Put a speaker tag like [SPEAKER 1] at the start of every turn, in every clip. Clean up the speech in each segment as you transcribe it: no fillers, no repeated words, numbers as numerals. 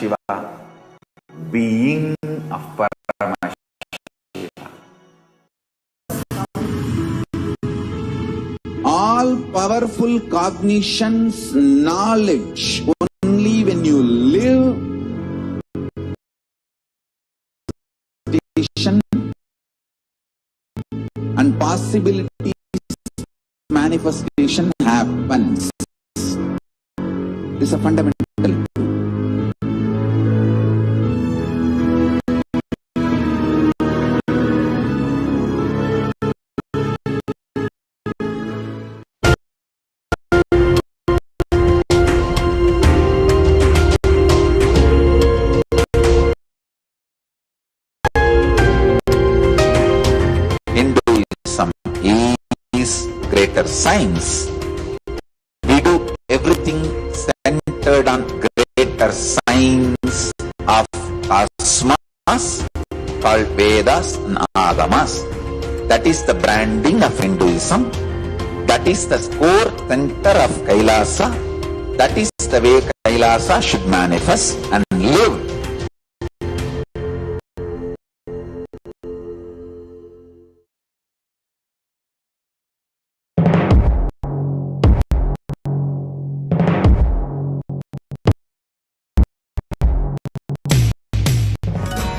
[SPEAKER 1] Paramashiva, being of Paramashiva. All powerful cognitions, knowledge, only when you live and possibilities, manifestation happens. This is a fundamental. Hinduism is greater science. We do everything centered on greater science of cosmos called Vedas and Agamas. That is the branding of Hinduism. That is the core center of Kailasa. That is the way Kailasa should manifest and live.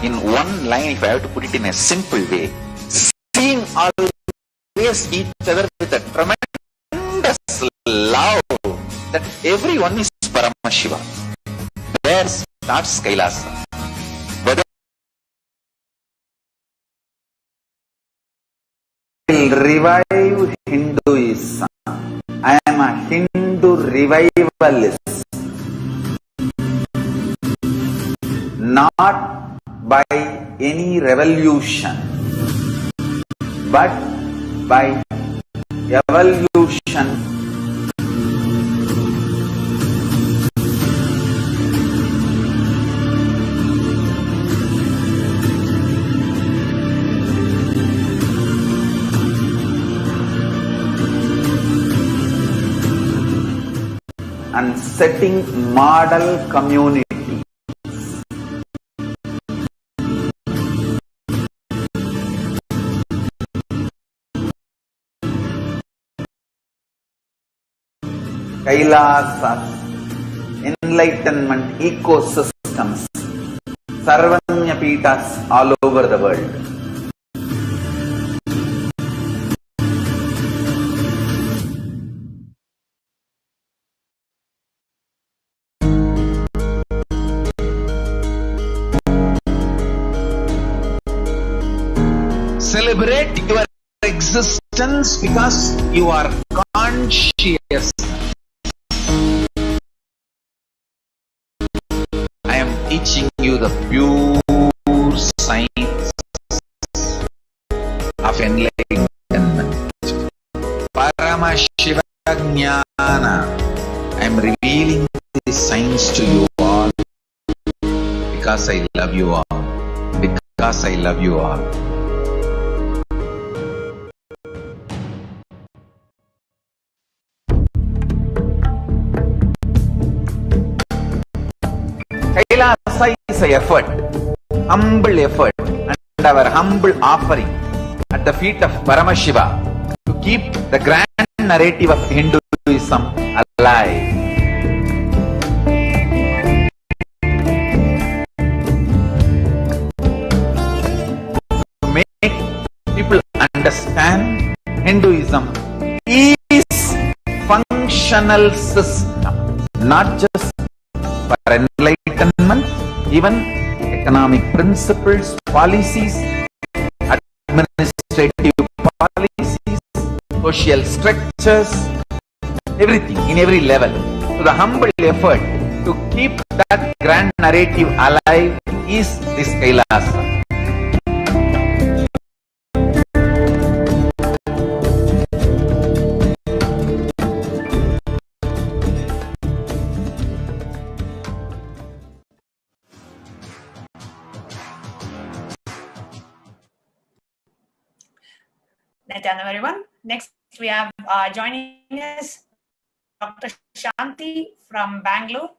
[SPEAKER 1] In one line, if I have to put it in a simple way, seeing always each other with a tremendous love that everyone is Paramashiva. There starts Kailasa. Whether will revive Hinduism. I am a Hindu revivalist. Not by any revolution, but by evolution. And setting model community. Kailasa, enlightenment ecosystems, Sarvanya Pitas all over the world. Celebrate your existence because you are conscious. I am teaching you the pure science of enlightenment. Paramashiva Jnana. I am revealing this science to you all because I love you all. Because I love you all. Kailasa is an effort, humble effort, and our humble offering at the feet of Paramashiva to keep the grand narrative of Hinduism alive. To make people understand Hinduism is functional system, not just for enlightenment, even economic principles, policies, administrative policies, social structures, everything in every level. So the humble effort to keep that grand narrative alive is this Kailasa.
[SPEAKER 2] Nithyananda, everyone. Next, we have joining us Dr. Shanti from Bangalore.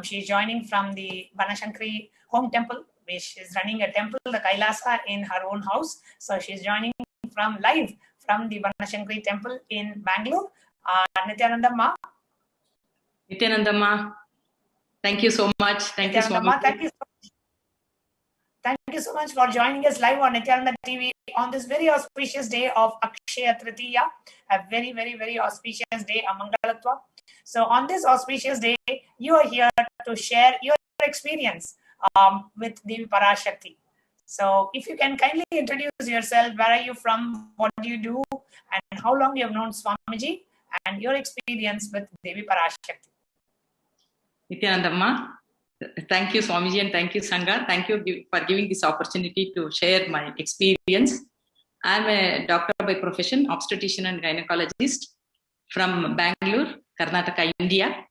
[SPEAKER 2] She's joining from the Banashankari home temple, which is running a temple, the Kailasa, in her own house. So she's joining from live from the Banashankari temple in Bangalore. Nithyananda Ma.
[SPEAKER 3] Nithyananda Ma, thank you so much. Thank you so much.
[SPEAKER 2] Thank you so much for joining us live on Nithyananda TV on this very auspicious day of Akshaya Tritiya, a very, very, very auspicious day, Amangalatva. So on this auspicious day, you are here to share your experience with Devi Parashakti. So if you can kindly introduce yourself, where are you from, what do you do, and how long you have known Swamiji, and your experience with Devi Parashakti.
[SPEAKER 3] Nithyananda Ma, thank you Swamiji and thank you Sangha. Thank you for giving this opportunity to share my experience. I am a doctor by profession, obstetrician and gynecologist from Bangalore, Karnataka, India.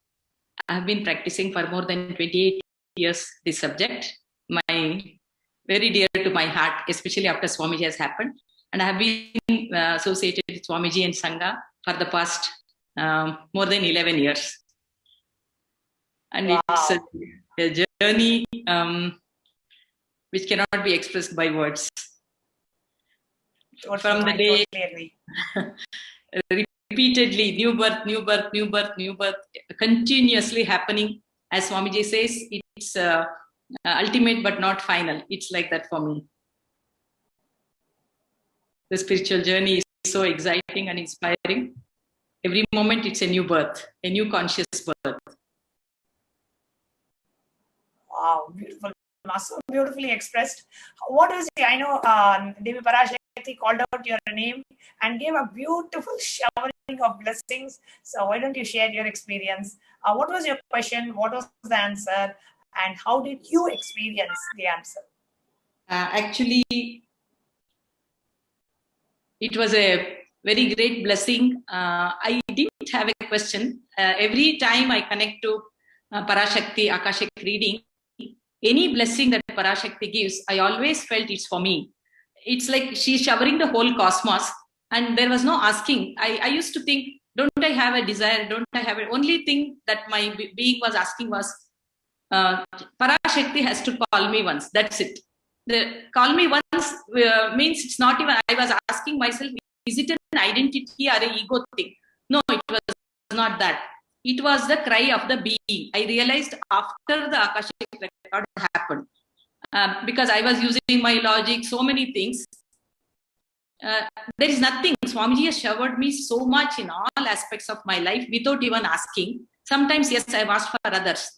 [SPEAKER 3] I have been practicing for more than 28 years this subject. Very dear to my heart, especially after Swamiji has happened. And I have been associated with Swamiji and Sangha for the past more than 11 years. And wow. It's a journey which cannot be expressed by words. From the day, repeatedly, new birth, continuously happening. As Swamiji says, it's ultimate but not final. It's like that for me. The spiritual journey is so exciting and inspiring. Every moment it's a new birth, a new conscious birth.
[SPEAKER 2] Wow, beautiful. So beautifully expressed. What is it? I know Devi Parashakti called out your name and gave a beautiful showering of blessings. So why don't you share your experience? What was your question? What was the answer? And how did you experience the answer?
[SPEAKER 3] Actually, it was a very great blessing. I didn't have a question. Every time I connect to Parashakti, Akashic reading, any blessing that Parashakti gives, I always felt it's for me. It's like she's showering the whole cosmos and there was no asking. I used to think, don't I have a desire? Don't I have it? Only thing that my being was asking was, Parashakti has to call me once. That's it. The call me once means it's not even, I was asking myself, is it an identity or an ego thing? No, it was not that. It was the cry of the being. I realized after the Akashic record happened, because I was using my logic, so many things. There is nothing. Swamiji has showered me so much in all aspects of my life without even asking. Sometimes, yes, I've asked for others,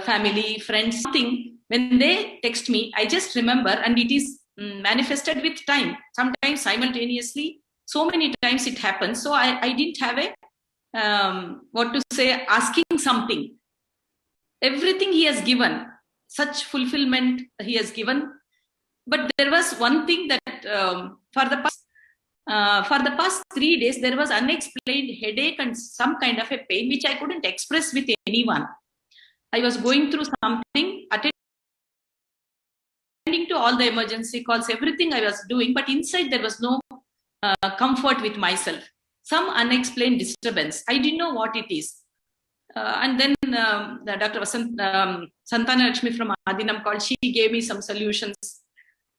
[SPEAKER 3] family, friends, something. When they text me, I just remember, and it is manifested with time. Sometimes simultaneously, so many times it happens. So I didn't have a asking something. Everything he has given, such fulfillment he has given. But there was one thing that for the past 3 days, there was unexplained headache and some kind of a pain which I couldn't express with anyone. I was going through something, attending to all the emergency calls, everything I was doing, but inside there was no comfort with myself. Some unexplained disturbance. I didn't know what it is. And then Dr. Santana Lakshmi from Adinam called. She gave me some solutions.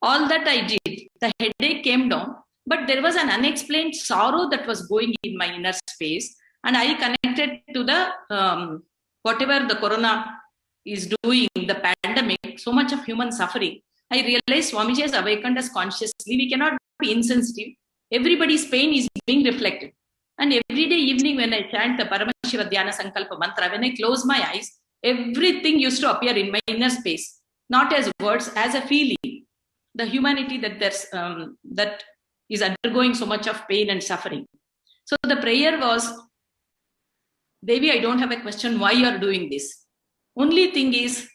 [SPEAKER 3] All that I did. The headache came down, but there was an unexplained sorrow that was going in my inner space. And I connected to the whatever the corona is doing, the pandemic, so much of human suffering. I realized Swamiji has awakened us consciously. We cannot be insensitive. Everybody's pain is being reflected. And every day evening when I chant the Paramashiva Dhyana Sankalpa Mantra, when I close my eyes, everything used to appear in my inner space, not as words, as a feeling. The humanity that that is undergoing so much of pain and suffering. So the prayer was, Devi, I don't have a question why you are doing this. Only thing is,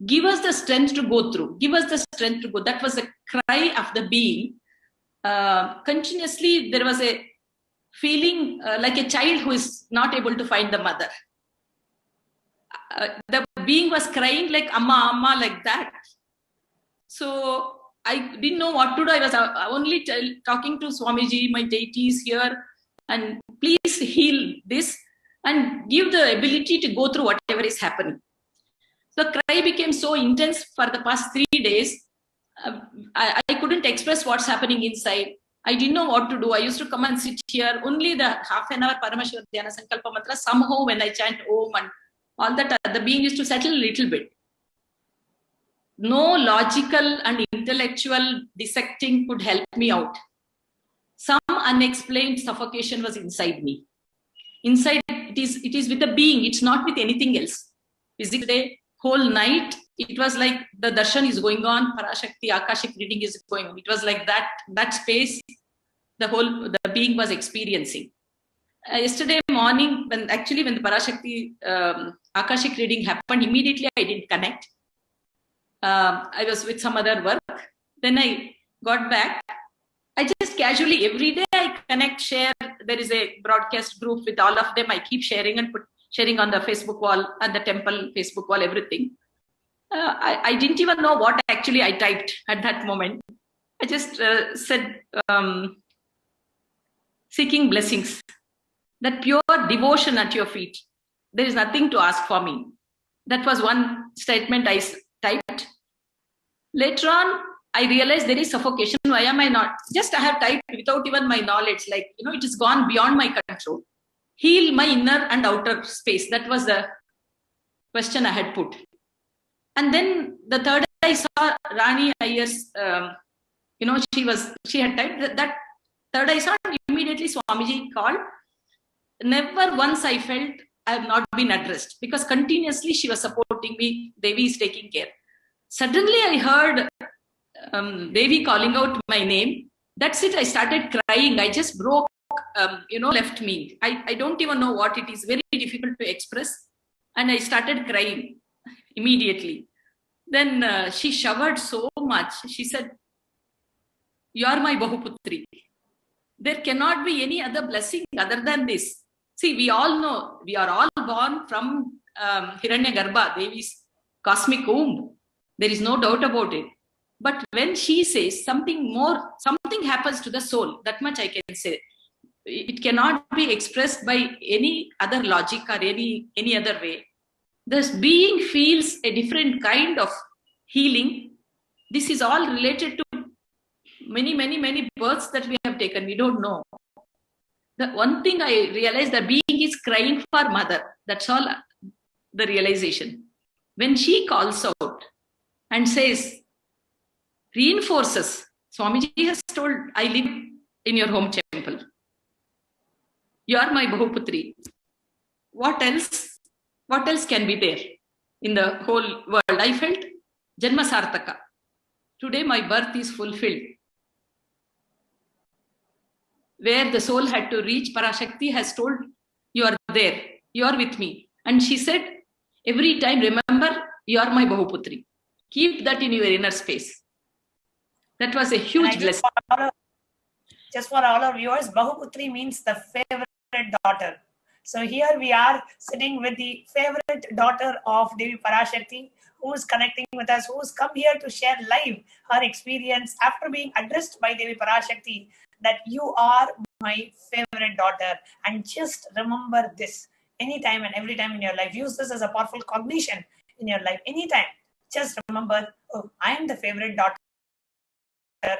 [SPEAKER 3] give us the strength to go through. Give us the strength to go. That was the cry of the being. Continuously, there was a feeling like a child who is not able to find the mother. The being was crying like Amma, Amma, like that. So I didn't know what to do. I was only talking to Swamiji, my deities here, and please heal this and give the ability to go through whatever is happening. The cry became so intense for the past 3 days. I couldn't express what's happening inside. I didn't know what to do. I used to come and sit here. Only the half an hour Paramashivoham Dhyana Sankalpa Mantra, somehow when I chant Om and all that, the being used to settle a little bit. No logical and intellectual dissecting could help me out. Some unexplained suffocation was inside me. Inside, it is with the being, it's not with anything else. Physically, whole night, it was like the darshan is going on, Parashakti, Akashic reading is going on. It was like that space, the being was experiencing. Yesterday morning, when the Parashakti Akashic reading happened, immediately I didn't connect. I was with some other work. Then I got back. I just casually, every day I connect, share. There is a broadcast group with all of them. I keep sharing and sharing on the Facebook wall and the temple Facebook wall, everything. I didn't even know what actually I typed at that moment. I just said, seeking blessings, that pure devotion at your feet. There is nothing to ask for me. That was one statement I typed. Later on, I realized there is suffocation. Why am I not? Just I have typed without even my knowledge. Like, it is gone beyond my control. Heal my inner and outer space. That was the question I had put. And then the third I saw Rani Ayer's, she had typed that third I saw, immediately Swamiji called. Never once I felt I have not been addressed, because continuously she was supporting me. Devi is taking care. Suddenly I heard Devi calling out my name. That's it. I started crying. I just broke, left me. I don't even know what it is. Very difficult to express. And I started crying immediately. Then she showered so much. She said, "You are my Bahuputri. There cannot be any other blessing other than this." See, we all know we are all born from Hiranyagarbha, Devi's cosmic womb. There is no doubt about it. But when she says something happens to the soul, that much I can say. It cannot be expressed by any other logic or any other way. This being feels a different kind of healing. This is all related to many births that we have taken. We don't know. The one thing I realized, the being is crying for mother. That's all the realization. When she calls out and says, reinforces, Swamiji has told, I live in your home temple. You are my Bahuputri. What else can be there in the whole world? I felt Janma Sartaka. Today my birth is fulfilled. Where the soul had to reach, Parashakti has told, you are there, you are with me. And she said, every time remember, you are my Bahuputri. Keep that in your inner space. That was a huge blessing.
[SPEAKER 2] Just for all our viewers, Bahuputri means the favorite daughter. So here we are sitting with the favorite daughter of Devi Parashakti, who is connecting with us, who has come here to share live her experience after being addressed by Devi Parashakti, that you are my favorite daughter. And just remember this anytime and every time in your life. Use this as a powerful cognition in your life. Anytime, just remember, oh, I am the favorite daughter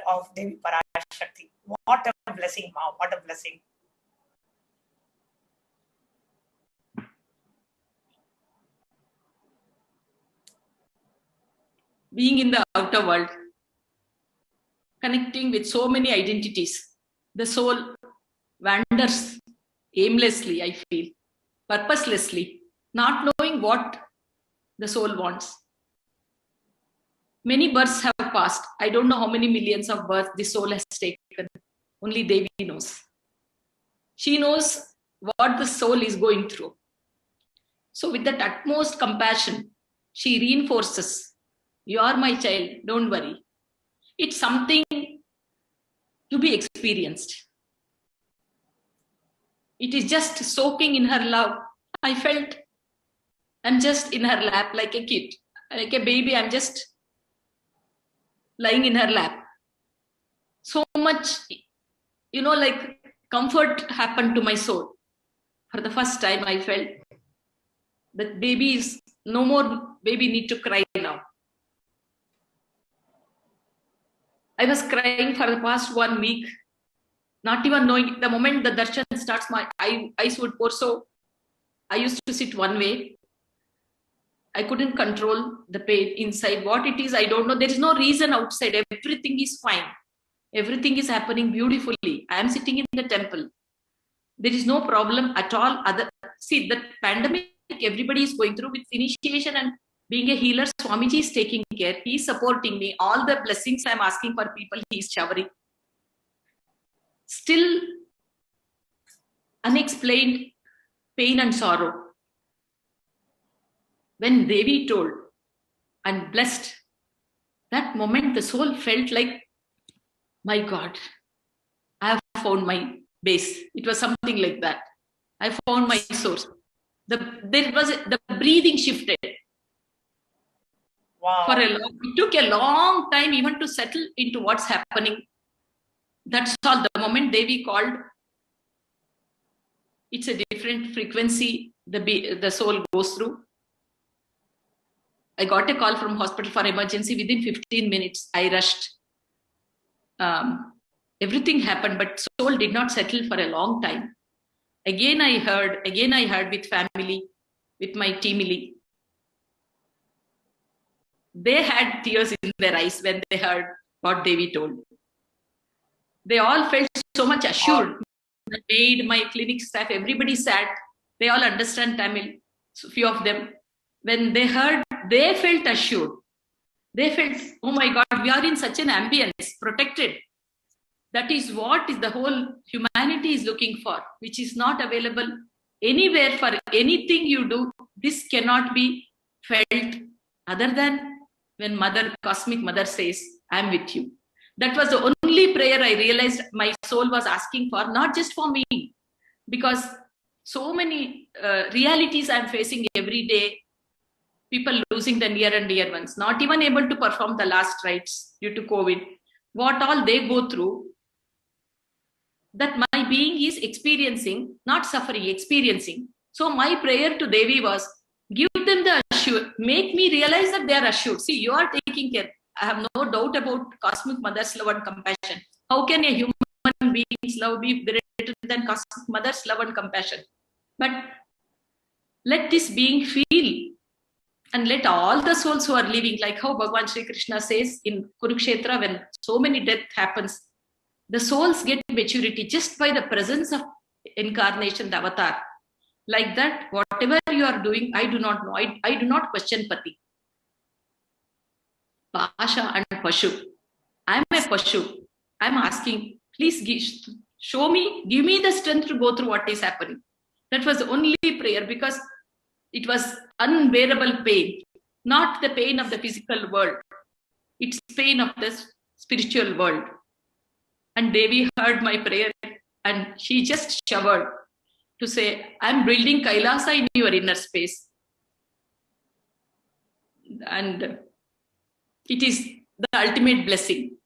[SPEAKER 2] of Devi Parashakti. What a blessing, Mom. What a blessing.
[SPEAKER 3] Being in the outer world, connecting with so many identities, the soul wanders aimlessly, I feel, purposelessly, not knowing what the soul wants. Many births have passed. I don't know how many millions of births the soul has taken. Only Devi knows. She knows what the soul is going through. So with that utmost compassion, she reinforces, you are my child, don't worry. It's something to be experienced. It is just soaking in her love. I felt I'm just in her lap like a kid, like a baby. I'm just lying in her lap. So much, like comfort happened to my soul. For the first time, I felt that baby is no more baby need to cry now. I was crying for the past 1 week, not even knowing. The moment the darshan starts, my eyes would pour. So I used to sit one way. I couldn't control the pain inside. What it is, I don't know. There is no reason outside. Everything is fine. Everything is happening beautifully. I am sitting in the temple. There is no problem at all. See, the pandemic everybody is going through with initiation and being a healer, Swamiji is taking care. He is supporting me. All the blessings I am asking for people, he is showering. Still, unexplained pain and sorrow. When Devi told and blessed, that moment the soul felt like, my God, I have found my base. It was something like that. I found my source. The breathing shifted.
[SPEAKER 2] Wow.
[SPEAKER 3] It took a long time even to settle into what's happening. That's all. The moment Devi called, it's a different frequency the soul goes through. I got a call from hospital for emergency. Within 15 minutes, I rushed. Everything happened, but soul did not settle for a long time. Again I heard with family, with my teamily. They had tears in their eyes when they heard what Devi told. They all felt so much assured. The maid, my clinic staff, everybody sat. They all understand Tamil, so few of them. When they heard, they felt assured. They felt, oh my God, we are in such an ambience, protected. That is what is the whole humanity is looking for, which is not available anywhere for anything you do. This cannot be felt other than when Mother, Cosmic Mother says, I am with you. That was the only prayer I realized my soul was asking for, not just for me, because so many realities I am facing every day. People losing the near and dear ones, not even able to perform the last rites due to COVID. What all they go through, that my being is experiencing, not suffering, experiencing. So my prayer to Devi was, give them the assured, make me realize that they are assured. See, you are taking care. I have no doubt about Cosmic Mother's love and compassion. How can a human being's love be greater than Cosmic Mother's love and compassion? But let this being feel, and let all the souls who are living, like how Bhagavan Sri Krishna says in Kurukshetra, when so many death happens, the souls get maturity just by the presence of incarnation, the avatar. Like that, whatever you are doing, I do not know. I do not question Pati. Pasha and Pashu. I am a Pashu. I am asking, please show me, give me the strength to go through what is happening. That was the only prayer, because it was unbearable pain, not the pain of the physical world. It's pain of the spiritual world. And Devi heard my prayer and she just showered to say, I'm building Kailasa in your inner space. And it is the ultimate blessing.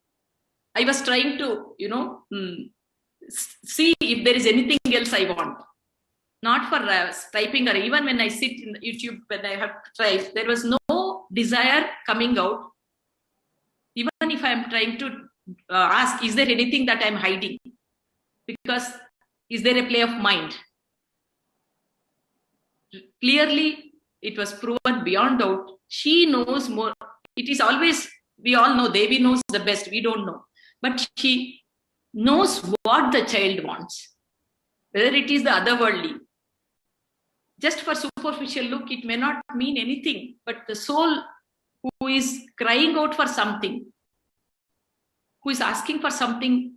[SPEAKER 3] I was trying to, see if there is anything else I want. Not for typing, or even when I sit in YouTube, when I have tried, there was no desire coming out. Even if I am trying to ask, is there anything that I am hiding? Because is there a play of mind? Clearly, it was proven beyond doubt. She knows more. It is always, we all know, Devi knows the best. We don't know. But she knows what the child wants. Whether it is the otherworldly. Just for superficial look, it may not mean anything. But the soul who is crying out for something, who is asking for something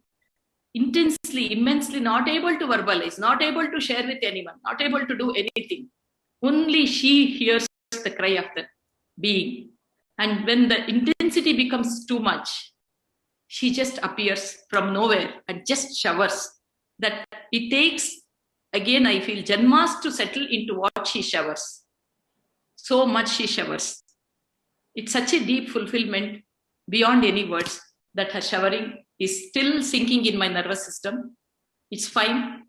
[SPEAKER 3] intensely, immensely, not able to verbalize, not able to share with anyone, not able to do anything. Only she hears the cry of the being. And when the intensity becomes too much, she just appears from nowhere and just showers. That it takes, again, I feel, janmas to settle into what she showers. So much she showers. It's such a deep fulfillment beyond any words that her showering is still sinking in my nervous system. It's fine.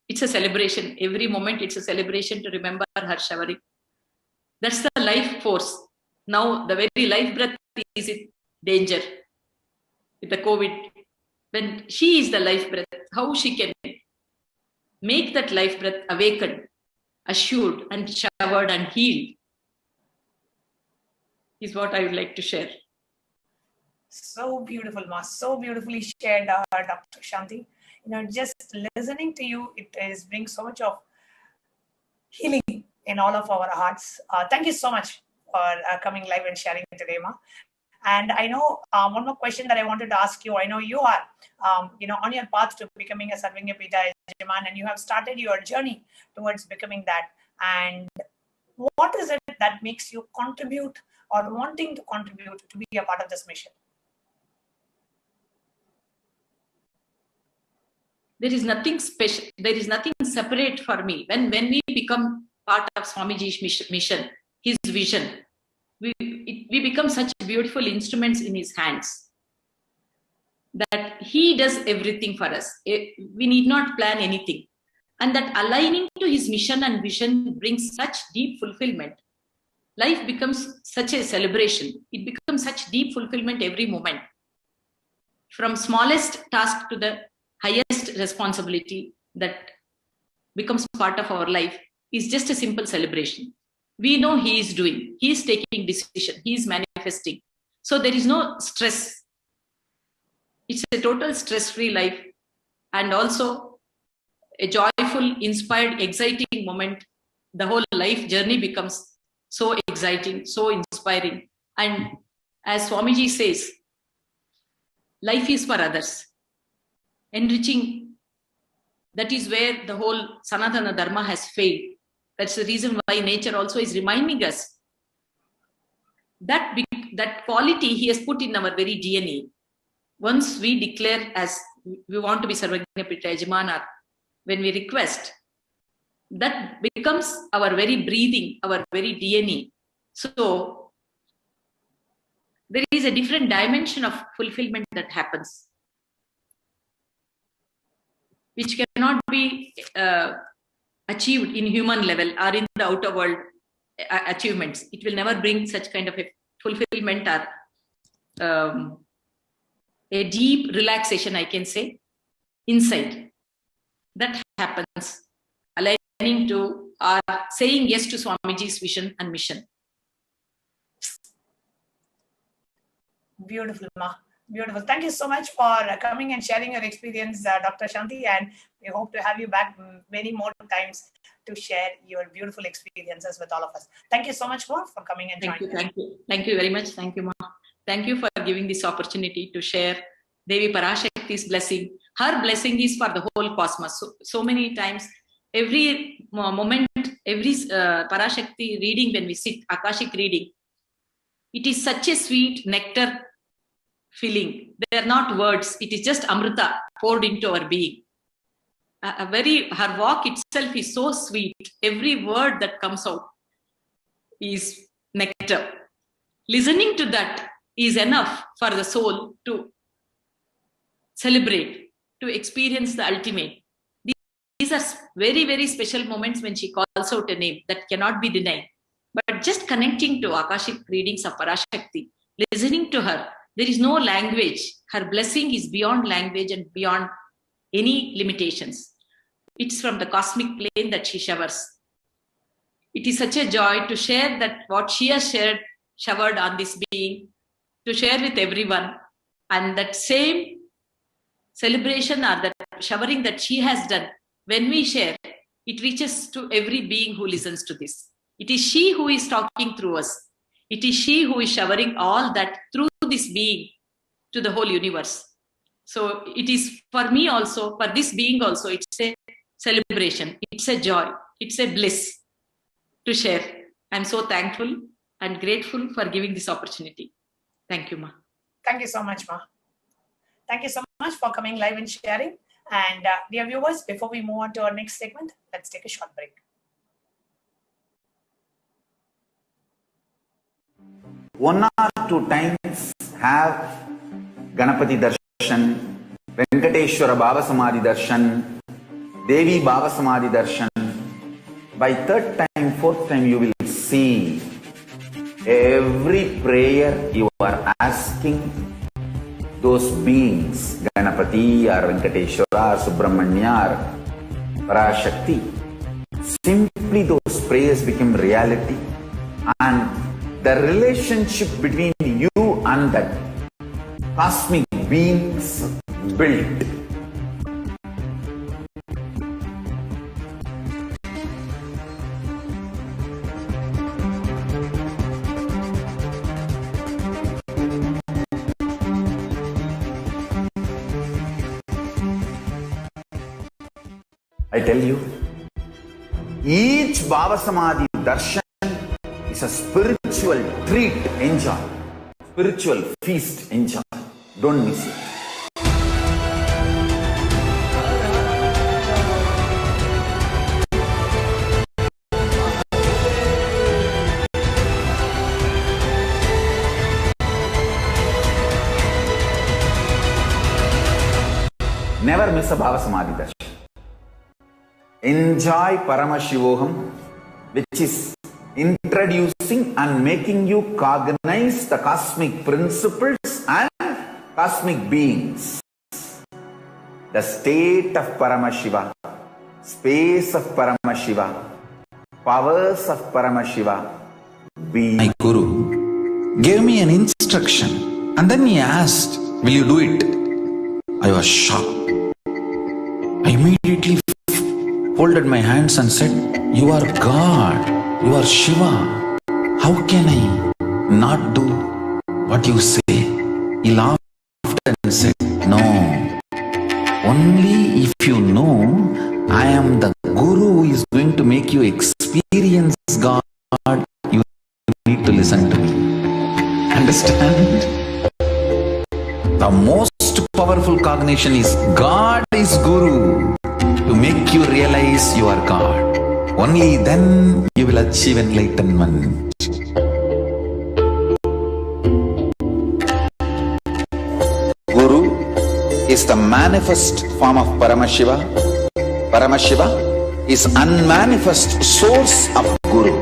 [SPEAKER 3] It's a celebration. Every moment it's a celebration to remember her showering. That's the life force. Now the very life breath is in danger with the COVID. When she is the life breath, how she can make that life breath awakened, assured and showered and healed is what I would like to share.
[SPEAKER 2] So beautiful, Ma. So beautifully shared, Dr. Shanti. Just listening to you, it brings so much of healing in all of our hearts. Thank you so much for coming live and sharing today, Ma. And I know one more question that I wanted to ask you. I know you are, on your path to becoming a Sarvanya Pita Yajaman, and you have started your journey towards becoming that. And what is it that makes you contribute or wanting to contribute to be a part of this mission?
[SPEAKER 3] There is nothing special. There is nothing separate for me. When we become part of Swamiji's mission, his vision, we become such beautiful instruments in his hands that he does everything for us. We need not plan anything. And that aligning to his mission and vision brings such deep fulfillment. Life becomes such a celebration. It becomes such deep fulfillment every moment. From smallest task to the highest responsibility that becomes part of our life is just a simple celebration. We know he is doing, he is taking decision, he is manifesting. So there is no stress. It's a total stress-free life, and also a joyful, inspired, exciting moment. The whole life journey becomes so exciting, so inspiring. And as Swamiji says, life is for others. Enriching, that is where the whole Sanatana Dharma has failed. That's the reason why nature also is reminding us that quality he has put in our very DNA. Once we declare as we want to be Sarvanya Pita Yajamana, when we request, that becomes our very breathing, our very DNA. So there is a different dimension of fulfillment that happens, which cannot be achieved in human level or in the outer world achievements. It will never bring such kind of a fulfillment or a deep relaxation, I can say, inside. That happens aligning to or saying yes to Swamiji's vision and mission.
[SPEAKER 2] Beautiful, Ma. Beautiful. Thank you so much for coming and sharing your experience, Dr. Shanti, and we hope to have you back many more times to share your beautiful experiences with all of us. Thank you so much, Ma, for coming and joining us.
[SPEAKER 3] Thank you very much. Thank you, Ma. Thank you for giving this opportunity to share Devi Parashakti's blessing. Her blessing is for the whole cosmos. So many times, every moment, every Parashakti reading, when we sit, Akashic reading, it is such a sweet nectar feeling. They are not words. It is just Amrita poured into our being. Her walk itself is so sweet. Every word that comes out is nectar. Listening to that is enough for the soul to celebrate, to experience the ultimate. These are very, very special moments when she calls out a name that cannot be denied. But just connecting to Akashic readings of Parashakti, listening to her, there is no language. Her blessing is beyond language and beyond any limitations. It's from the cosmic plane that she showers. It is such a joy to share that what she has showered on this being, to share with everyone. And that same celebration or that showering that she has done, when we share, it reaches to every being who listens to this. It is she who is talking through us. It is she who is showering all that through this being to the whole universe. So it is for me also, for this being also, it's a celebration. It's a joy. It's a bliss to share. I'm so thankful and grateful for giving this opportunity. Thank you, Ma.
[SPEAKER 2] Thank you so much, Ma. Thank you so much for coming live and sharing. And dear viewers, before we move on to our next segment, let's take a short break.
[SPEAKER 1] One or two times have Ganapati Darshan, Venkateshwara Baba Samadhi Darshan, Devi Baba Samadhi Darshan. By third time, fourth time, you will see Every prayer you are asking those beings, Ganapati or Venkateshwara or Subramanya or Parashakti, simply those prayers become reality, and the relationship between you and that cosmic beings built. I tell you, each Bhava Samadhi darshan is a spiritual treat, enjoy. Spiritual feast, enjoy. Don't miss it. Never miss a Bhava Samadhi darshan. Enjoy Paramashivoham, which is introducing and making you cognize the cosmic principles and cosmic beings. The state of Paramashiva, space of Paramashiva, powers of Paramashiva. My Guru gave me an instruction and then he asked, will you do it? I was shocked. I immediately folded my hands and said, you are God, you are Shiva. How can I not do what you say? He laughed and said, no, only if you know I am the Guru who is going to make you experience God, you need to listen to me. Understand? The most powerful cognition is God is Guru, to make you realize you are God. Only then you will achieve enlightenment. Guru is the manifest form of Paramashiva. Paramashiva is unmanifest source of Guru.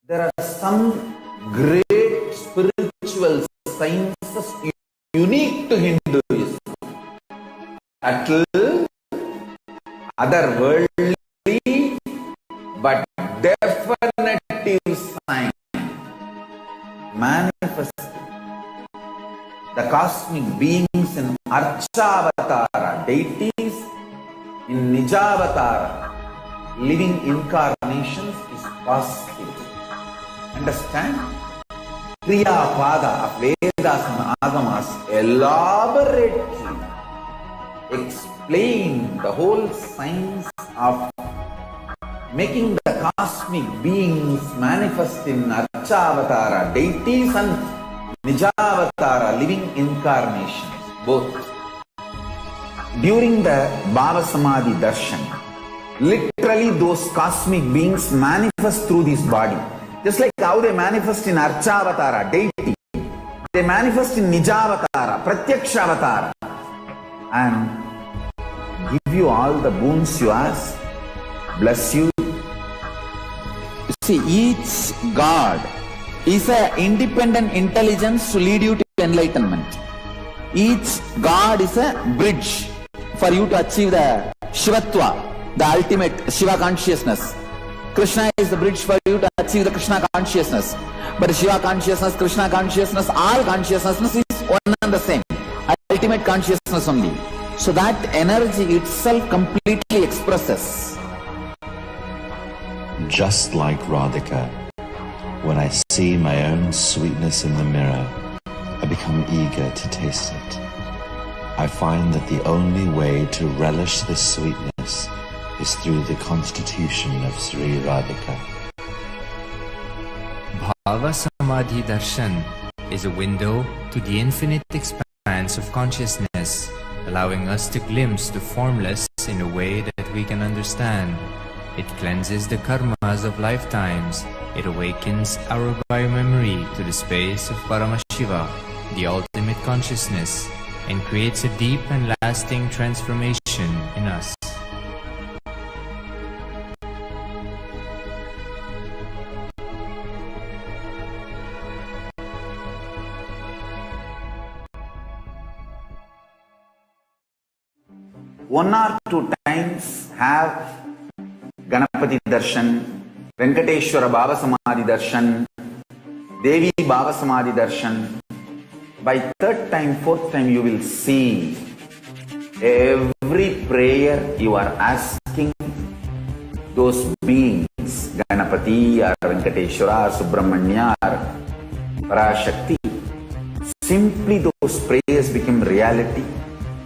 [SPEAKER 1] There are some great spiritual sciences unique to Hinduism, subtle, otherworldly, but definitive science, manifesting the cosmic beings in Archavatara, deities in Nijavatara, living incarnations is possible. Understand? Kriya Pada of Vedas and Agamas elaborately explain the whole science of making the cosmic beings manifest in Archavatara, deities and Nijavatara, living incarnations, both. During the Bhava Samadhi darshan, literally those cosmic beings manifest through this body. Just like how they manifest in Archavatara, deity, they manifest in Nijavatara, Pratyakshavatara, and give you all the boons you ask, bless you. You see, each God is an independent intelligence to lead you to enlightenment. Each God is a bridge for you to achieve the Shivatva, the ultimate Shiva consciousness. Krishna is the bridge for you to achieve the Krishna consciousness. But Shiva consciousness, Krishna consciousness, all consciousness is one and the same. Ultimate consciousness only. So that energy itself completely expresses.
[SPEAKER 4] Just like Radhika, when I see my own sweetness in the mirror, I become eager to taste it. I find that the only way to relish this sweetness is through the constitution of Sri Radhika.
[SPEAKER 5] Bhava Samadhi Darshan is a window to the infinite expanse of consciousness, allowing us to glimpse the formless in a way that we can understand. It cleanses the karmas of lifetimes. It awakens our biomemory to the space of Paramashiva, the ultimate consciousness, and creates a deep and lasting transformation in us.
[SPEAKER 1] 1 or 2 times have Ganapati Darshan, Venkateshwara Baba Samadhi Darshan, Devi Baba Samadhi Darshan. By 3rd time, 4th time, you will see every prayer you are asking those beings, Ganapati or Venkateshwara or Subramanya or Parashakti, simply those prayers become reality,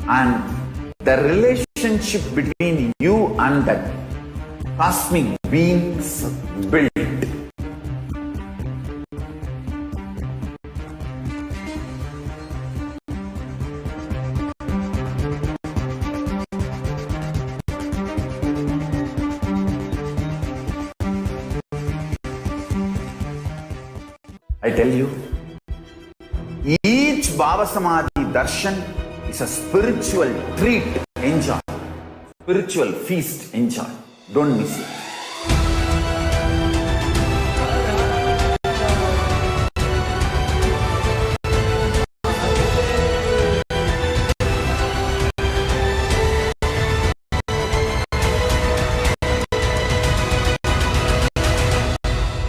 [SPEAKER 1] and the relationship between you and that cosmic beings built. I tell you, each Baba Samadhi Darshan is a spiritual treat. Enjoy. Spiritual feast. Enjoy. Don't miss it.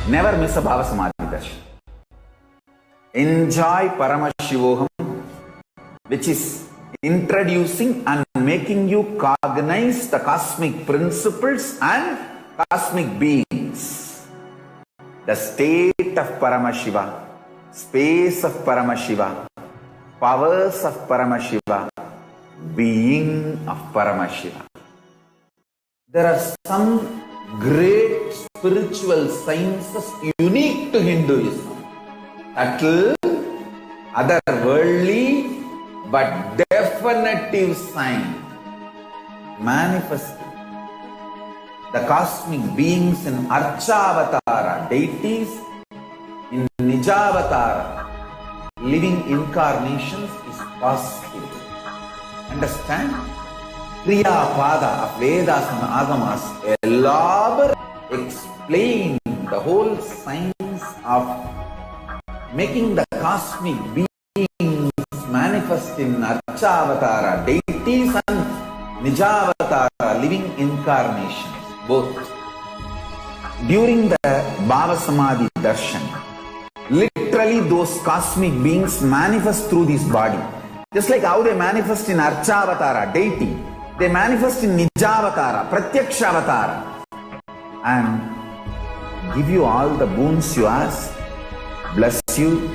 [SPEAKER 1] Never miss a Baba Samadhi Darshan. Enjoy Paramashivoham, which is introducing and making you cognize the cosmic principles and cosmic beings. The state of Paramashiva, space of Paramashiva, powers of Paramashiva, being of Paramashiva. There are some great spiritual sciences unique to Hinduism. Subtle, otherworldly, but definitive sign. Manifesting the cosmic beings in Archavatara, deities in Nijavatara, living incarnations is possible. Understand? Kriya Pada of Vedas and Agamas elaborate explain the whole science of making the cosmic beings manifest in Archavatara, deities and Nijavatara, living incarnations, both. During the Baba Samadhi Darshan, literally those cosmic beings manifest through this body. Just like how they manifest in Archavatara, deity, they manifest in Nijavatara, Pratyakshavatara, and give you all the boons you ask. Bless you.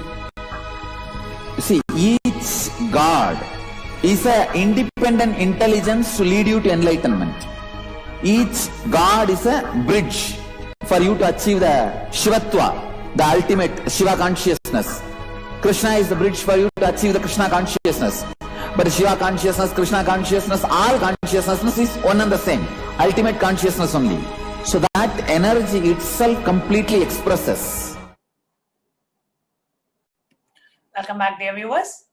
[SPEAKER 1] You see, each God is an independent intelligence to lead you to enlightenment. Each God is a bridge for you to achieve the Shivatva, the ultimate Shiva consciousness. Krishna is the bridge for you to achieve the Krishna consciousness. But Shiva consciousness, Krishna consciousness, all consciousness is one and the same. Ultimate consciousness only. So that energy itself completely expresses.
[SPEAKER 2] Welcome back, dear viewers.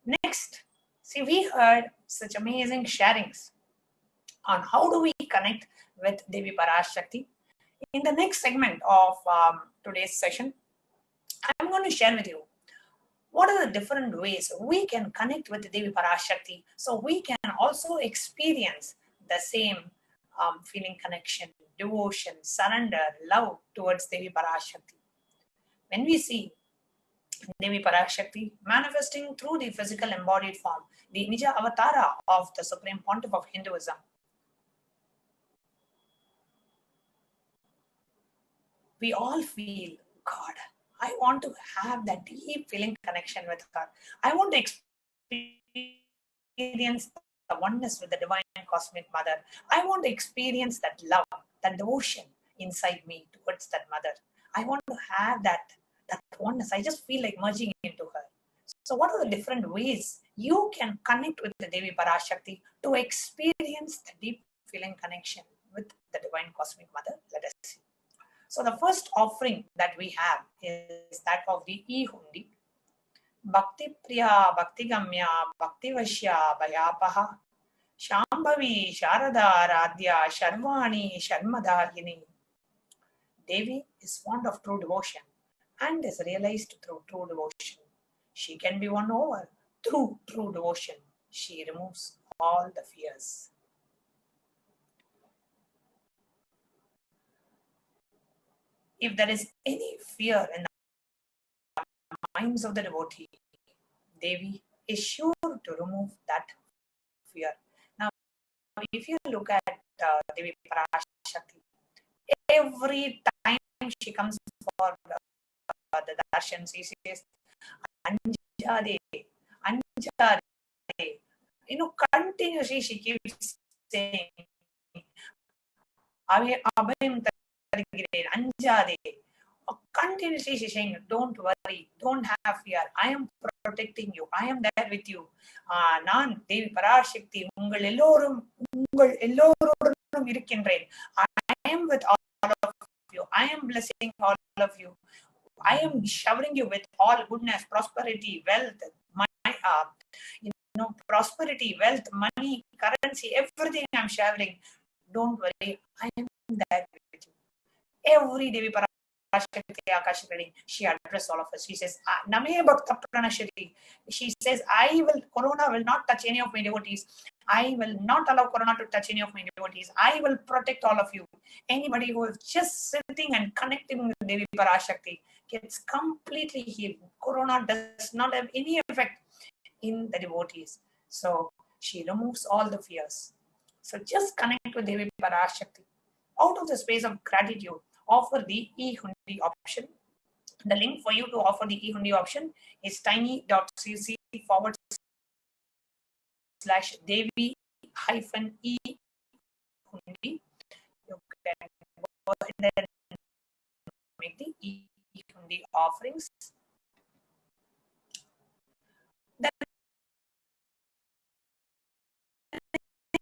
[SPEAKER 2] Next, see, we heard such amazing sharings on how do we connect with Devi Parashakti. In the next segment of today's session, I'm going to share with you what are the different ways we can connect with Devi Parashakti so we can also experience the same feeling, connection, devotion, surrender, love towards Devi Parashakti. When we see Devi Parashakti manifesting through the physical embodied form, the Nija Avatara of the Supreme Pontiff of Hinduism, we all feel, God, I want to have that deep feeling connection with her. I want to experience the oneness with the Divine Cosmic Mother. I want to experience that love, that devotion inside me towards that Mother. I want to have that oneness. I just feel like merging into her. So what are the different ways you can connect with the Devi Parashakti to experience the deep feeling connection with the Divine Cosmic Mother? Let us see. So the first offering that we have is that of the E-Hundi. Bhakti Priya, Bhakti Gamya, Bhakti Vashya, Bhayapaha, Shambhavi, Sharada, Radhya, Sharvani, Sharmadayini. Devi is fond of true devotion and is realized through true devotion. She can be won over through true devotion. She removes all the fears. if there is any fear in the minds of the devotee, Devi is sure to remove that fear. Now, if you look at Devi Parashakti, every time she comes for the darshan, she says, Anjade, Anjade. Continuously she keeps saying, Abhayam Tarigire, Anjade. Continuously she's saying, don't worry, don't have fear. I am protecting you. I am there with you. Nan Devi Parashakti, ungal ellorum irukkiன்றேன். I am with all of you. I am blessing all of you. I am showering you with all goodness, prosperity, wealth, prosperity, wealth, money, currency, everything I'm showering. Don't worry, I am there with you. Every Devi Parashakti Akashic, she addresses all of us. She says, Name Bhakta Pranashati. She says, Corona will not touch any of my devotees. I will not allow Corona to touch any of my devotees. I will protect all of you. Anybody who is just sitting and connecting with Devi Parashakti gets completely healed. Corona does not have any effect in the devotees. So she removes all the fears. So just connect with Devi Parashakti. Out of the space of gratitude, offer the e-hundi option. The link for you to offer the e-hundi option is tiny.cc/Devi-e-hundi. You can go ahead and make the e-hundi offerings. The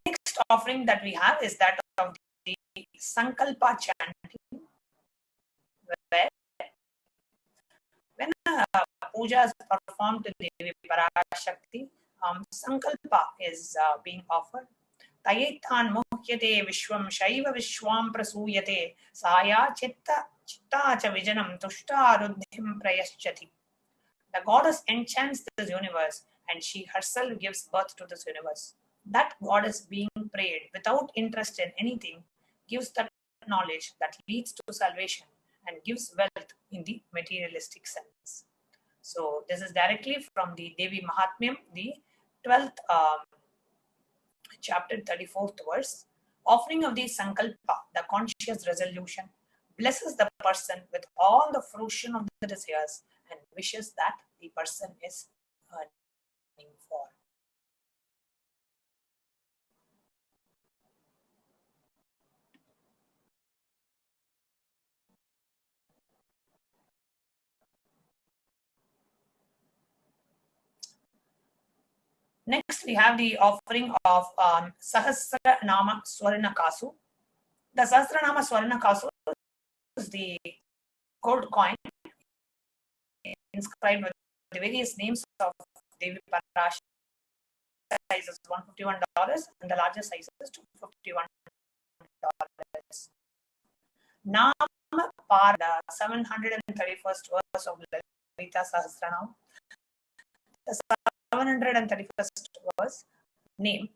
[SPEAKER 2] next offering that we have is that of the Sankalpa chanting, where when puja is performed to Devi Parashakti, Sankalpa is being offered. Tayethan muhyate vishwam shaiva vishwam prasuyate saya chitta cha vijanam tushta ruddhim prayaschati. The goddess enchants this universe and she herself gives birth to this universe. That goddess being prayed without interest in anything gives that knowledge that leads to salvation and gives wealth in the materialistic sense. So this is directly from the Devi Mahatmyam, the 12th chapter, 34th verse. Offering of the Sankalpa, the conscious resolution, blesses the person with all the fruition of the desires and wishes that the person is earning for. Next, we have the offering of Sahasra Nama Swarna Kasu. The Sahasra Nama Swarna Kasu is the gold coin inscribed with the various names of Devi Parashakti. Size is $151 and the largest size is $251. Nama Par, the 731st verse of Lalita Sahasranam. The 731st verse name.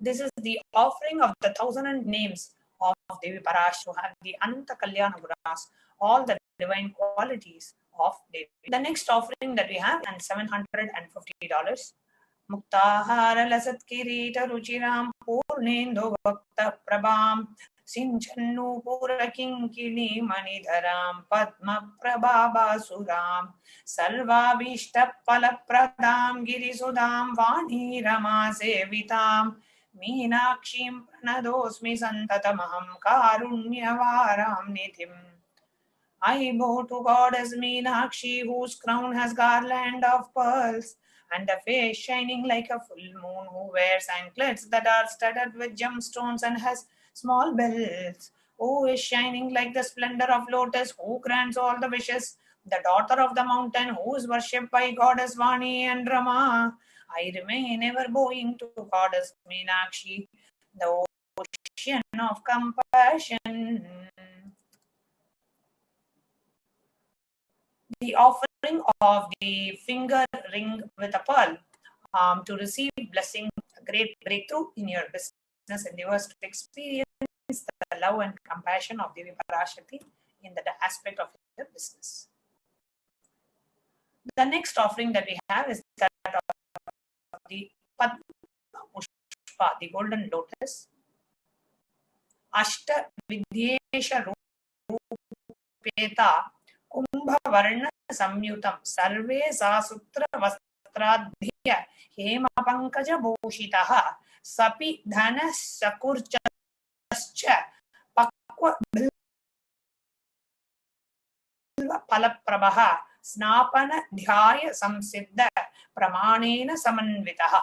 [SPEAKER 2] This is the offering of the 1,000 names of Devi Parash, who have the Ananta Kalyana Gunas, all the divine qualities of Devi. The next offering that we have is $750. Muktahara Lasat Kirita Ruchiram Purnendo Bhakta Prabham Sinchannu Pura Kinkini Manidharam Padma Prabhaba Suram Salva Vishta Palapradam Girisudam Vani Rama Sevitam Meenakshim Pranadosmi Santatamaham Karunyavaram Nithim. I bow to Goddess Meenakshi, whose crown has garland of pearls, and a face shining like a full moon, who wears anklets that are studded with gemstones and has small bells, who is shining like the splendor of lotus, who grants all the wishes, the daughter of the mountain, who is worshipped by Goddess Vani and Rama. I remain ever bowing to Goddess Meenakshi, the ocean of compassion. The offering of the finger ring with a pearl to receive blessing, a great breakthrough in your business endeavors, to experience the love and compassion of Devi Parashakti in the aspect of your business. The next offering that we have is that of the Padma Pushpa, the golden lotus. Ashta Vidyesha Rupeta Kumbha Varna Samyutam Sarve Sasutra Vastradhya Hema Pankaja Bhushitaha Sapi Dhana Sakurchascha Pakwa Palaprabaha Snapana Dhyaya Samsiddha Pramanena Samanvitaha.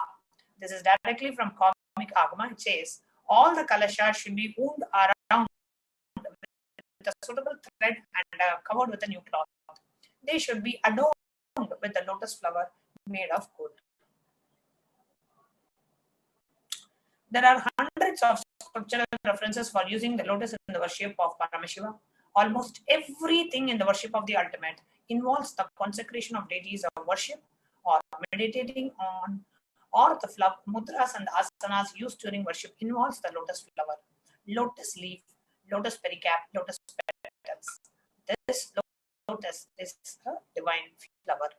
[SPEAKER 2] This is directly from Comic Agama. It says, all the kalashas should be wound around with a suitable thread and covered with a new cloth. They should be adorned with a lotus flower made of gold. There are hundreds of scriptural references for using the lotus in the worship of Paramashiva. Almost everything in the worship of the ultimate involves the consecration of deities of worship or meditating on, or the mudras and asanas used during worship involves the lotus flower, lotus leaf, lotus pericap, lotus petals. This lotus is a divine flower.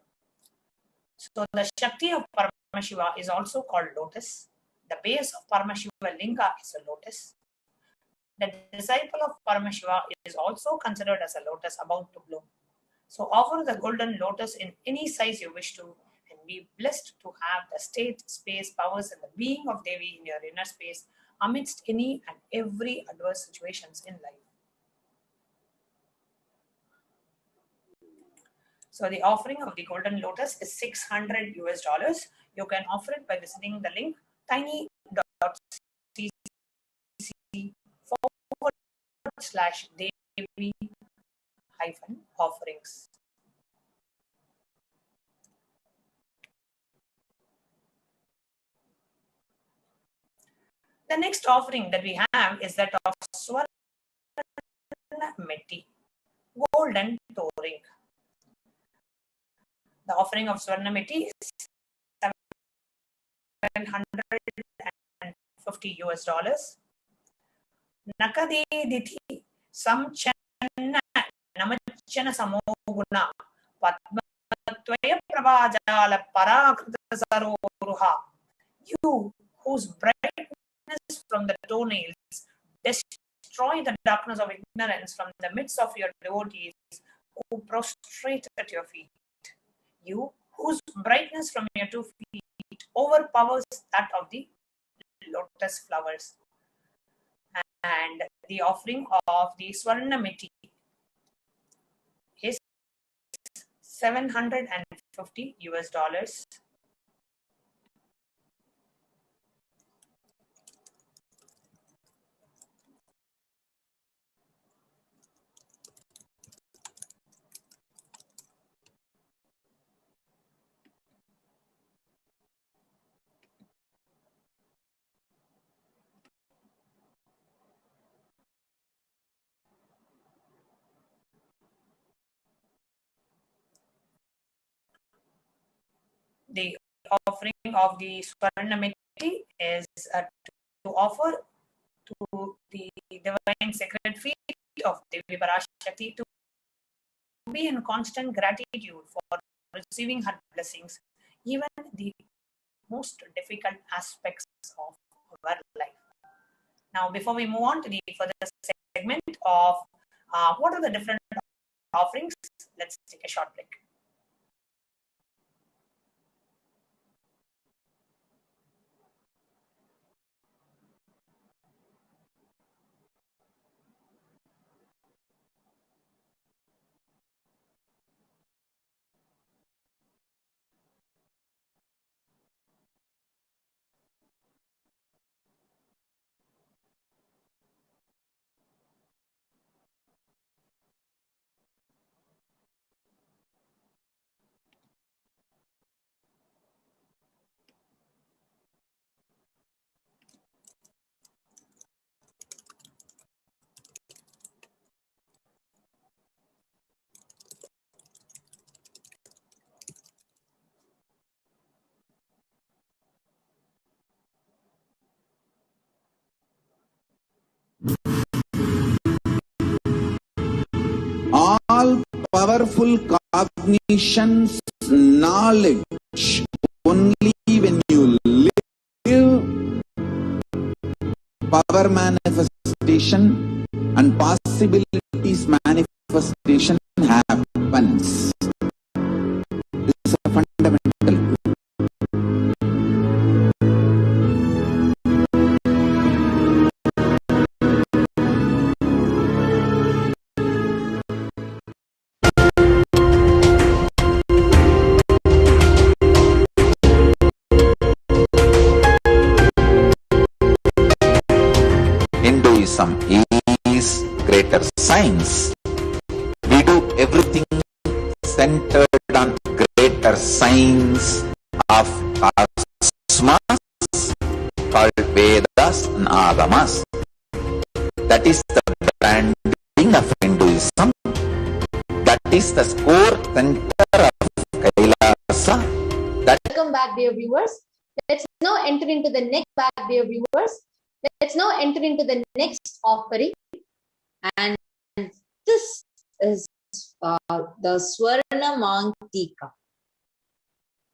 [SPEAKER 2] So the Shakti of Paramashiva is also called lotus. The base of Paramashiva Linga is a lotus. The disciple of Paramashiva is also considered as a lotus about to bloom. So offer the golden lotus in any size you wish to, and be blessed to have the state, space, powers, and the being of Devi in your inner space amidst any and every adverse situations in life. So the offering of the golden lotus is $600 US. You can offer it by visiting the link tiny.cc/Devi-offerings. The next offering that we have is that of Swarna Metti, golden touring. The offering of Swarna Metti is $750 US. Nakade Dithi Samchanna Namachana Samoguna Padmatwaya Prabhajala Parakrita Saroruha. You whose brightness from the toenails destroy the darkness of ignorance from the midst of your devotees who prostrate at your feet. You whose brightness from your 2 feet overpowers that of the lotus flowers. And the offering of the Swarna Metti is $750 US. The offering of the Swarna Metti is to offer to the divine sacred feet of Devi Parashakti to be in constant gratitude for receiving her blessings, even the most difficult aspects of our life. Now, before we move on to the further segment of what are the different offerings, let's take a short break.
[SPEAKER 1] cognitions, knowledge. Only when you live, power manifestation and possibilities manifestation happens. This is a fundamental. Hinduism is greater science. We do everything centered on greater science of cosmos called Vedas and Agamas. That is the branding of Hinduism. That is the core center of Kailasa.
[SPEAKER 6] Welcome back, dear viewers. Let's now enter into the next offering, and this is the Swarna Mantika,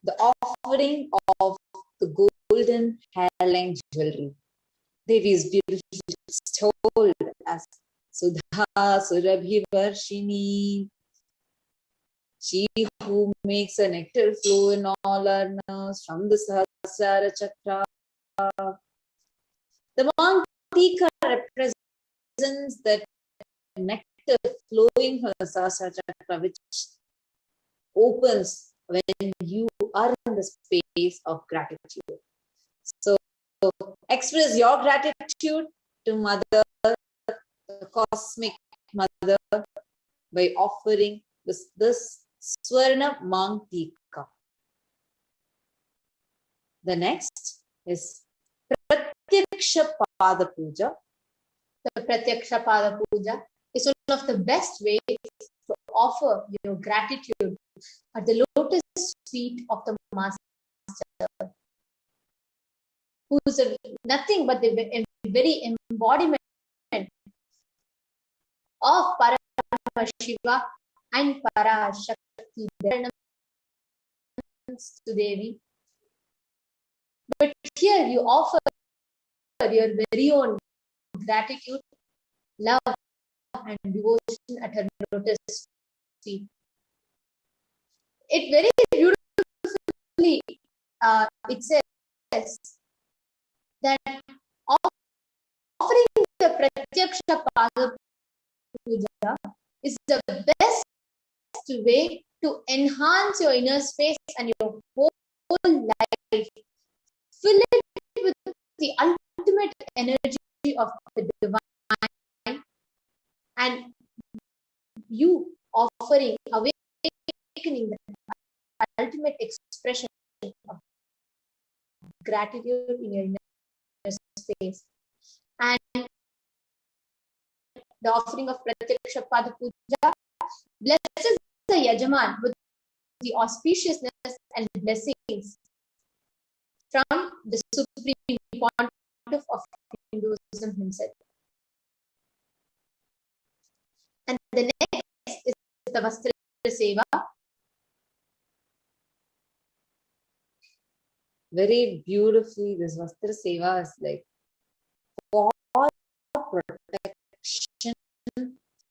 [SPEAKER 6] the offering of the golden hairline jewelry. Devi is beautifully told as Sudha Surabhi Varshini, she who makes a nectar flow in all our nerves from the Sahasrara Chakra. The Mantika represents that nectar flowing from the Sahasrara Chakra, which opens when you are in the space of gratitude. So express your gratitude to Mother, the Cosmic Mother, by offering this Swarna Mantika. The next is Pratyaksha Pada Puja. The Pratyaksha Pada Puja is one of the best ways to offer your gratitude at the lotus feet of the Master, who is nothing but the very embodiment of Paramashiva and Parashakti, to Devi. But here you offer your very own gratitude, love, and devotion at her lotus feet. It very beautifully it says that offering the Pratyaksha Pada Puja is the best way to enhance your inner space and your whole life. Fill it with the ultimate energy of the divine, and you offering, awakening the ultimate expression of gratitude in your inner space. And the offering of Pratyaksha Pada Puja blesses the Yajaman with the auspiciousness and blessings from the Supreme Pontiff of Hinduism himself. And the next is the Vastra Seva. Very beautifully, this Vastra Seva is like for protection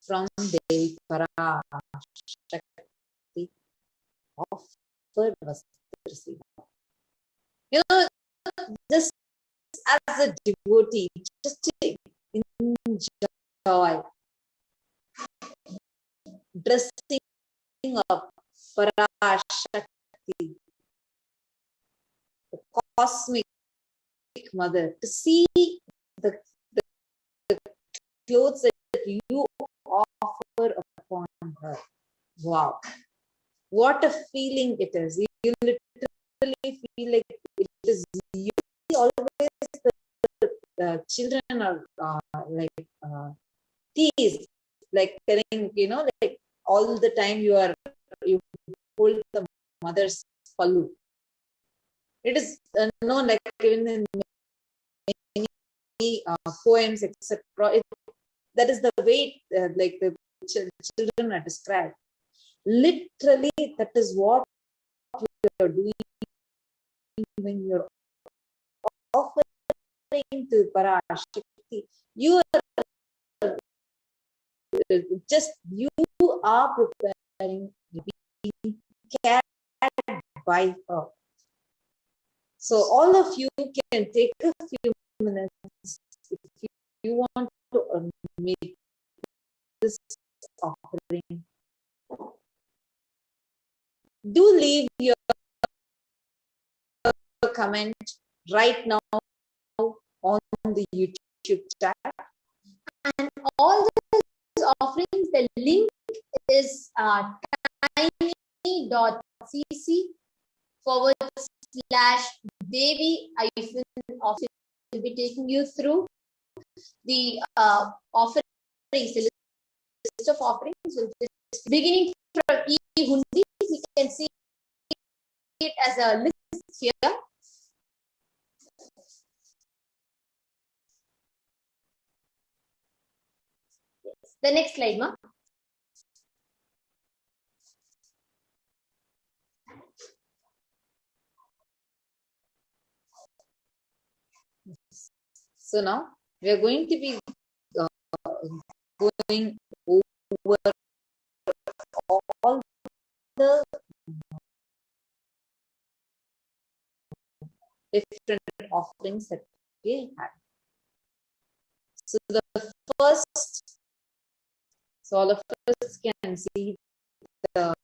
[SPEAKER 6] from Devi Parashakti, offered Vastra Seva. You know, just as a devotee, just to enjoy dressing up Parashakti, the Cosmic Mother, to see the clothes that you offer upon her. Wow, what a feeling it is. You literally feel like it is you. Always the children are teased, like telling, like all the time you hold the mother's pallu. It is known, like even in many poems, etc. That is the way like the children are described. Literally, that is what you're doing when you're offering to Parashakti. You are you are preparing, being carried by her. So all of you can take a few minutes if you want to make this offering. Do leave your comment right now on the YouTube chat. And all these offerings, the link is tiny.cc/Devi-office will be taking you through the offerings, the list of offerings. Will just beginning from E-Hundi, you can see it as a list here. Yes. The next slide, ma. So now we are going to be going over all the different offerings that we had. So the first, so all of us can see the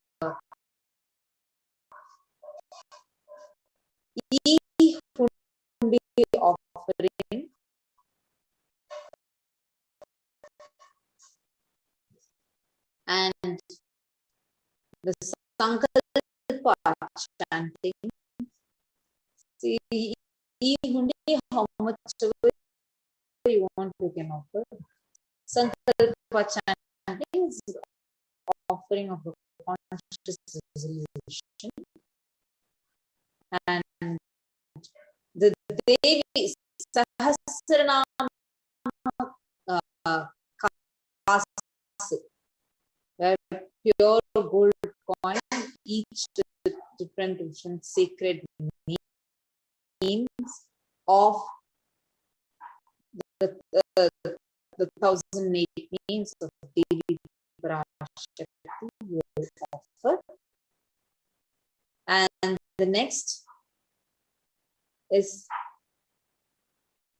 [SPEAKER 6] E-Hundi offering. And the Sankalpa chanting. See, E-Hundi, how much you want to can offer. Sankalpa chanting is offering of the conscious resolution. And the Devi Sahasranam where pure gold coin, each different sacred names of the 1008 names of Devi Parashakti will offer. And the next is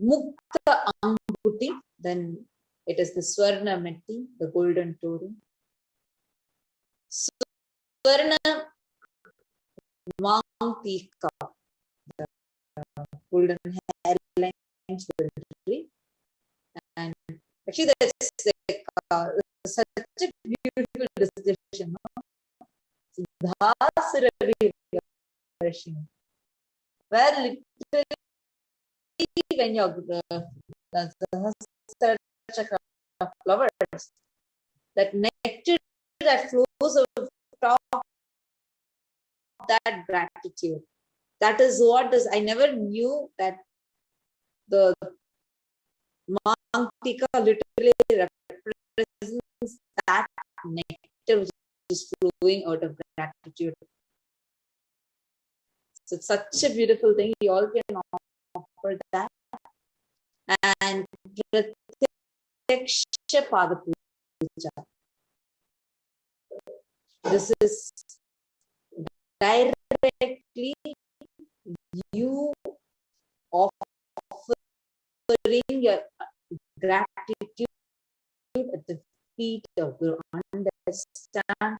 [SPEAKER 6] Mukta Anguti, then it is the Swarna Metti, the golden torii. Swarna Mangtika, the golden hairline jewelry. And actually, that's like such a beautiful description. Where literally, when you're the chakra flowers, that nectar that flows over top of that gratitude. That is what is, I never knew that the Mangtika literally represents that nectar which is flowing out of gratitude. So it's such a beautiful thing. You all can offer that. And Pratyaksha Pada Puja. This is directly you offering your gratitude at the feet of Guru. Understand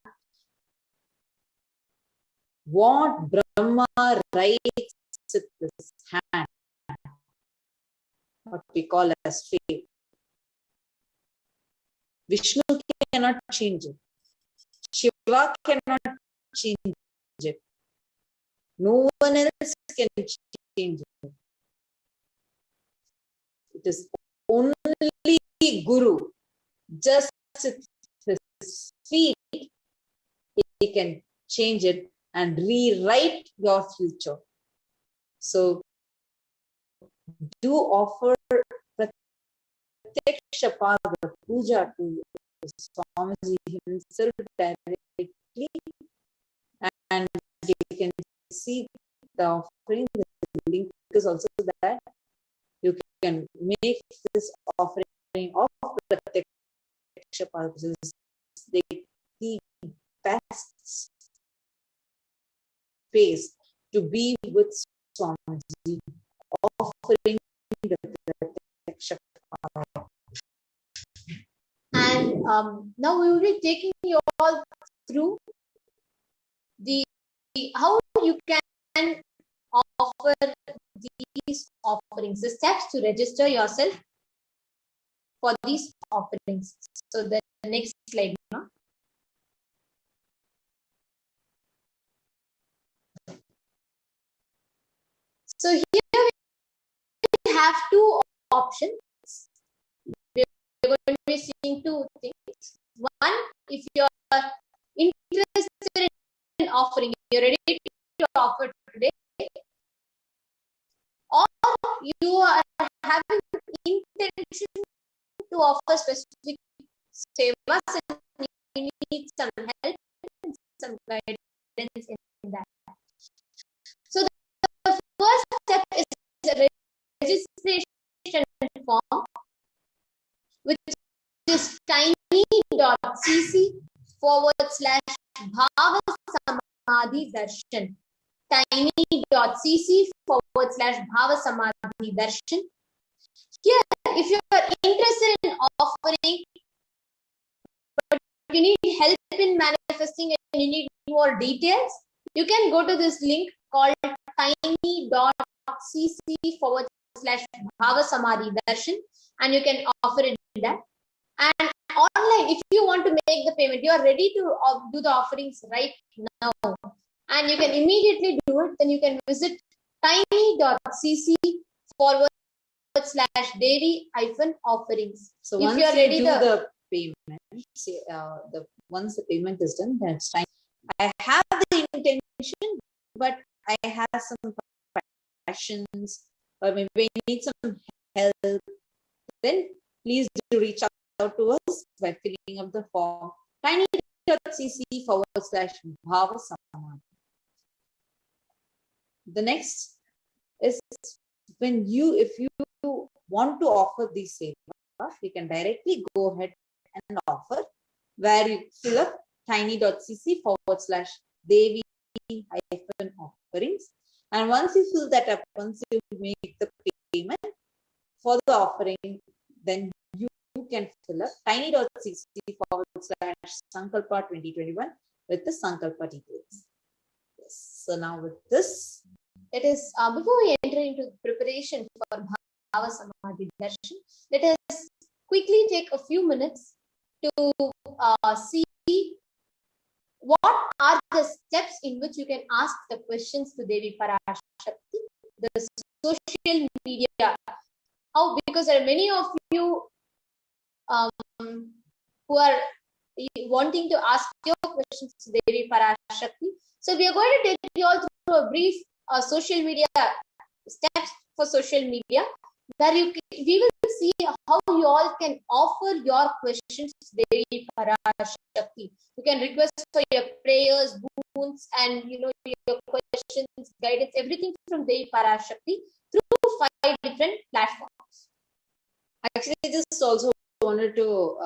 [SPEAKER 6] what Brahma writes with his hand, what we call as fate. Vishnu cannot change it. Shiva cannot change it. No one else can change it. It is only Guru. Just with his feet, he can change it and rewrite your future. So, do offer Pratyaksha Pada Puja to Swamiji himself directly
[SPEAKER 7] offering. The link is also that you can make this offering of Pratyaksha Pada, the best space to be with Swamiji, offering the Pratyaksha Pada.
[SPEAKER 6] And now we will be taking you all through the how you can offer these offerings, the steps to register yourself for these offerings. So the next slide now. So here we have two options. We're going to be seeing two things. One, if you are interested in offering, you're ready to offer today, or you are having intention to offer specific sevas and you need some help and some guidance in that. So the first step is a registration form, which is tiny.cc/Bhava Samadhi Darshan. tiny.cc/Bhava Samadhi Darshan. Here, if you are interested in offering, but you need help in manifesting and you need more details, you can go to this link called tiny.cc/Bhava Samadhi Darshan and you can offer it there. And online, if you want to make the payment, you are ready to do the offerings right now and you can immediately do it, then you can visit tiny.cc/Devi-offerings.
[SPEAKER 7] So
[SPEAKER 6] if
[SPEAKER 7] once
[SPEAKER 6] you are ready
[SPEAKER 7] do the payment, once the payment is done, that's time. I have the intention, but I have some questions, or maybe I need some help. Then please do reach out to us by filling up the form tiny.cc/Bhava Samadhi. The next is if you want to offer these sevas, you can directly go ahead and offer, where you fill up tiny.cc/Devi-offerings. And once you fill that up, once you make the payment for the offering, then you can fill up tiny.cc/Sankalpa 2021 with the Sankalpa details. Yes. So now with this,
[SPEAKER 6] it is before we enter into preparation for Bhava Samadhi Darshan, let us quickly take a few minutes to see what are the steps in which you can ask the questions to Devi Parashakti, the social media. How? Because there are many of you who are wanting to ask your questions to Devi Parashakti. So we are going to take you all through a brief social media steps for social media, where we will see how you all can offer your questions to Devi Parashakti. You can request for your prayers, boons, and your questions, guidance, everything from Devi Parashakti through 5 different platforms.
[SPEAKER 7] Actually, I just also wanted to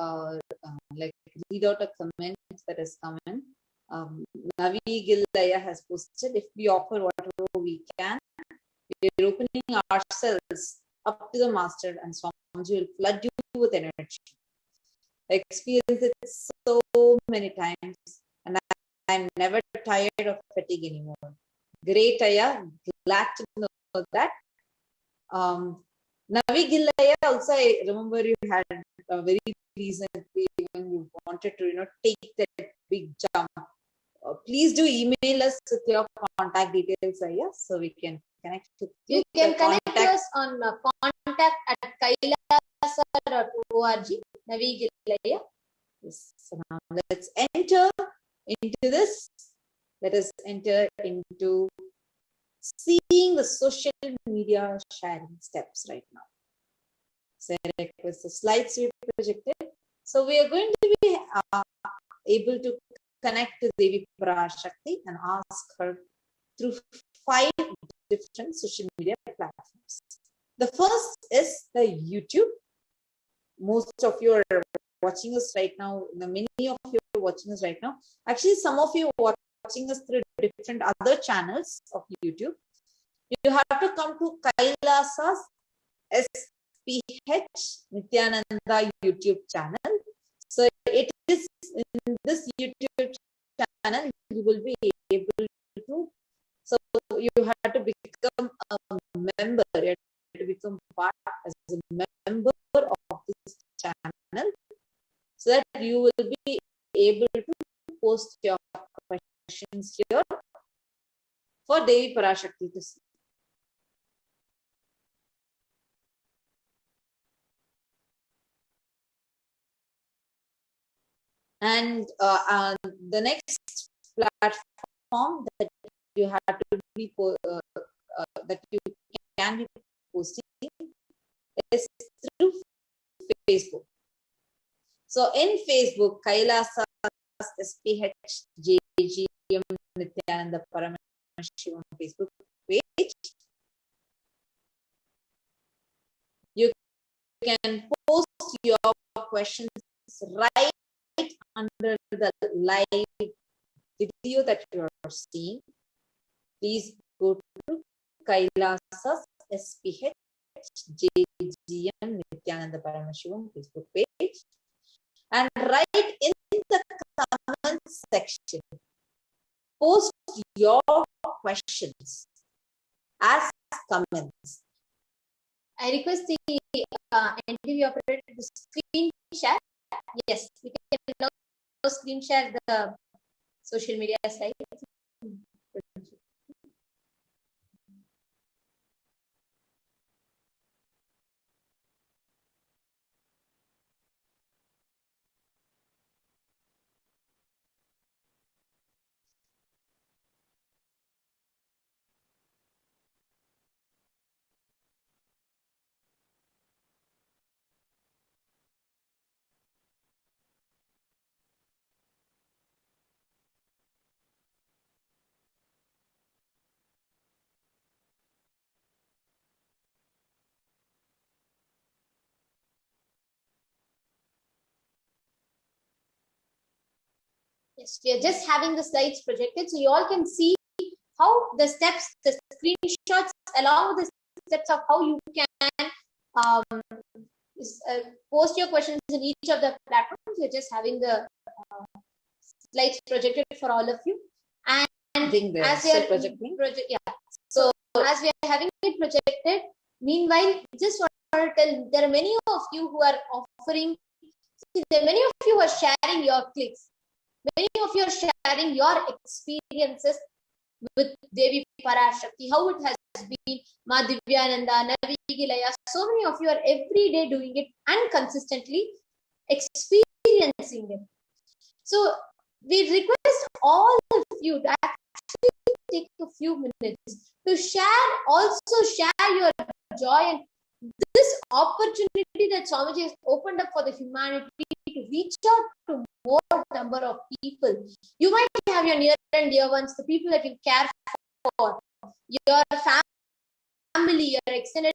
[SPEAKER 7] read out a comment that has come in. Navi Gillaya has posted, if we offer whatever we can, we are opening ourselves up to the Master and Swamiji will flood you with energy. I experienced it so many times and I'm never tired of fatigue anymore. Great, Aya. Glad to know that. Navi Gillaya also, I remember you had very recently when you wanted to take that big jump. Please do email us with your contact details, Aya, so we can connect with you.
[SPEAKER 6] You can connect us on contact@kailasa.org. Navi Gillaya.
[SPEAKER 7] Yes. So now let's enter into this. Let us enter into seeing the social media sharing steps right now. So I request the slides to be projected. So we are going to be able to connect to Devi Parashakti and ask her through 5 different social media platforms. The first is the YouTube. Most of you are watching us right now. Many of you are watching us right now. Actually, some of you are watching us through different other channels of YouTube. You have to come to Kailasa's HDH Nithyananda YouTube channel. So it is in this YouTube channel you will be able to. So you have to become a member. You have to become part as a member of this channel, so that you will be able to post your questions here for Devi Parashakti to see. And the next platform that you have to be that you can be posting is through Facebook. So in Facebook, Kailasa SPH JGM Nithyananda Paramashivam Facebook page, you can post your questions right under the live video that you are seeing. Please go to Kailasa's SPH JGM Nithyananda Paramashivam Facebook page and write in the comment section. Post your questions as comments.
[SPEAKER 6] I request the NTV operator to screen share. Yes, we can now screen share the social media site. Yes, we are just having the slides projected, so you all can see how the steps, the screenshots, along with the steps of how you can post your questions in each of the platforms. We're just having the slides projected for all of you. And as we are projecting, so as we are having it projected, meanwhile, just want to tell, there are many of you who are offering, there are many of you who are sharing your clicks. Many of you are sharing your experiences with Devi Parashakti, how it has been, Ma Divyananda, Navi Gilaya. So many of you are every day doing it and consistently experiencing it. So we request all of you to actually take a few minutes to share, also share your joy and this opportunity that Swamiji has opened up for the humanity to reach out to more number of people. You might have your near and dear ones, the people that you care for, your family, your extended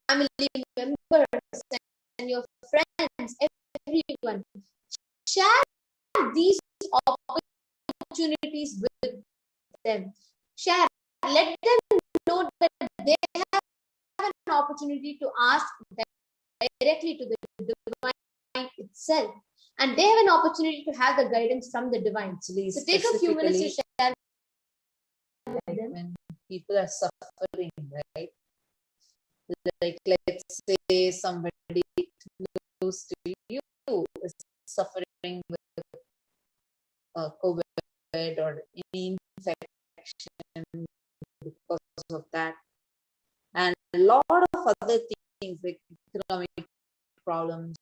[SPEAKER 6] family members, and your friends, everyone. Share these opportunities with them. Share. Let them know that they have an opportunity to ask directly to the divine itself, and they have an opportunity to have the guidance from the divine. So take a few minutes to share.
[SPEAKER 7] When people are suffering, right? Like, let's say somebody close to you is suffering with COVID or any infection because of that, and a lot of other things like economic problems.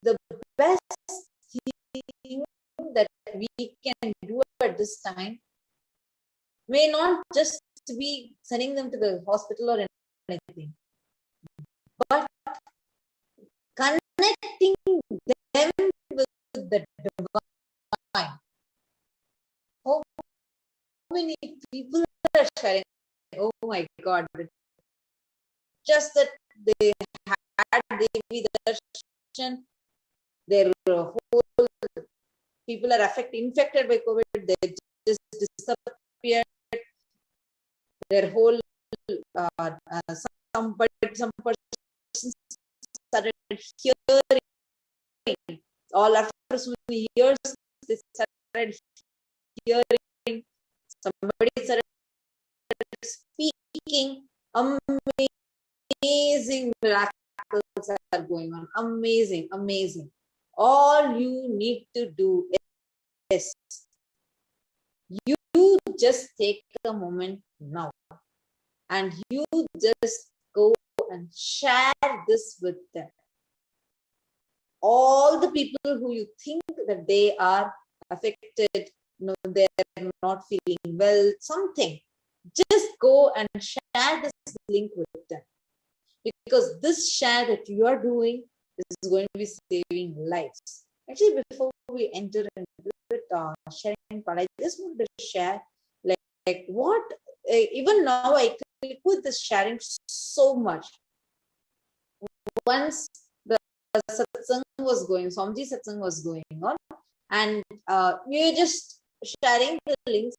[SPEAKER 7] The best thing that we can do at this time may not just be sending them to the hospital or anything, but connecting them with the divine. many people are sharing. Oh my God. Just that they had Devi Darshan, their whole people are infected by COVID, they just disappeared. Their whole some persons started hearing. All after so many years, they started hearing. Somebody started speaking. Amazing miracles are going on. Amazing, amazing. All you need to do is you just take a moment now and you just go and share this with them. All the people who you think that they are affected, they're not feeling well, something, just go and share this link with them. Because this share that you are doing is going to be saving lives. Actually, before we enter into it, sharing part, I just want to share like what, even now I click with this sharing so much. Once the satsang was going, Swamiji satsang was going on, and we were just sharing the links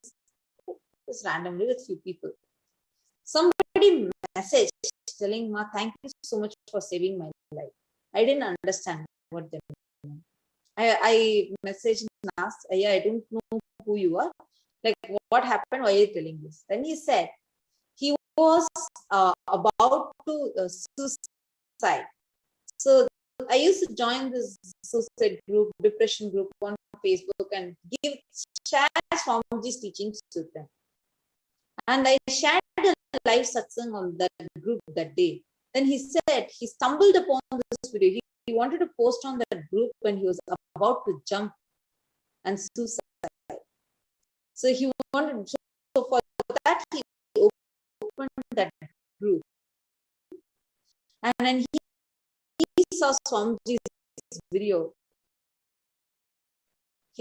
[SPEAKER 7] just randomly with few people. Somebody messaged telling, Ma, thank you so much for saving my life. I didn't understand what they meant. I messaged and asked, yeah, I don't know who you are. Like, what happened? Why are you telling this? Then he said, he was about to suicide. So I used to join this suicide group, depression group on Facebook and share Swamiji's teachings to them. And I shared a live satsang on that group that day. Then he said he stumbled upon this video. He wanted to post on that group when he was about to jump and suicide. So he wanted, so for that he opened that group. And then he saw Swamiji's video.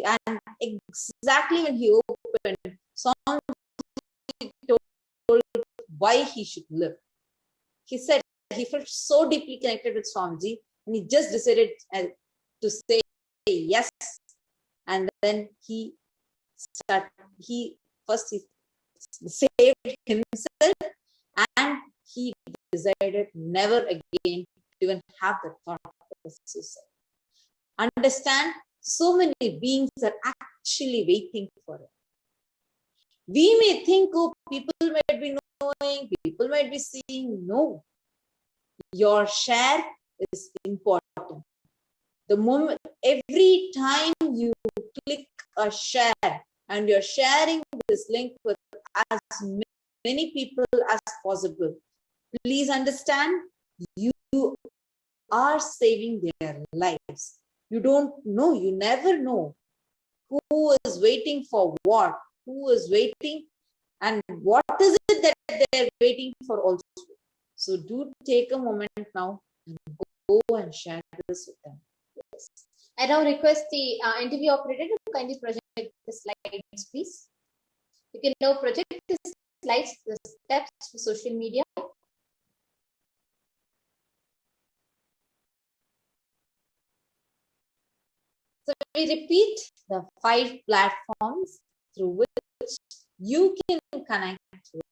[SPEAKER 7] And exactly when he opened, Swamiji told why he should live. He said he felt so deeply connected with Swamiji and he just decided to say yes. And then he saved himself and he decided never again to even have the thought of suicide. Understand, so many beings are actually waiting for it. We may think, oh, people might be knowing, people might be seeing. No. Your share is important. The moment, every time you click a share and you're sharing this link with as many people as possible, please understand, you are saving their lives. You don't know, you never know who is waiting for what, who is waiting, and what is it that they're waiting for also. So do take a moment now and go and share this with them. Yes.
[SPEAKER 6] I now request the interview operator to kindly project the slides, please. You can now project the slides, the steps for social media. So we repeat the 5 platforms through which you can connect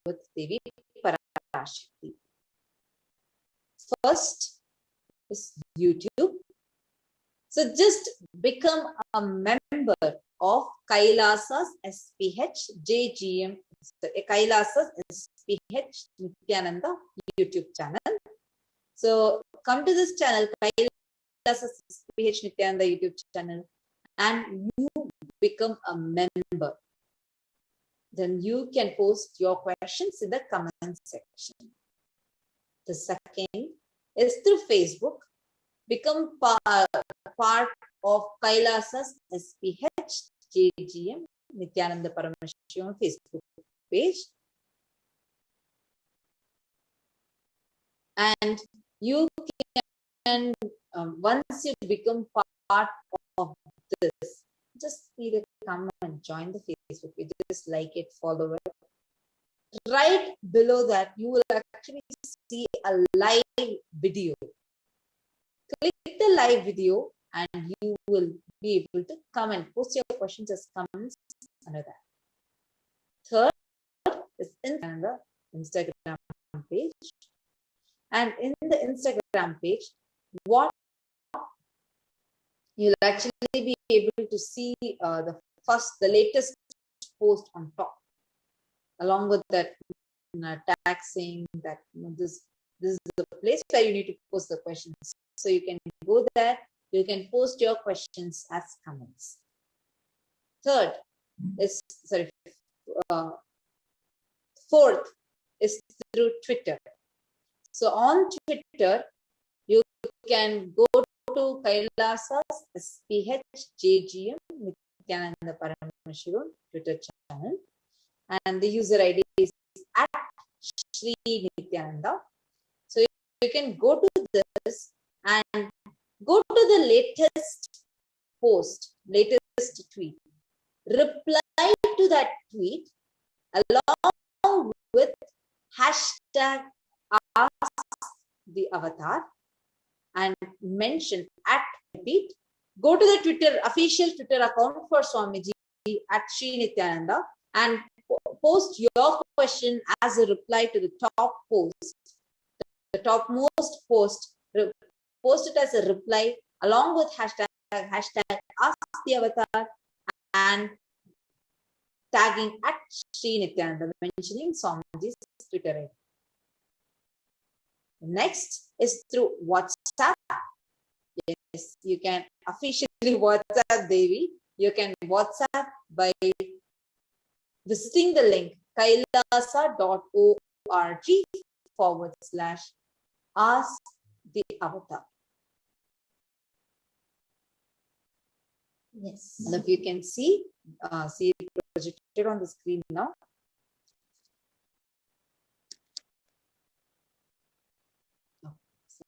[SPEAKER 6] with Devi Parashakti. First is YouTube. So just become a member of Kailasa's SPH JGM, Kailasa's SPH Nithyananda YouTube channel. So come to this channel, Kailasa's SPH Nithyananda YouTube channel, and you become a member. Then you can post your questions in the comment section. The second is through Facebook. Become part of Kailasa's SPH JGM Nithyananda Paramashivam Facebook page. And you can, once you become part of this,
[SPEAKER 7] just need to come and join the Facebook page. Just like it, follow it. Right below that, you will actually see a live video. Click the live video and you will be able to come and post your questions as comments under that. Third is in the Instagram page. And in the Instagram page, what you'll actually be able to see the latest post on top, along with that taxing that this is the place where you need to post the questions. So you can go there, you can post your questions as comments. Fourth is through Twitter. So on Twitter, you can go to Kailasa's SPHJGM Nithyananda Paramashivam Twitter channel, and the user ID is @Shri Nithyananda. So you can go to this and go to the latest post, latest tweet. Reply to that tweet along with hashtag #AskTheAvatar and mention @repeat. Go to the Twitter, official Twitter account for Swamiji @Shri Nithyananda and post your question as a reply to the top post. The topmost post, post it as a reply along with hashtag #AskTheAvatar and tagging @Shri Nithyananda, mentioning Swamiji's Twitter ID. Next is through WhatsApp. Yes, you can officially WhatsApp Devi. You can WhatsApp by visiting the link kailasa.org/asktheavatar. Yes. And if you can see it projected on the screen now.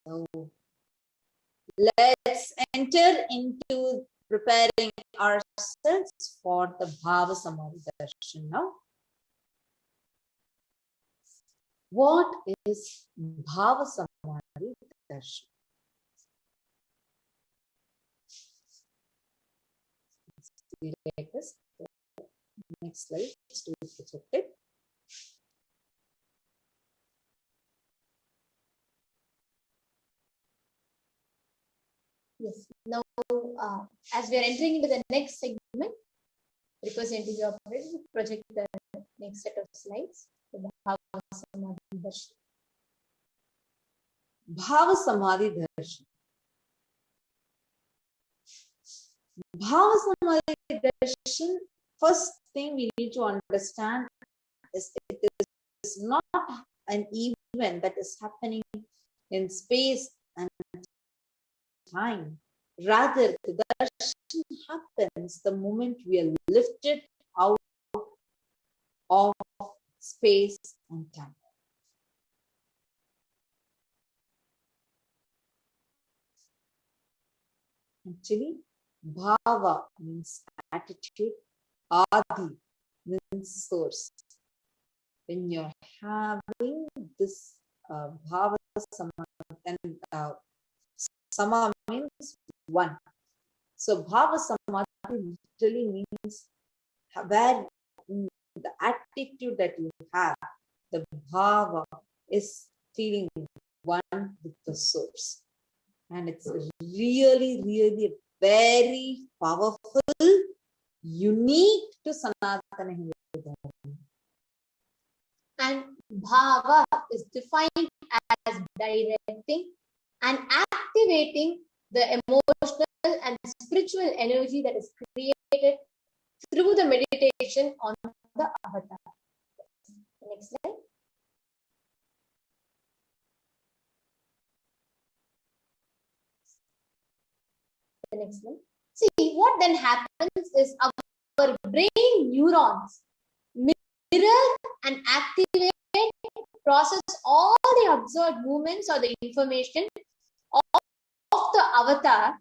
[SPEAKER 7] So let's enter into preparing ourselves for the Bhava Samadhi Darshan now. What is Bhava Samadhi Darshan? Next slide, to be projected.
[SPEAKER 6] Yes. Now, as we are entering into the next segment, representing the operator to project the next set of slides. The Bhava Samadhi Darshan.
[SPEAKER 7] Bhava Samadhi Darshan. Bhava Samadhi Darshan, first thing we need to understand is it is not an event that is happening in space and time. Rather, the darshan happens the moment we are lifted out of space and time. Actually, bhava means attitude, adi means source. When you're having this bhava samadhi, and sama means one. So bhava samadhi literally means where the attitude that you have, the bhava is feeling one with the source. And it's really, really very powerful, unique to Sanatana Hindu Dharma.
[SPEAKER 6] And bhava is defined as directing and activating the emotional and spiritual energy that is created through the meditation on the avatar. Next slide. The next one. See, what then happens is our brain neurons mirror and activate, process all the observed movements or the information of the avatar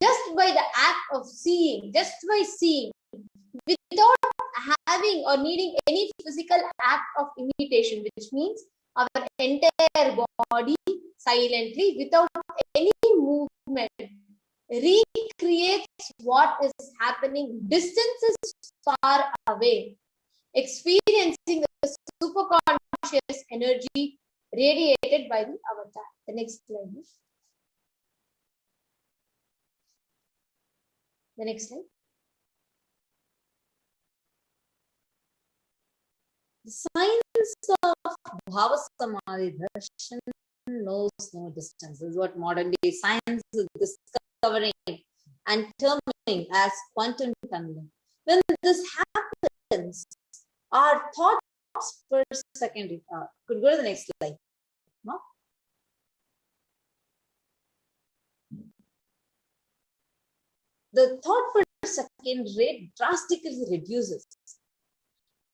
[SPEAKER 6] just by the act of seeing, just by seeing, without having or needing any physical act of imitation, which means our entire body silently, without any movement, recreates what is happening distances far away, experiencing the superconscious energy radiated by the avatar. The next slide, please. The next slide. The science of Bhava Samadhi Darshan knows no distance. This is what modern day science is discovering and terming as quantum tunneling. When this happens, our thoughts per second, could go to the next slide. No? The thought per second rate drastically reduces.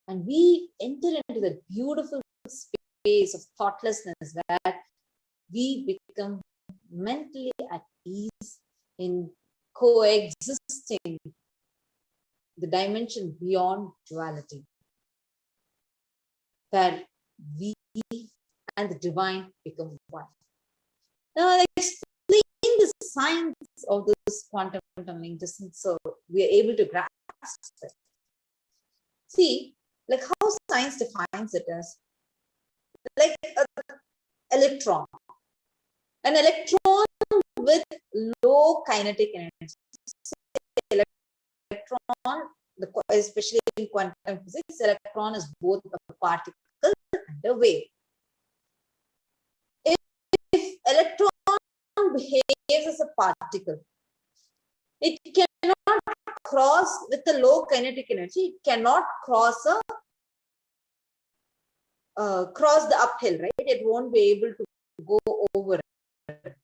[SPEAKER 6] And we enter into the beautiful space of thoughtlessness where we become mentally at ease in coexisting the dimension beyond duality, where we and the divine become one. Now, I'll explain the science of this quantum tunneling distance so we are able to grasp it. See, like how science defines it as like an electron. An electron with low kinetic energy. Electron, especially in quantum physics, electron is both a particle and a wave. If electron behaves as a particle, it cannot cross with a low kinetic energy. It cannot cross the uphill, right? It won't be able to go over it.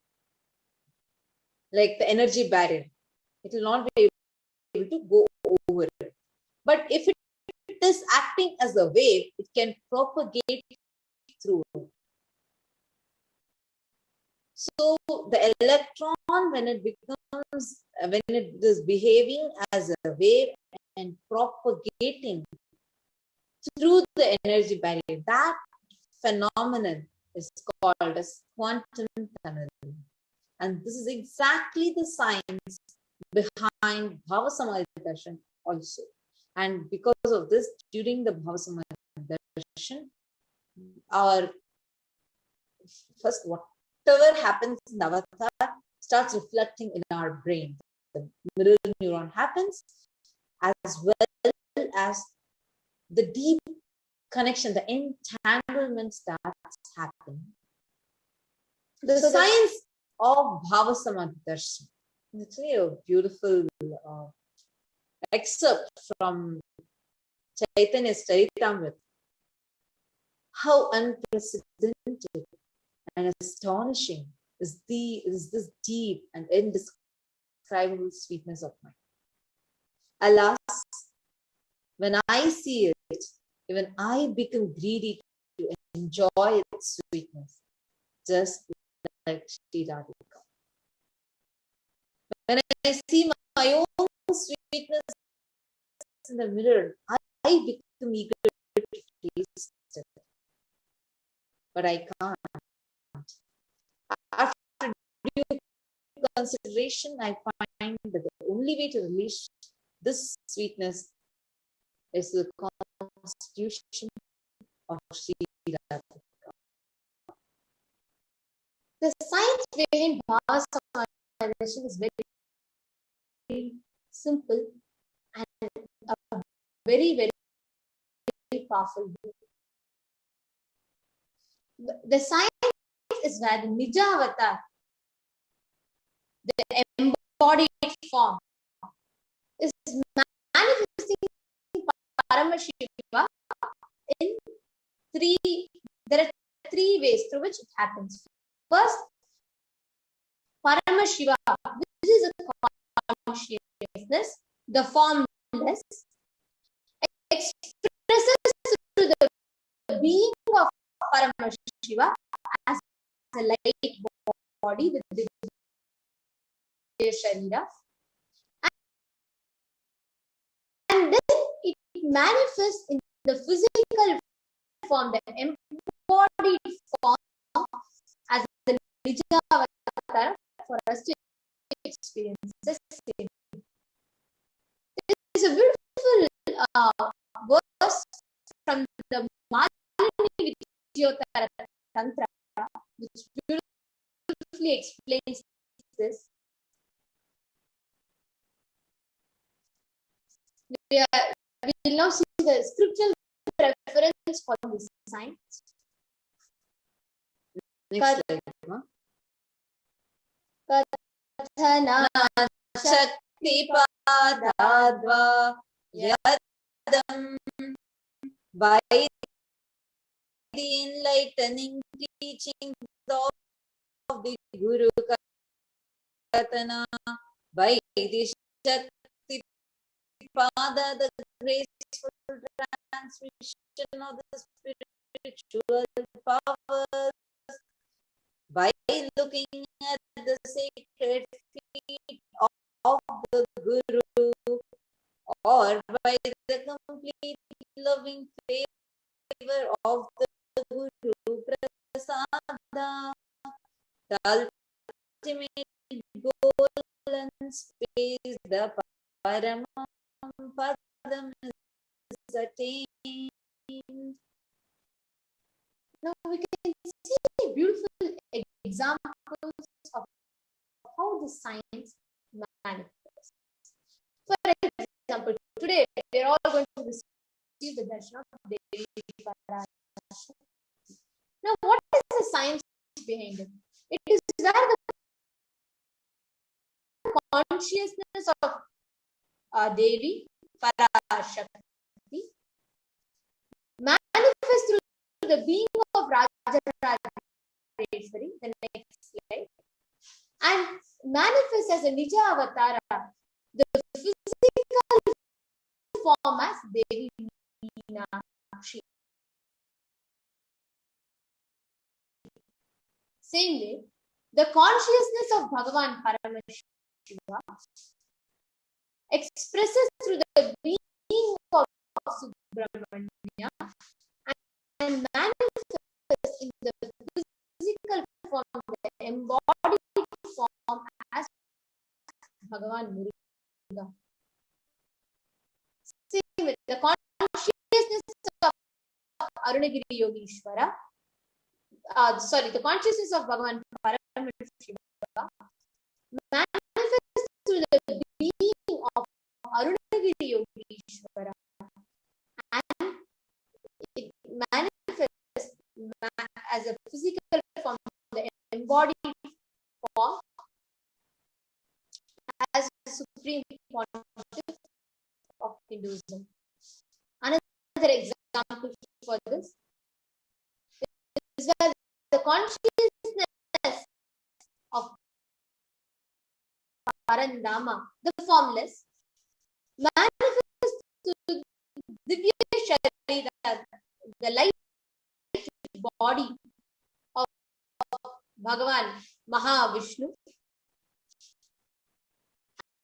[SPEAKER 6] Like the energy barrier, it will not be able to go over it. But if it is acting as a wave, it can propagate through it. So the electron, when it is behaving as a wave and propagating through the energy barrier, that phenomenon is called as quantum tunneling. And this is exactly the science behind Bhava Samadhi Darshan also. And because of this, during the Bhava Samadhi Darshan, our first whatever happens in the avatar starts reflecting in our brain. The mirror neuron happens, as well as the deep connection, the entanglement starts happening. The science of Bhava Samadhi Darshan. It's a beautiful excerpt from Chaitanya's Charitamrita. How unprecedented and astonishing is this deep and indescribable sweetness of mind. Alas, when I see it, even I become greedy to enjoy its sweetness, just like Sri Radhika. When I see my own sweetness in the mirror, I become eager to taste it. But I can't. After due consideration, I find that the only way to release this sweetness is the constitution of Sri Radhika. The science behind Bhava Samadhi Darshan is very simple and a very, very, very powerful book. The science is where the Nija avatar, the embodied form, is manifesting Paramashiva in there are three ways through which it happens. First, Paramashiva, which is a consciousness, the formless, expresses to the being of Paramashiva as a light body with Sharira. And then it manifests in the physical form, the embodied form, as the Nija Avatar for us to experience the same. It is a beautiful verse from the Malini Vidyotara Tantra, which beautifully explains this. We will now see the scriptural reference for this sign.
[SPEAKER 7] Next slide.
[SPEAKER 6] Kathana
[SPEAKER 7] Shakti Padadva Yadam, by the enlightening teachings of the Guru Katana, by the Shakti Pada, the graceful transmission of the spiritual powers, by looking at the sacred feet of the Guru, or by the complete loving favor of the Guru Prasada, the ultimate goal and space, the Paramam Padam is attained.
[SPEAKER 6] Now we can see beautiful examples of how the science manifests. For example, today we are all going to receive the darshan of Devi Parashakti. Now, what is the science behind it? It is where the consciousness of Devi Parashakti manifests through the being of Rajarajeshwari, the next slide, and manifests as a Nija Avatara, the physical form as Devi Meenakshi. Same way, the consciousness of Bhagavan Paramashiva expresses through the being of Subramanya and manifests in the physical form, the embodied form as Bhagavan Muruga. Same with the consciousness of Arunagiri Yogeshwara, the consciousness of Bhagavan Paramashiva manifests through the being of Arunagiri Yogeshwara, and it manifests as a physical form, the embodied form, as the supreme pontiff of Hinduism. Another example for this is where the consciousness of Parandama, the formless, manifests to Divya Sharira, the light body of Bhagavan Mahavishnu,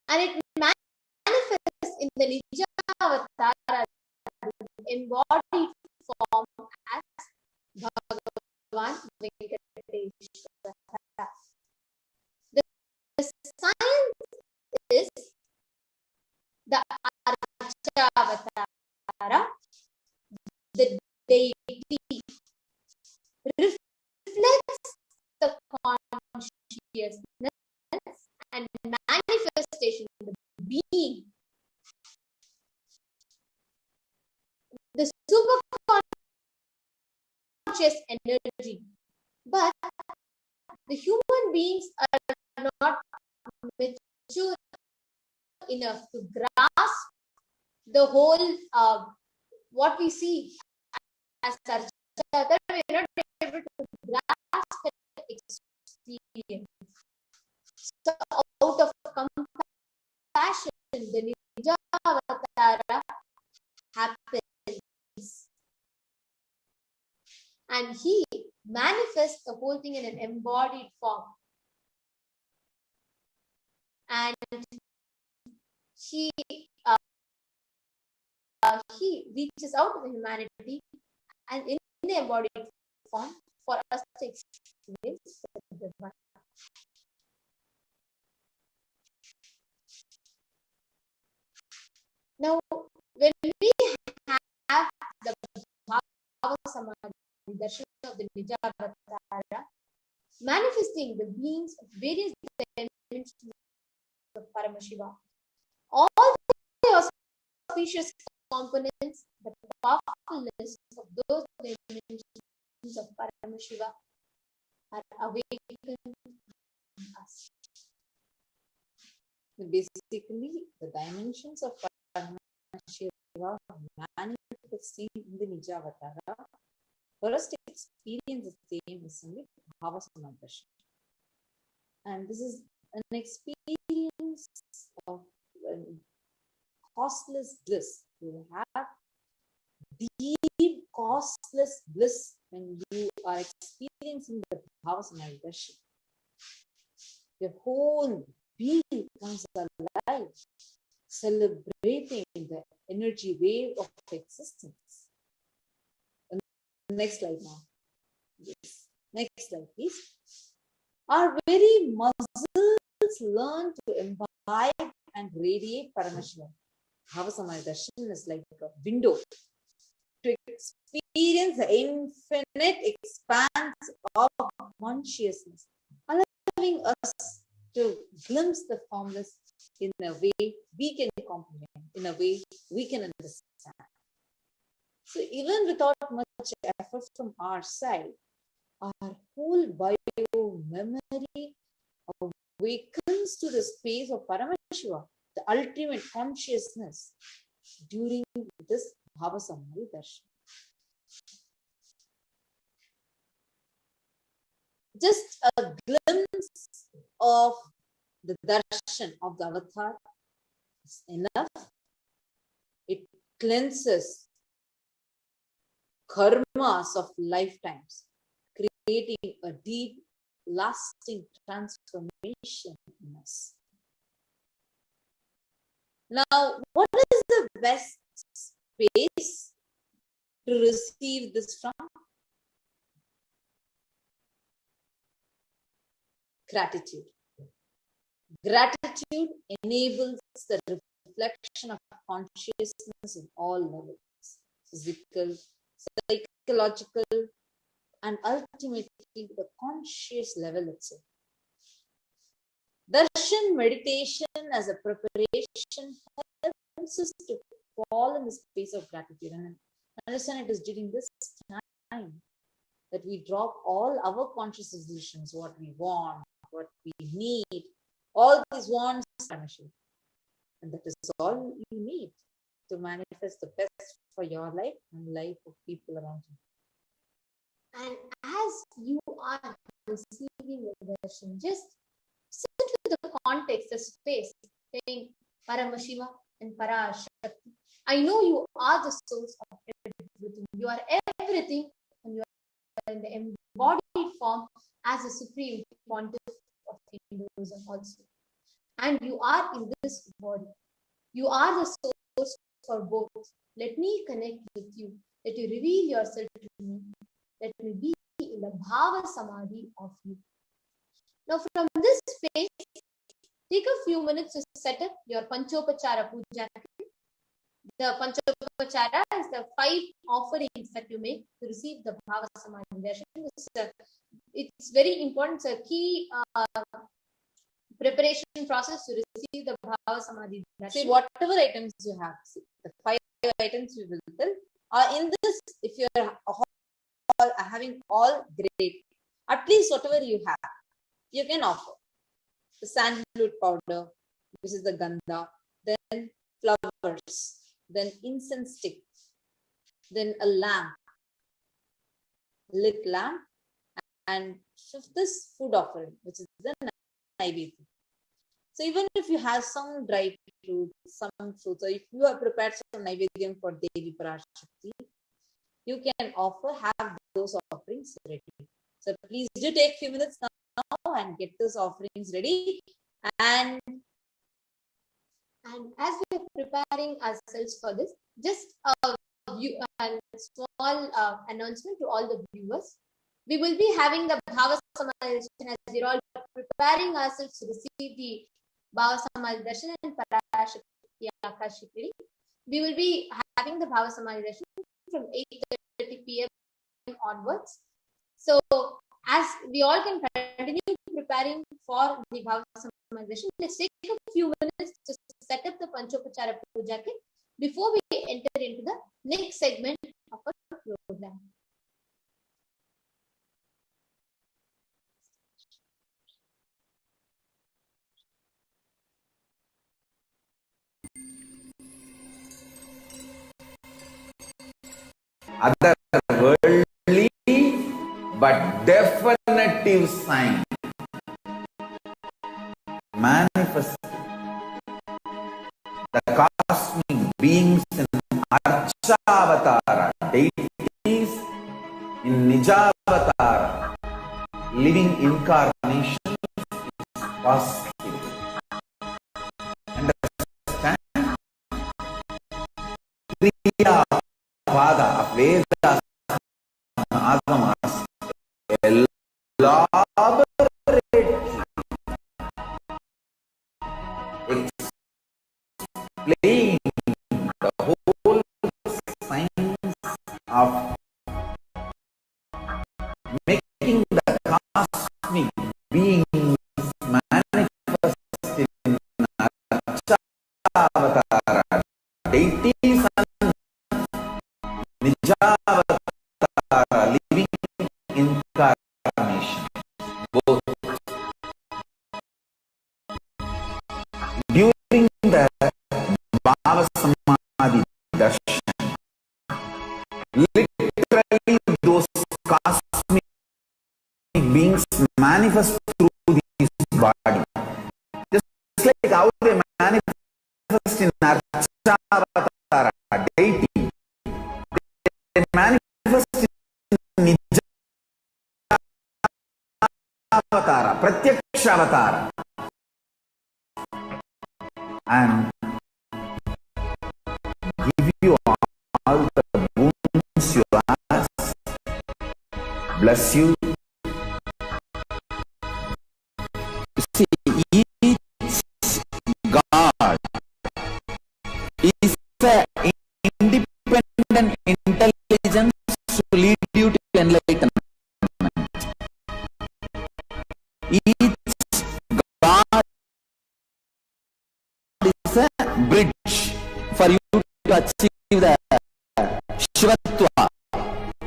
[SPEAKER 6] and it manifests in the Nija Avatara, embodied form as Bhagavan Venkateshwara. The science is the Archavatara, the deity, reflects the consciousness and manifestation, the being, the superconscious energy. But the human beings are not mature enough to grasp the whole what we see as such, that we are not able to grasp that experience. So out of compassion, the Nija Avatara happens, and he manifests the whole thing in an embodied form. and he reaches out to the humanity and in the embodied form for us to experience the divine. Now, when we have the Bhava Samadhi, darshan of the Nijavatara, manifesting the beings of various dimensions of Paramashiva, all the auspicious components, the powerfulness of those dimensions of Paramashiva are awakened in us.
[SPEAKER 7] Basically, the dimensions of Paramashiva manifesting in the Nijavatara, for us to experience the same is only Bhava Samadhi. And this is an experience of costless bliss. You have deep, costless bliss when you are experiencing the Bhava Samadhi. Your whole being comes alive, celebrating the energy wave of existence. And next slide now. Yes. Next slide, please. Our very muscles learn to imbibe and radiate Paramashiva. Bhava Samadhi Darshan is like a window to experience the infinite expanse of consciousness, allowing us to glimpse the formless in a way we can comprehend, in a way we can understand. So even without much effort from our side, our whole bio-memory awakens to the space of Paramashiva, the ultimate consciousness, during this Bhava Samadhi Darshan. Just a glimpse of the darshan of the avatar is enough. It cleanses karmas of lifetimes, creating a deep, lasting transformation in us. Now, what is the best space to receive this from? Gratitude. Gratitude enables the reflection of consciousness in all levels, physical, psychological, and ultimately the conscious level itself. Darshan meditation as a preparation helps us to fall in the space of gratitude and understand it is during this time that we drop all our conscious decisions, what we want, what we need, all these wants, and that is all you need to manifest the best for your life and life of people around you.
[SPEAKER 6] And as you are receiving the darshan, just sit with the context, the space, saying Paramashiva and Parashakti. I know you are the source of everything. You are everything, and you are in the embodied form as a supreme pontiff of Hinduism also. And you are in this body. You are the source for both. Let me connect with you. Let you reveal yourself to me. Let me be in the Bhava Samadhi of you. Now from this space, take a few minutes to set up your Panchopachara Puja. The Panchopachara is the 5 offerings that you make to receive the Bhava Samadhi darshan. It's very important. It's a key preparation process to receive the Bhava Samadhi darshan.
[SPEAKER 7] See, whatever items you have, see, the 5 items we will tell. In this, if you are having all, great. At least whatever you have, you can offer. The sandalwood powder, which is the gandha, then flowers, then incense stick, then a lamp, lit lamp, and this food offering, which is the naivedya. So even if you have some dry fruits, some fruits, or if you have prepared some naivedyam for Devi Parashakti, you can have those offerings ready. So please do take a few minutes now and get those offerings ready. And
[SPEAKER 6] And as we are preparing ourselves for this, just a small announcement to all the viewers. We will be having the Bhava Samadhi Darshan as we're all preparing ourselves to receive the Bhava Samadhi Darshan and Parashakti Akashic. We will be having the Bhava Samadhi Darshan from 8:30 p.m. onwards. So as we all can continue preparing for the Bhava Samadhi Darshan, let's take a few minutes to set up the Panchopachara Puja kit before we enter into the next segment of our program.
[SPEAKER 1] Other worldly but definitive sign manifest the cosmic beings in Archavatara, deities in Nijavatara, living incarnations is possible. Understand? Kriya Pada of Vedas Agamas elaborately explain the whole science of making the cosmic beings manifest in Archavatara, deities and Nijavatara, living incarnation, both. During the Bhava Samadhi Darshan, literally those cosmic beings manifest through this body. Just like how they manifest in Archavatara, deity, they manifest in Nijavatara, Pratyakshavatara, and give you all the boons you ask, bless you. See, each God is an independent intelligence to lead you to enlightenment. Each God is a bridge for you to achieve the Shivatva,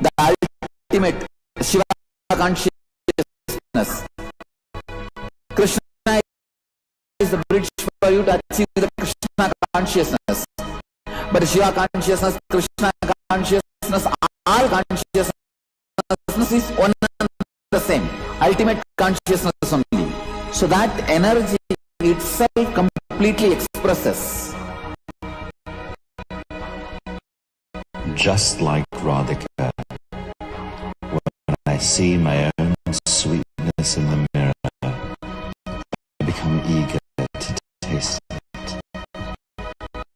[SPEAKER 1] the ultimate Shiva consciousness. Krishna is the bridge for you to achieve the Krishna consciousness. But Shiva consciousness, Krishna consciousness, all consciousness is one and the same, ultimate consciousness only. So that energy itself completely expresses.
[SPEAKER 4] Just like Radhika, when I see my own sweetness in the mirror, I become eager to taste it.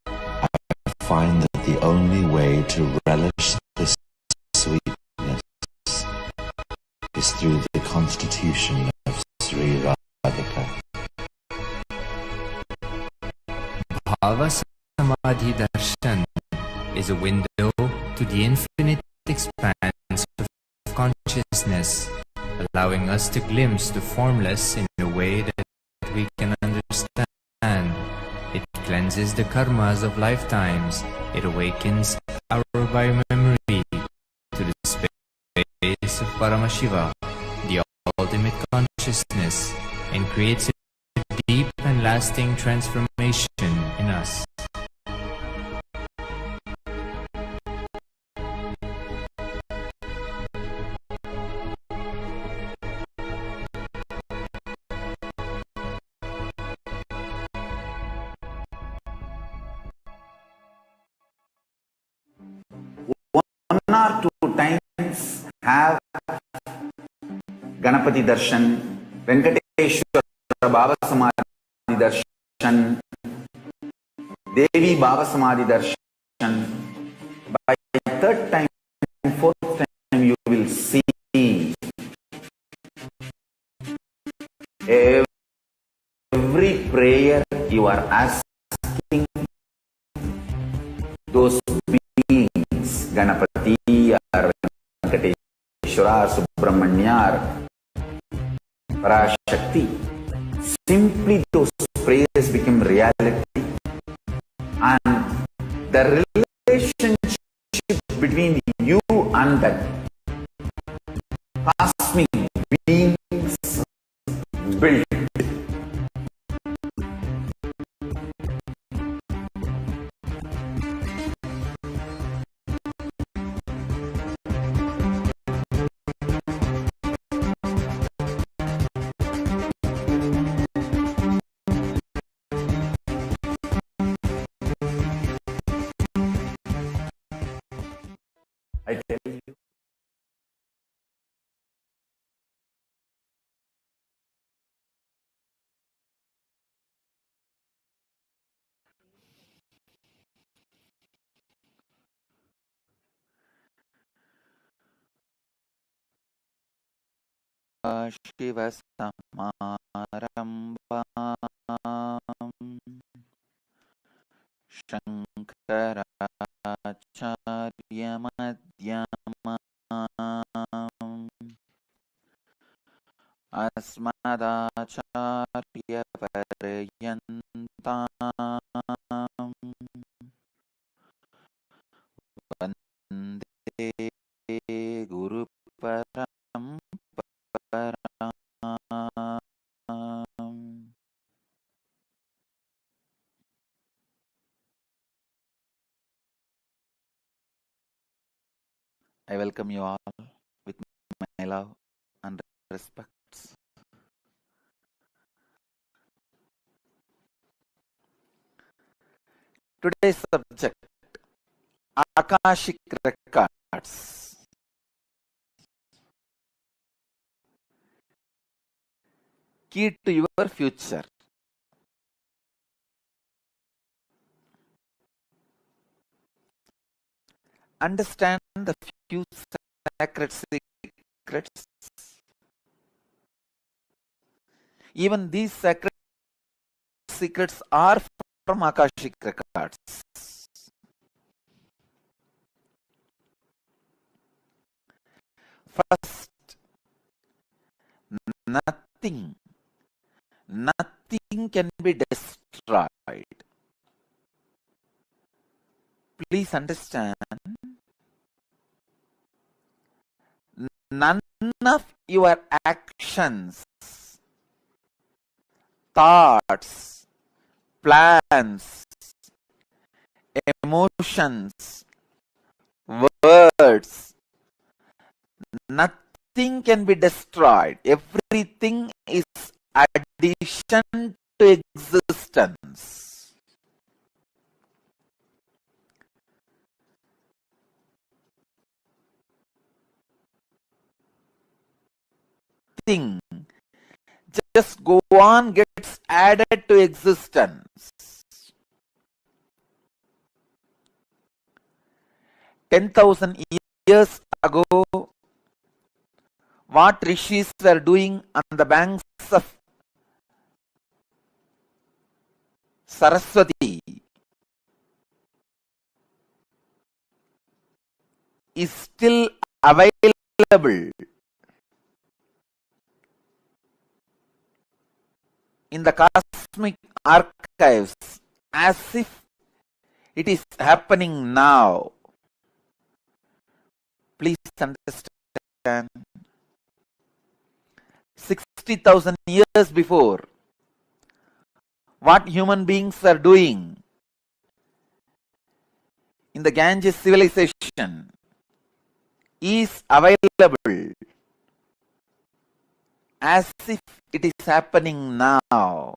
[SPEAKER 4] I find that the only way to relish this sweetness is through the constitution of Sri Radhika.
[SPEAKER 5] Bhava Samadhi Darshan is a window to the infinite expanse of consciousness, allowing us to glimpse the formless in a way that we can understand. It cleanses the karmas of lifetimes. It awakens our biomemory to the space of Paramashiva, the ultimate consciousness, and creates a deep and lasting transformation in us.
[SPEAKER 1] One or two times have Ganapati Darshan, Venkateshwara Bhava Samadhi Darshan, Devi Bhava Samadhi Darshan. By third time, fourth time, you will see every prayer you are asking those beings, Ganapati or Venkateshwara or Subramanya or Parashakti, simply those prayers become reality, and the relationship between you and that cosmic beings built. I tell you. Shivasamaram Shankaracharya Madhyamam Asmadacharya Paryantam Vande Guru Paramparam. I welcome you all with my love and respects. Today's subject, Akashic records. Key to your future. Understand the few sacred secrets. Even these sacred secrets are from Akashic records. First, nothing can be destroyed. Please understand, none of your actions, thoughts, plans, emotions, words, nothing can be destroyed. Everything is addition to existence. Thing just go on, gets added to existence. 10,000 years ago, what rishis were doing on the banks of Saraswati is still available in the cosmic archives as if it is happening now. Please understand, 60,000 years before, what human beings are doing in the Ganges civilization is available as if it is happening now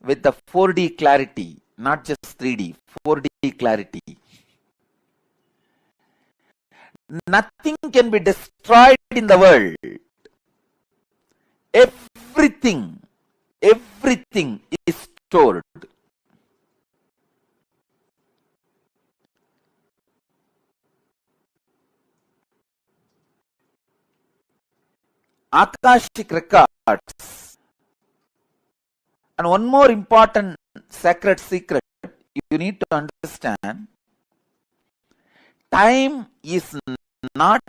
[SPEAKER 1] with the 4D clarity, not just 3D, 4D clarity. Nothing can be destroyed in the world. Everything is stored. Akashic records. And one more important sacred secret you need to understand: time is not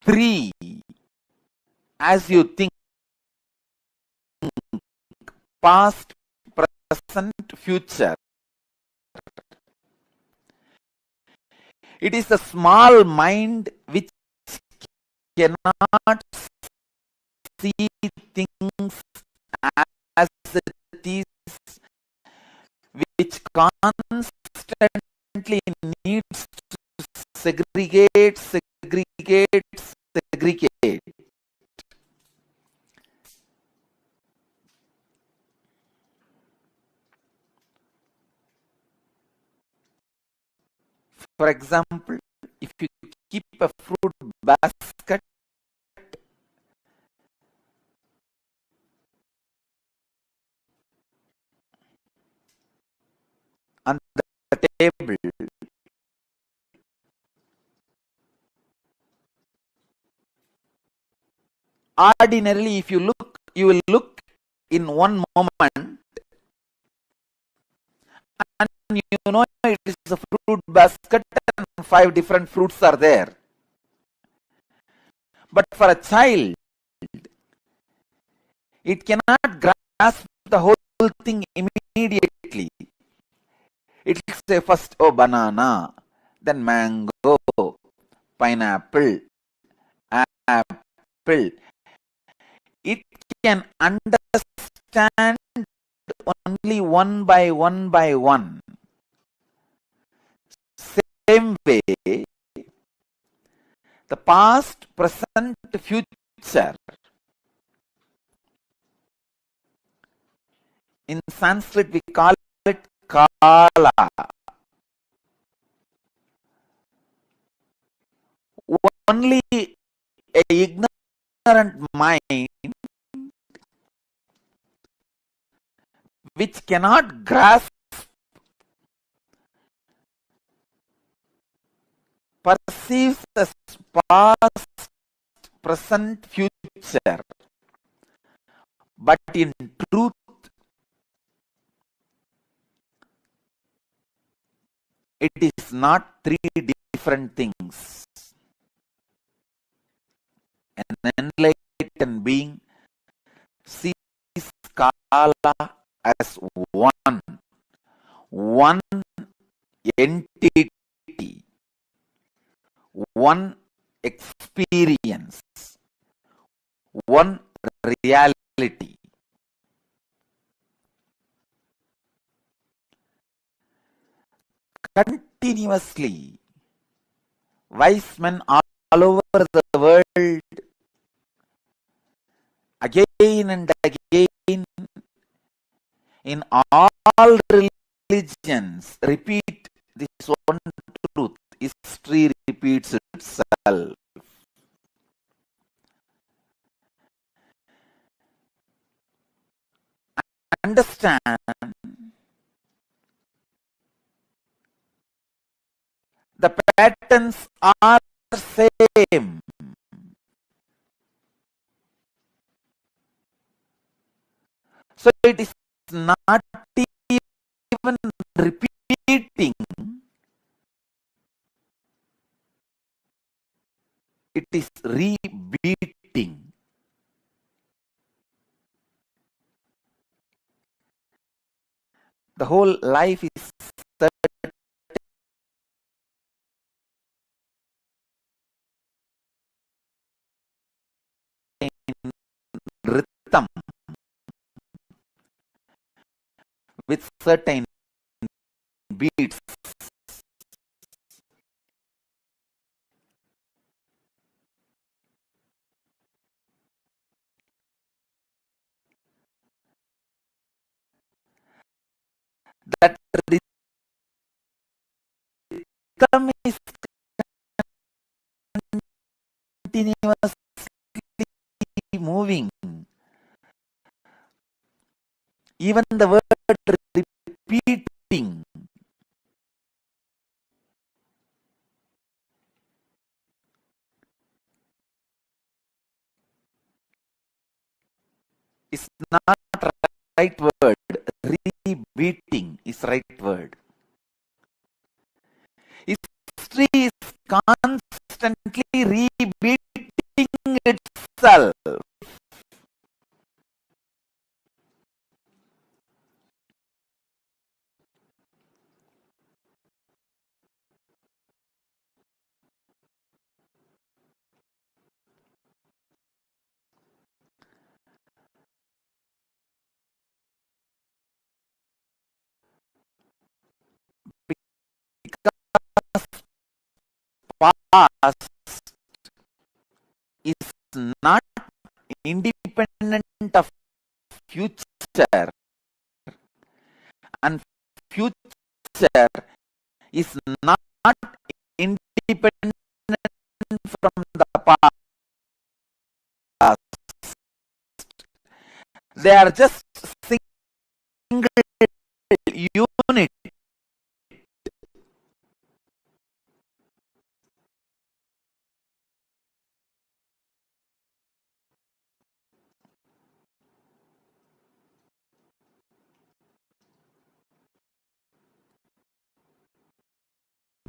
[SPEAKER 1] three as you think: past, present, future. It is the small mind which cannot see things as it is, which constantly needs to segregate. For example, if you keep a fruit basket on the table, ordinarily, if you look, you will look in one moment and you know it is a fruit basket and 5 different fruits are there. But for a child, it cannot grasp the whole thing immediately. It will say first, oh, banana, then mango, pineapple, apple. It can understand only one by one. Same way, the past, present, future. In Sanskrit, we call it Kala. Only a ignorant mind which cannot grasp, perceives as past, present, future. But in truth, it is not 3 different things. An enlightened being sees Kala as one entity, one experience, one reality. Continuously, wise men all over the world, again and again, in all religions, repeat this one truth. History repeats itself. Understand the patterns are same. So it is not even repeating, it is rebeating. The whole life is rhythm with certain beats. That rhythm is continuously moving. Even the word repeating, is not right word. Rebeating is right word. History is constantly rebeating itself. Past is not independent of future, and future is not independent from the past. They are just single unit.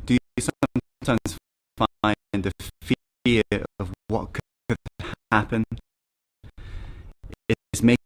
[SPEAKER 8] Do you sometimes find the fear of what could happen is making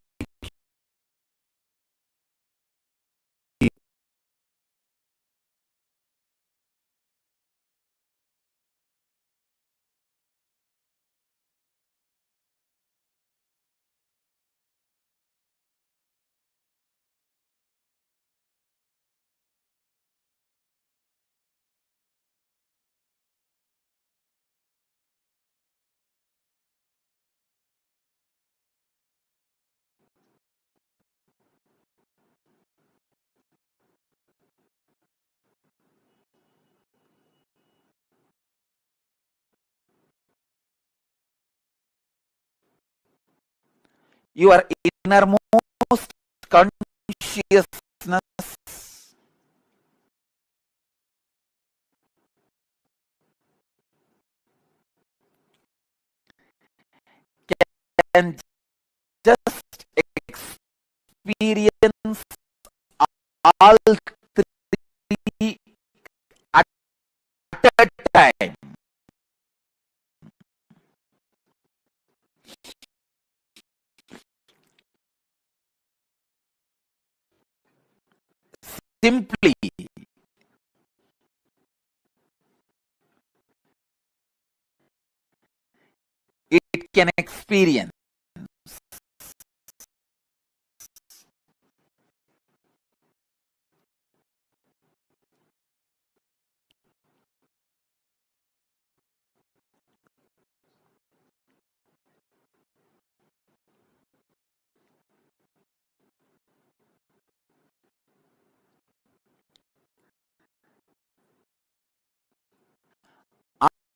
[SPEAKER 1] Your innermost consciousness can just experience all three at a time. Simply, it can experience.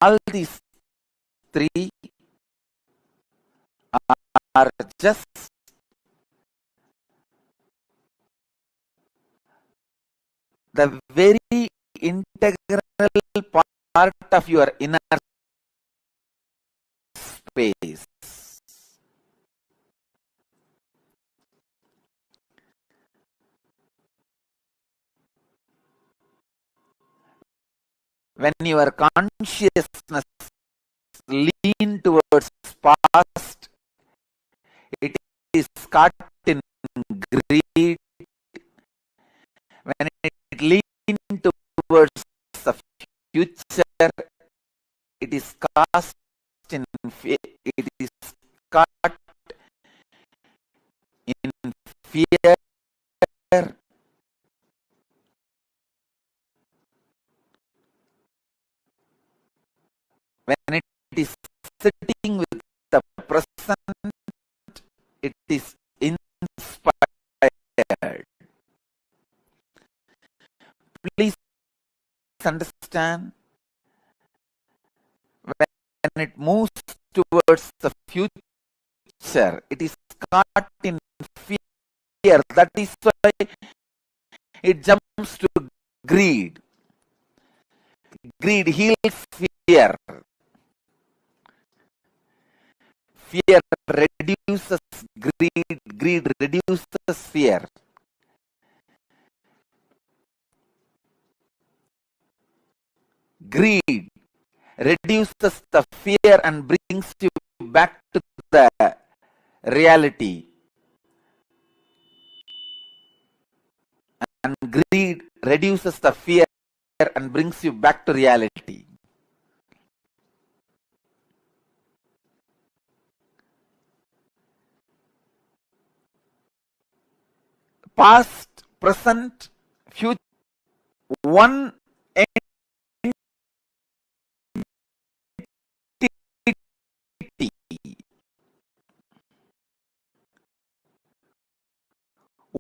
[SPEAKER 1] All these three are just the very integral part of your inner space. When your consciousness lean towards past, it is caught in greed. When it lean towards the future, it is cast in fear. It is caught in fear. When it is sitting with the present, it is inspired. Please understand, when it moves towards the future, it is caught in fear. That is why it jumps to greed. Greed heals fear. fear reduces greed, greed reduces fear. Greed reduces the fear and brings you back to the reality. And greed reduces the fear and brings you back to reality. Past, present, future. One entity.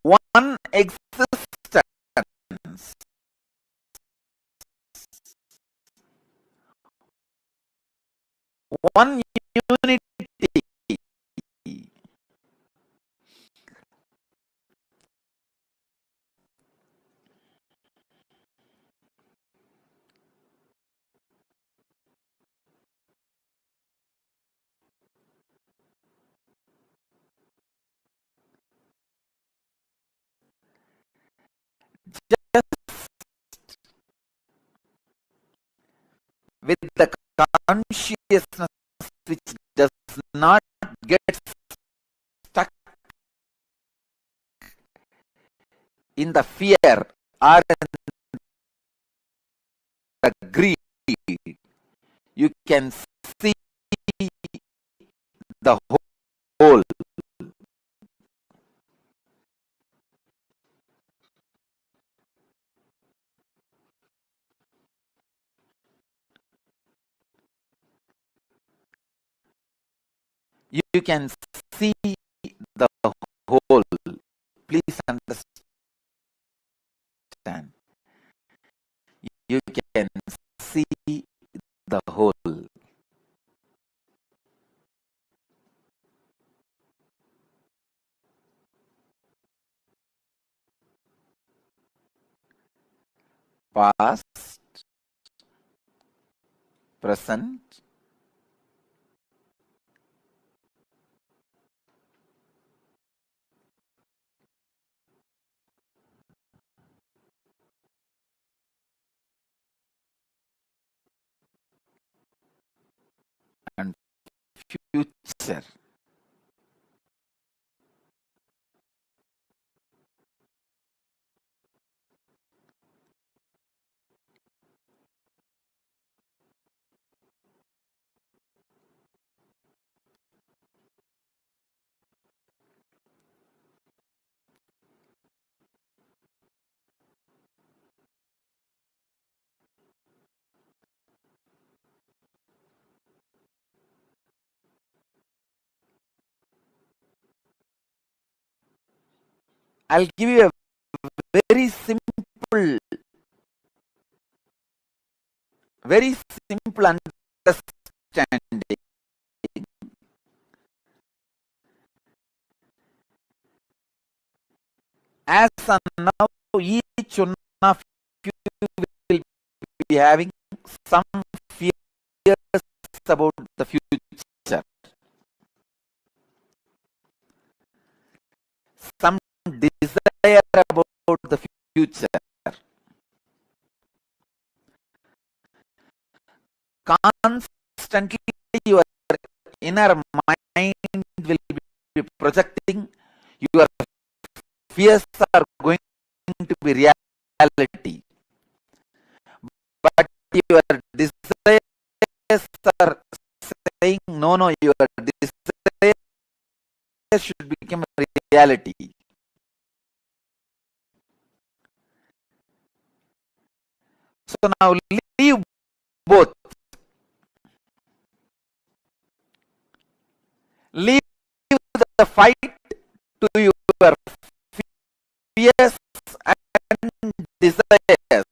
[SPEAKER 1] One existence. One unity. Just with the consciousness which does not get stuck in the fear or in the greed, you can see the whole. You can see the whole. Please understand. You can see the whole. Past, present, and future. I'll give you a very simple understanding. As of now, each one of you will be having some fears about the future, some desire about the future. Constantly your inner mind will be projecting your fears are going to be reality. But your desires are saying, no, your desires should become a reality. So now leave both. Leave the fight to your fears and desires.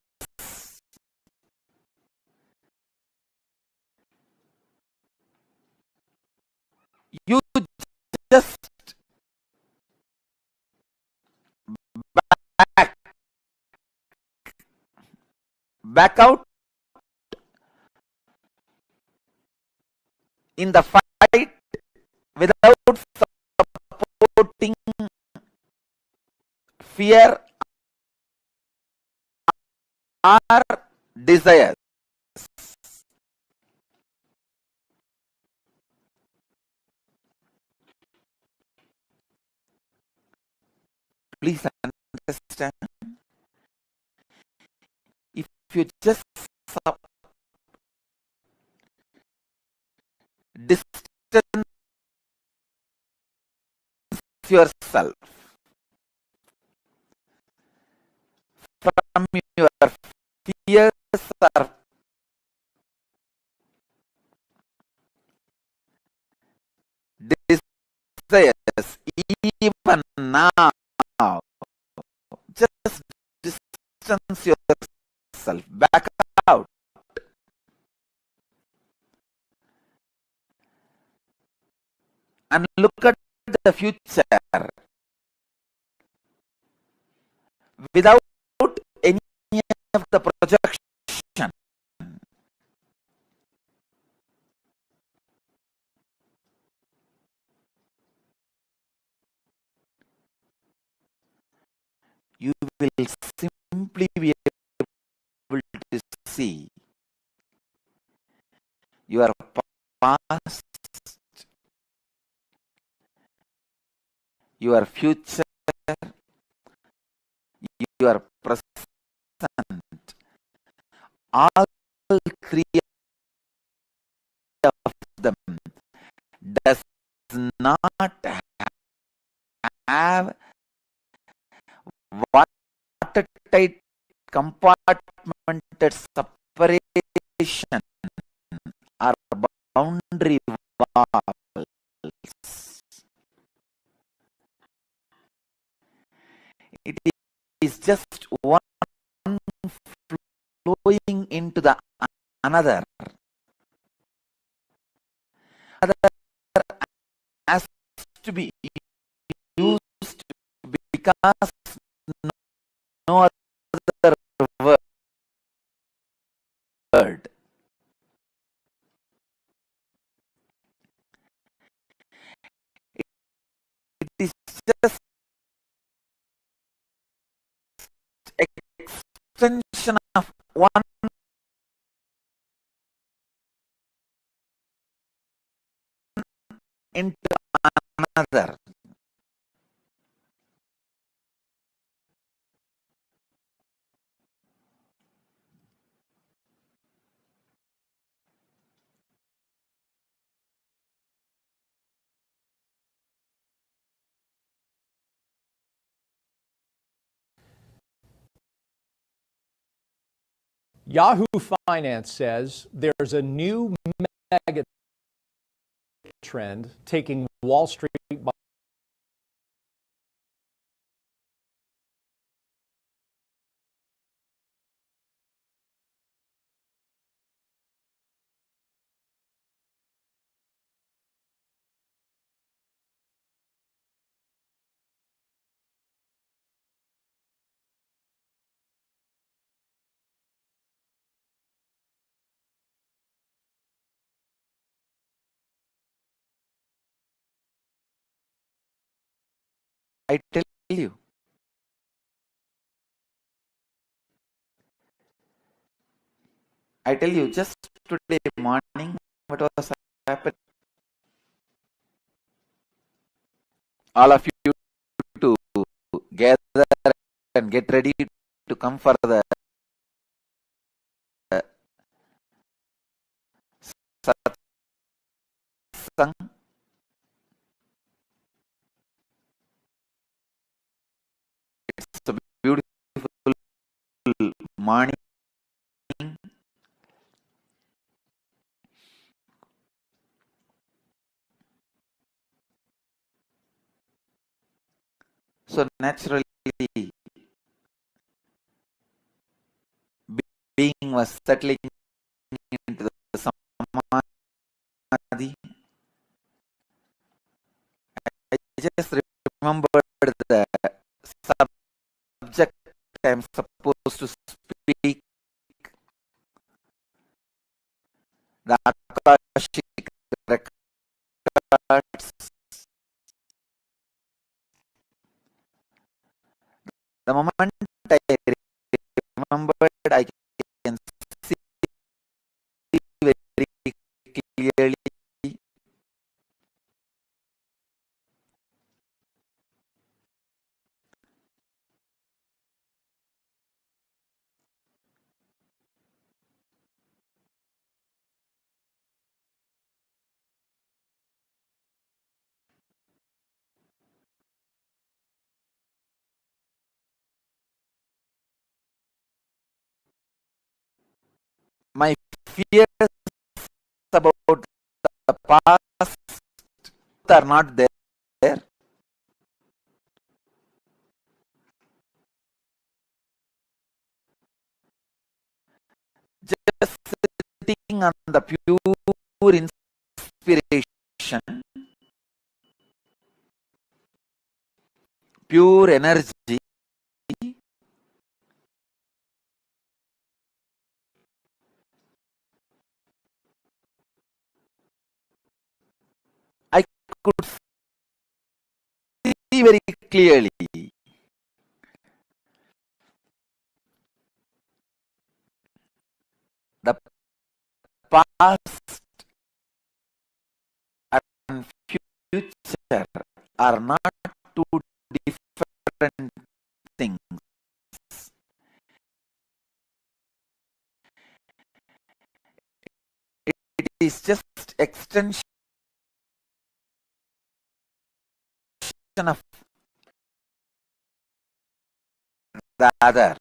[SPEAKER 1] You just back out in the fight without supporting fear or desires. Please understand, if you just distance yourself from your fears or desires, even now, just distance yourself, back out. And look at the future without any of the projection. You will simply be able to see your past, your future, your present, all three of them does not have watertight compartmented separation or boundary walls. It is just one flowing into the another. Other has to be used because no other word. It is just extension of one into another.
[SPEAKER 9] Yahoo Finance says there's a new mega trend taking Wall Street by
[SPEAKER 1] I tell you, just today morning, what was happening? All of you to gather and get ready to come for the satsang. It's a beautiful morning. So naturally, being was settling into the samadhi. I just remembered the subject I'm supposed to speak, the Akashic records The moment I remembered, I can see very clearly my fears about the past are not there. Just sitting on the pure inspiration, pure energy, I could see very clearly the past and future are not two different things. It is just extension of the other.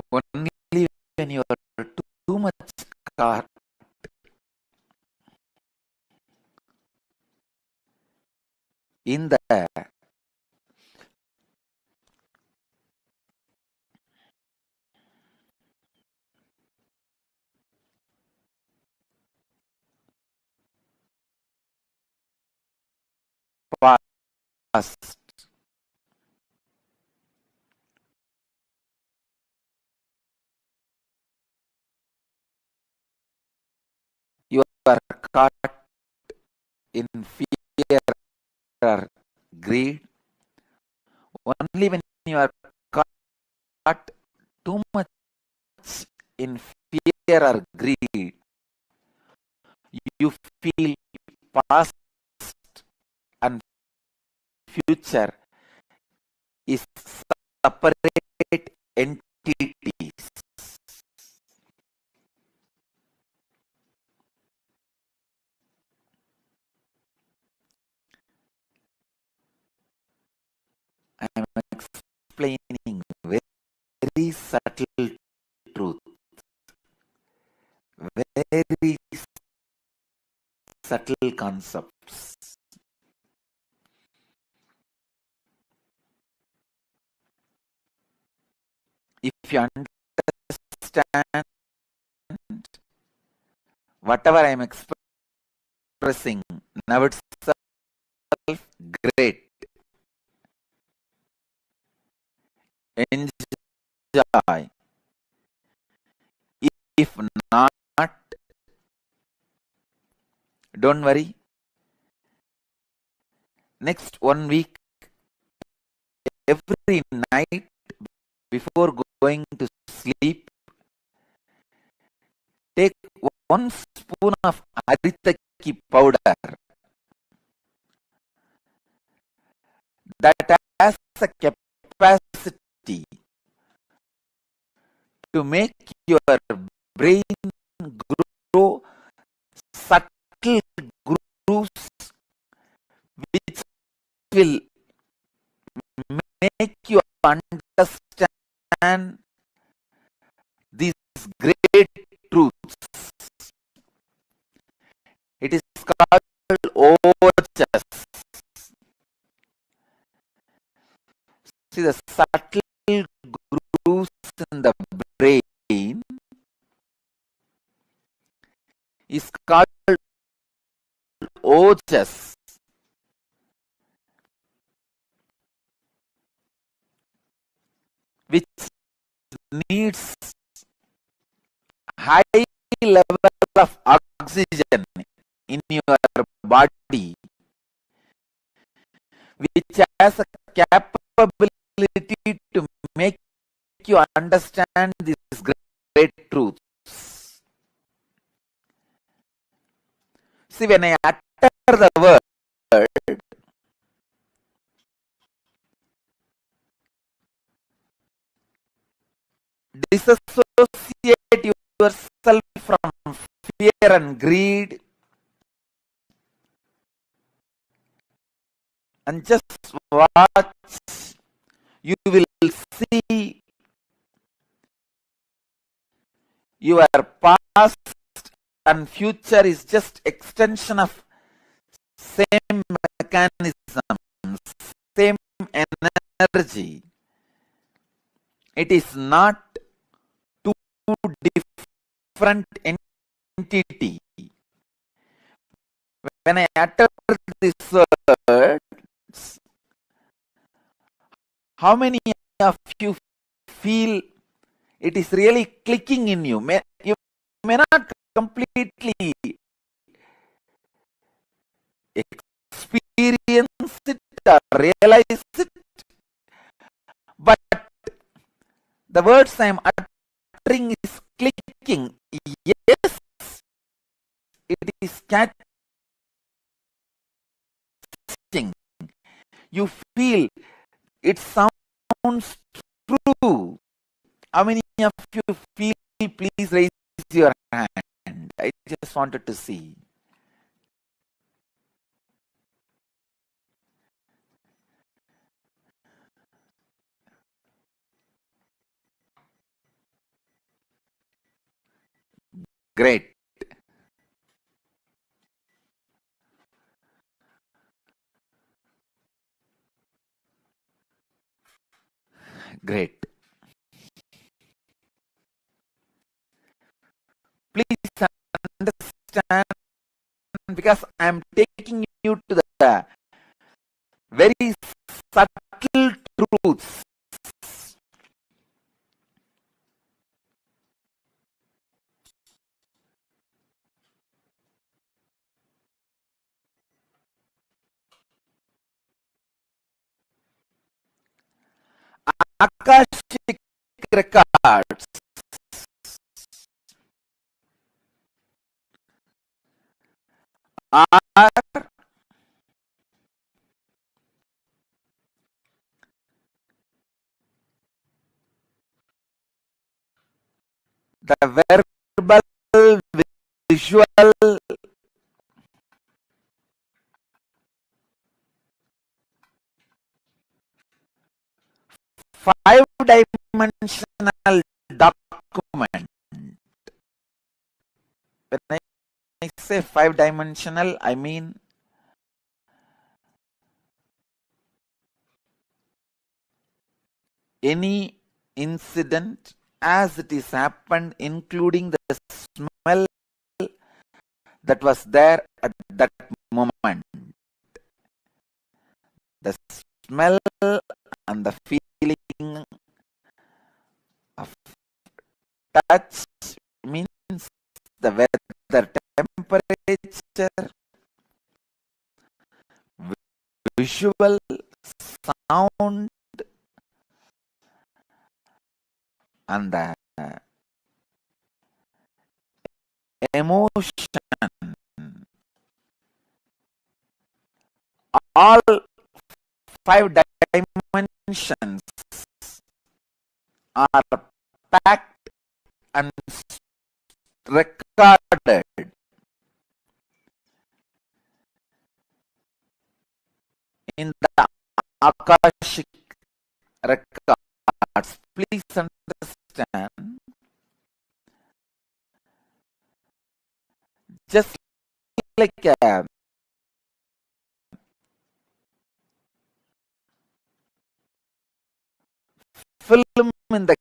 [SPEAKER 1] Only when you are too much caught in the past, you are caught in fear or greed. Only when you are caught too much in fear or greed, you feel past and future is separate entities. I am explaining very subtle truth, very subtle concepts. If you understand whatever I am expressing now itself, great. Enjoy. If not, don't worry. Next 1 week, every night before going to sleep, take 1 spoon of aritaki powder that has a capacity to make your brain grow subtle grooves which will make you understand understand these great truths. It is called ojas. See, the subtle grooves in the brain is called ojas. Which needs high level of oxygen in your body, which has a capability to make you understand these great truths. See, when I utter the word, disassociate yourself from fear and greed, and just watch. You will see your past and future is just extension of same mechanism, same energy. It is not two different entity. When I utter these words, how many of you feel it is really clicking in you? You may not completely experience it or realize it, but the words I am uttering is clicking. Yes, it is catching. You feel it sounds true. How many of you feel? Please raise your hand. I just wanted to see. Great. Great. Please understand, because I am taking you to the very subtle truths. Akashic records are the verbal, visual, five-dimensional document. When I say five-dimensional, I mean any incident as it is happened, including the smell that was there at that moment. The smell and the feeling of touch means the weather temperature, visual, sound, and the emotion. All five dimensions are packed and recorded in the Akashic records, Please understand, just like a film in the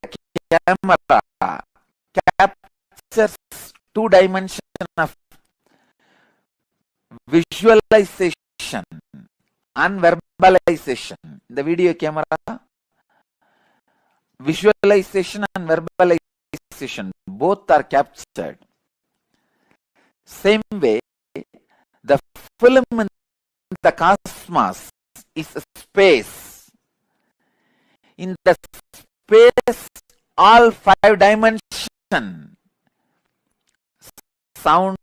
[SPEAKER 1] camera captures two dimension of visualization and verbalization. The video camera, visualization and verbalization both are captured. Same way, the film in the cosmos is a space. In the space, all five dimensions, sound,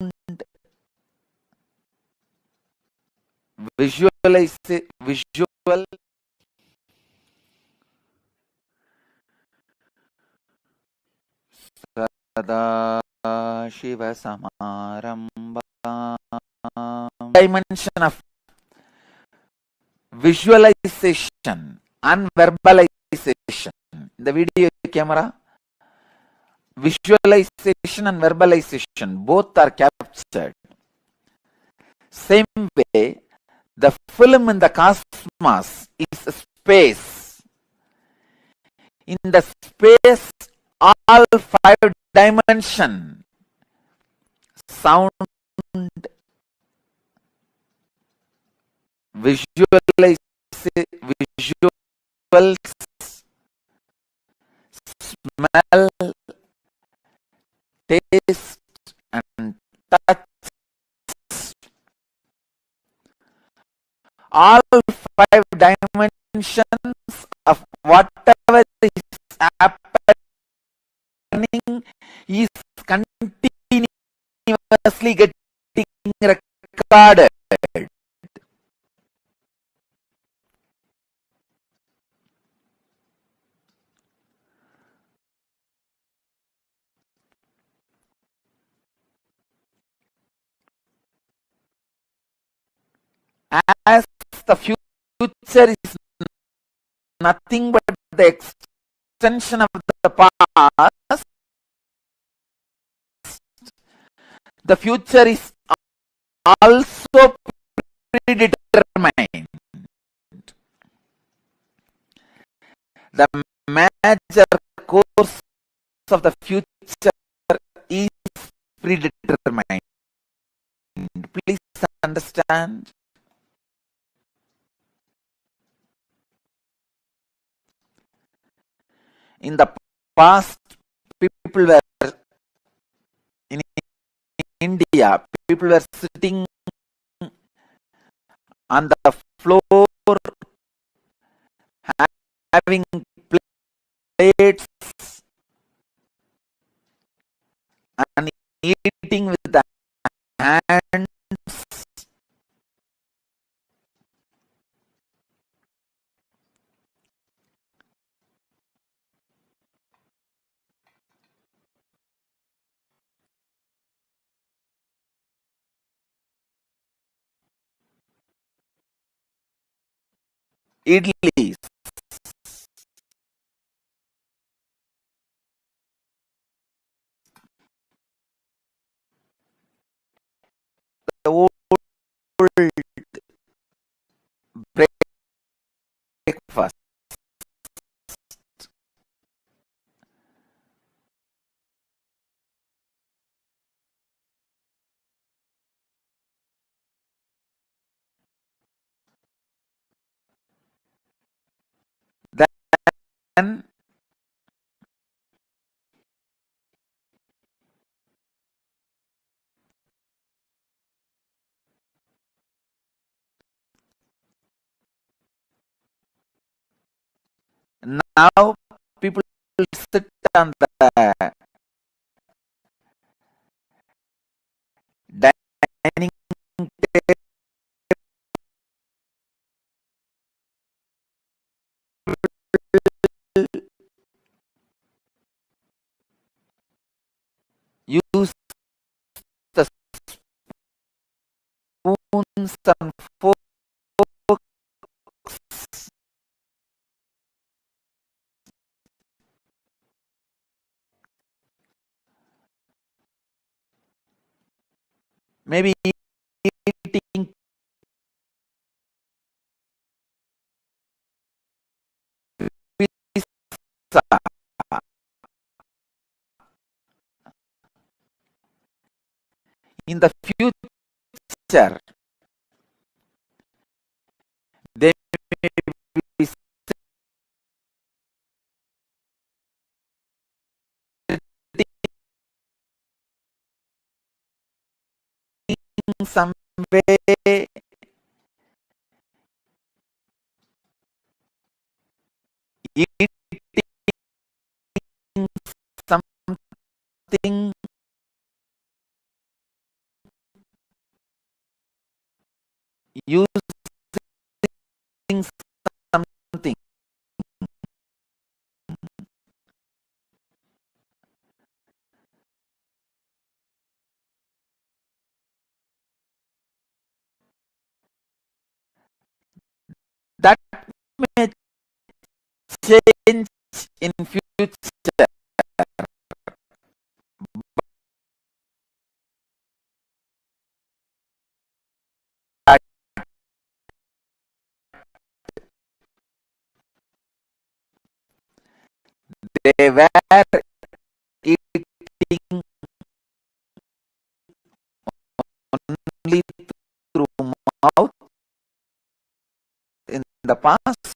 [SPEAKER 1] visual, Sada Shiva Samarambha, dimension of visualization and verbalization. The video camera, visualization and verbalization both are captured. Same way, the film in the cosmos is a space. In the space, all five dimensions, sound, visuals, smell, taste, and touch, all five dimensions of whatever is happening is continuously getting recorded. As the future is nothing but the extension of the past, the future is also predetermined. The major course of the future is predetermined. Please understand. In the past, people were in India, people were sitting on the floor, having plates and eating with the hands. Idlis. The old breakfast. Then now people sit on the dining table, use the spoons and forks maybe eating pizza. In the future, they may be setting some way eating something using something. That may change in future. But they were eating only through mouth in the past.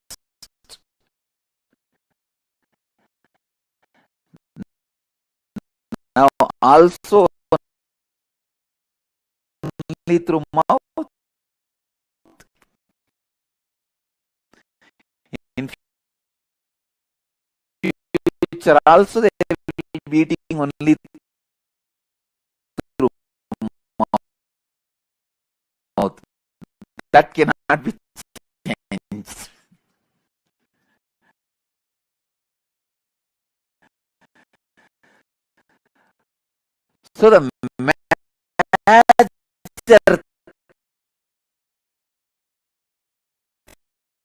[SPEAKER 1] Now also only through mouth. In future also they will be eating only through mouth. That cannot be changed. So the major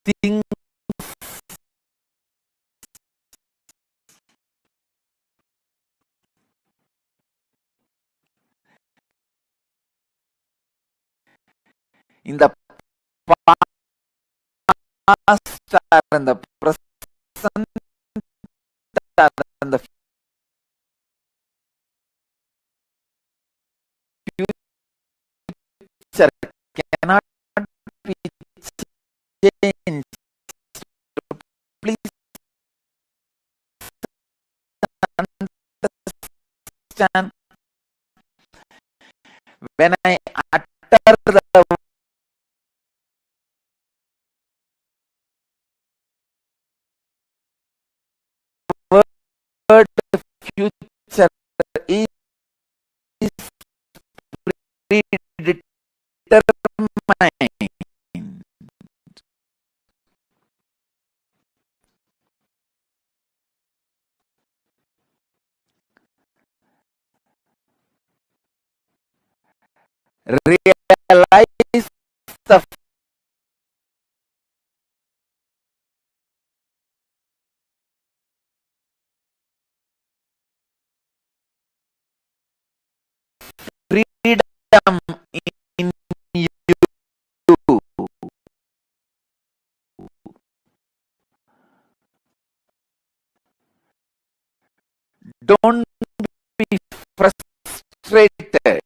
[SPEAKER 1] thing in the past or in the present or in the future cannot be changed. Please understand, when I utter the word future is predetermined. Realize the freedom in you. Don't be frustrated.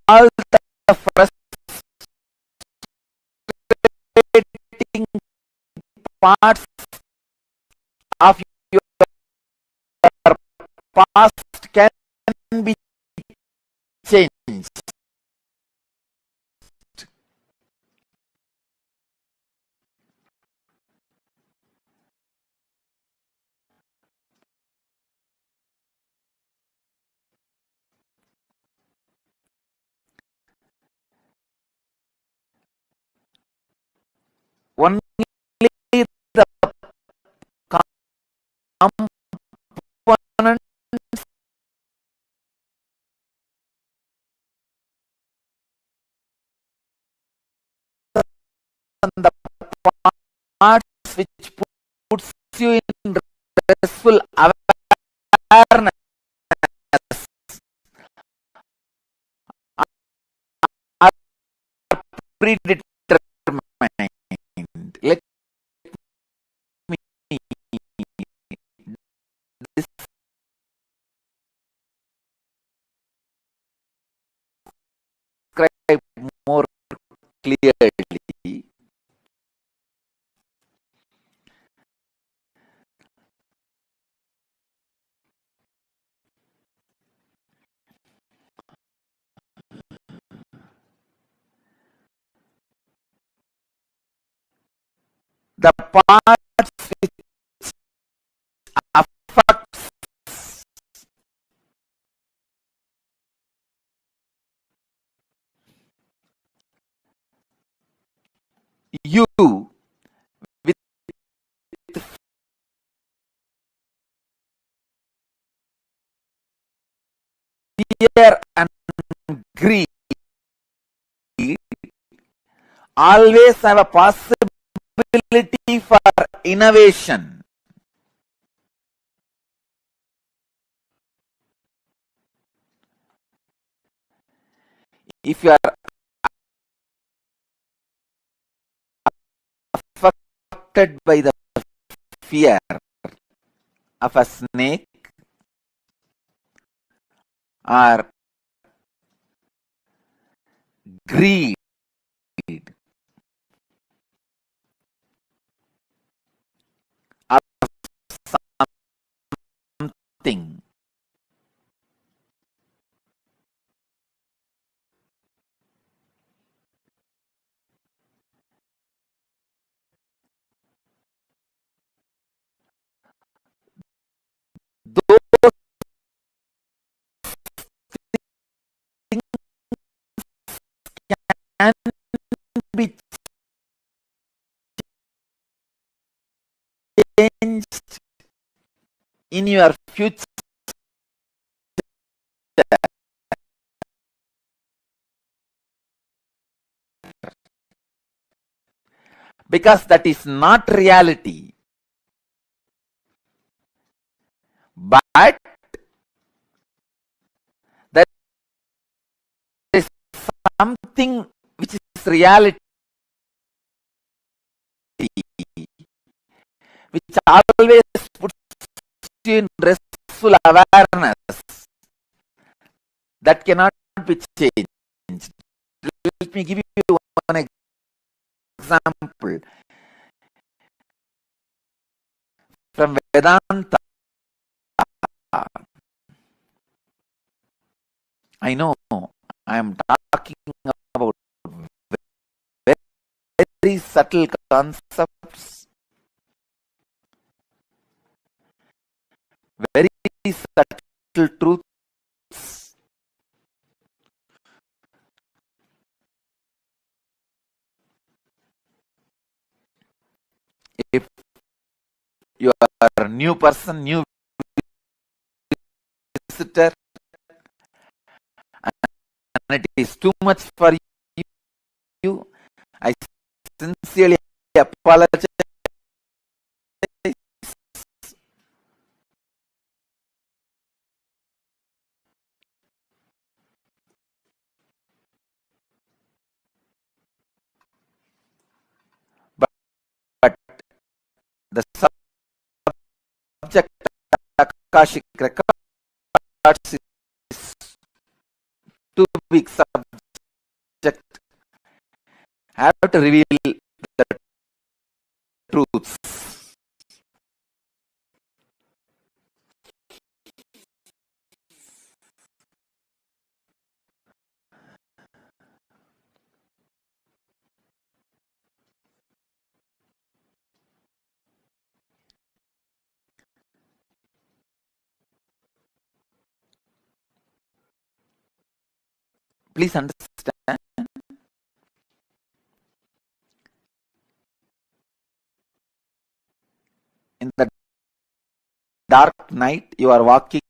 [SPEAKER 1] All the frustrating parts of your past can be changed. Only the components on the parts which puts you in restful awareness are predetermined. Let me describe more clearly. The parts which affects you with fear and greed always have a possibility for innovation. If you are affected by the fear of a snake or greed of something, those things can be changed in your future because that is not reality, but there is something which is reality, which always puts you in restful awareness that cannot be changed. Let me give you one example from Vedanta. I know I am talking about very subtle concepts, very subtle truths. If you are a new person, new visitor, and it is too much for you, I sincerely apologize. But the subject Akashic records is too big subject. I have to reveal the truths. Please understand. In the dark night, you are walking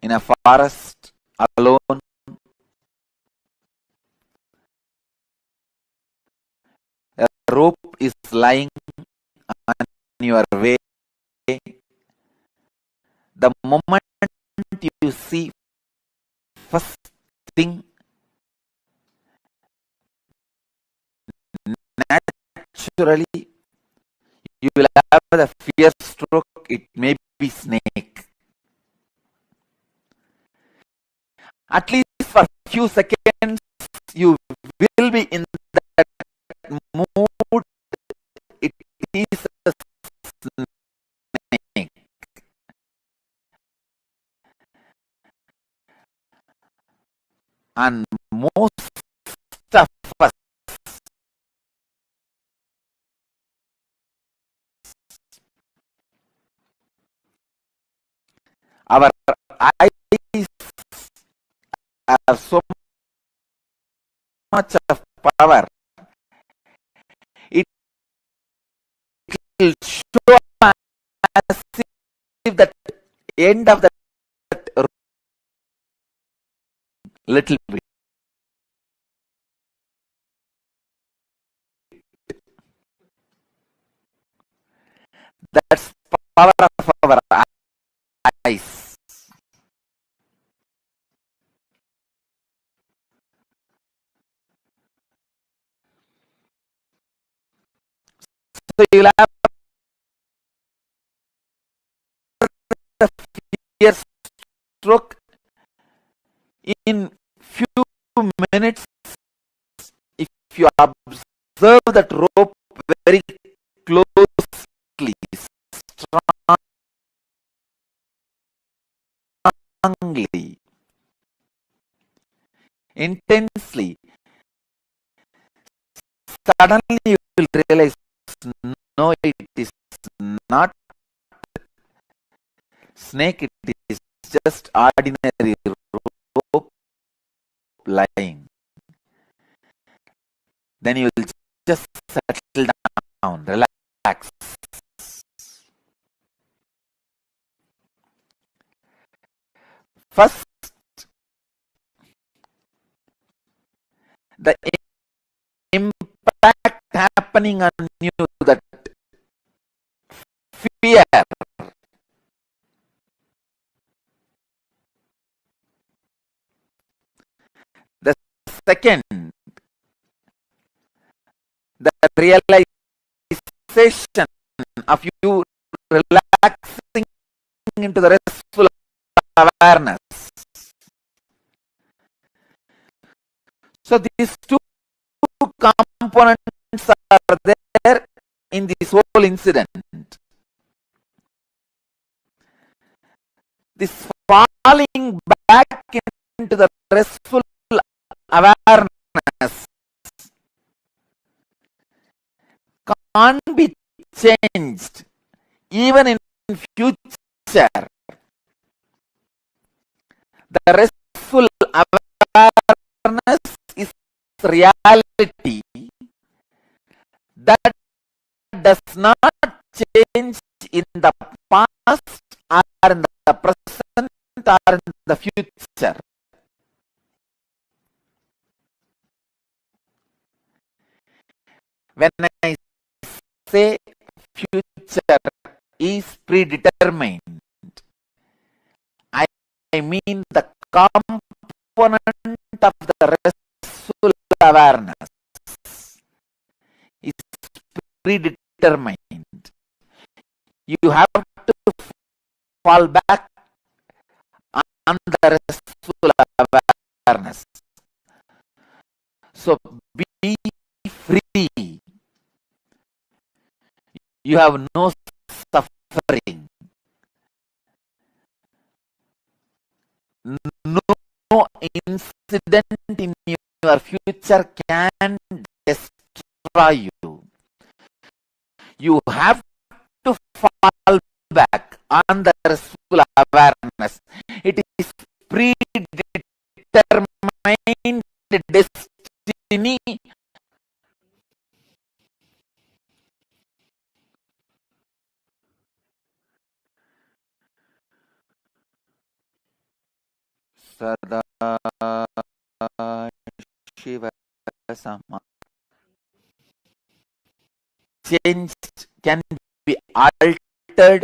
[SPEAKER 1] in a forest alone. A rope is lying on your way. The moment you see, first thing, naturally you will have the fear stroke. It may be snake. At least for a few seconds, you will be in that mood. It is a snake. And most of us our eyes have so much of power. It will show as if that end of that little bit. That's power of our eyes. So you'll have the fear stroke in few minutes if you observe that rope very closely, strongly, intensely. Suddenly you will realize, no, it is not snake, it is just ordinary rope lying. Then you will just settle down, relax. First, the impact happening on you, that fear. The second, the realization of you relaxing into the restful awareness. So these two components are there in this whole incident. This falling back into the restful awareness can't be changed even in future. The restful awareness is reality that does not change in the past or in the present or in the future. When I say future is predetermined, I mean the component of the restful awareness is predetermined. You have to fall back on the restful awareness. So be free. You have no suffering. No incident in your future can destroy you. You have to fall back on the restful awareness. It is predetermined destiny. Sada Shiva Sama. Change can be altered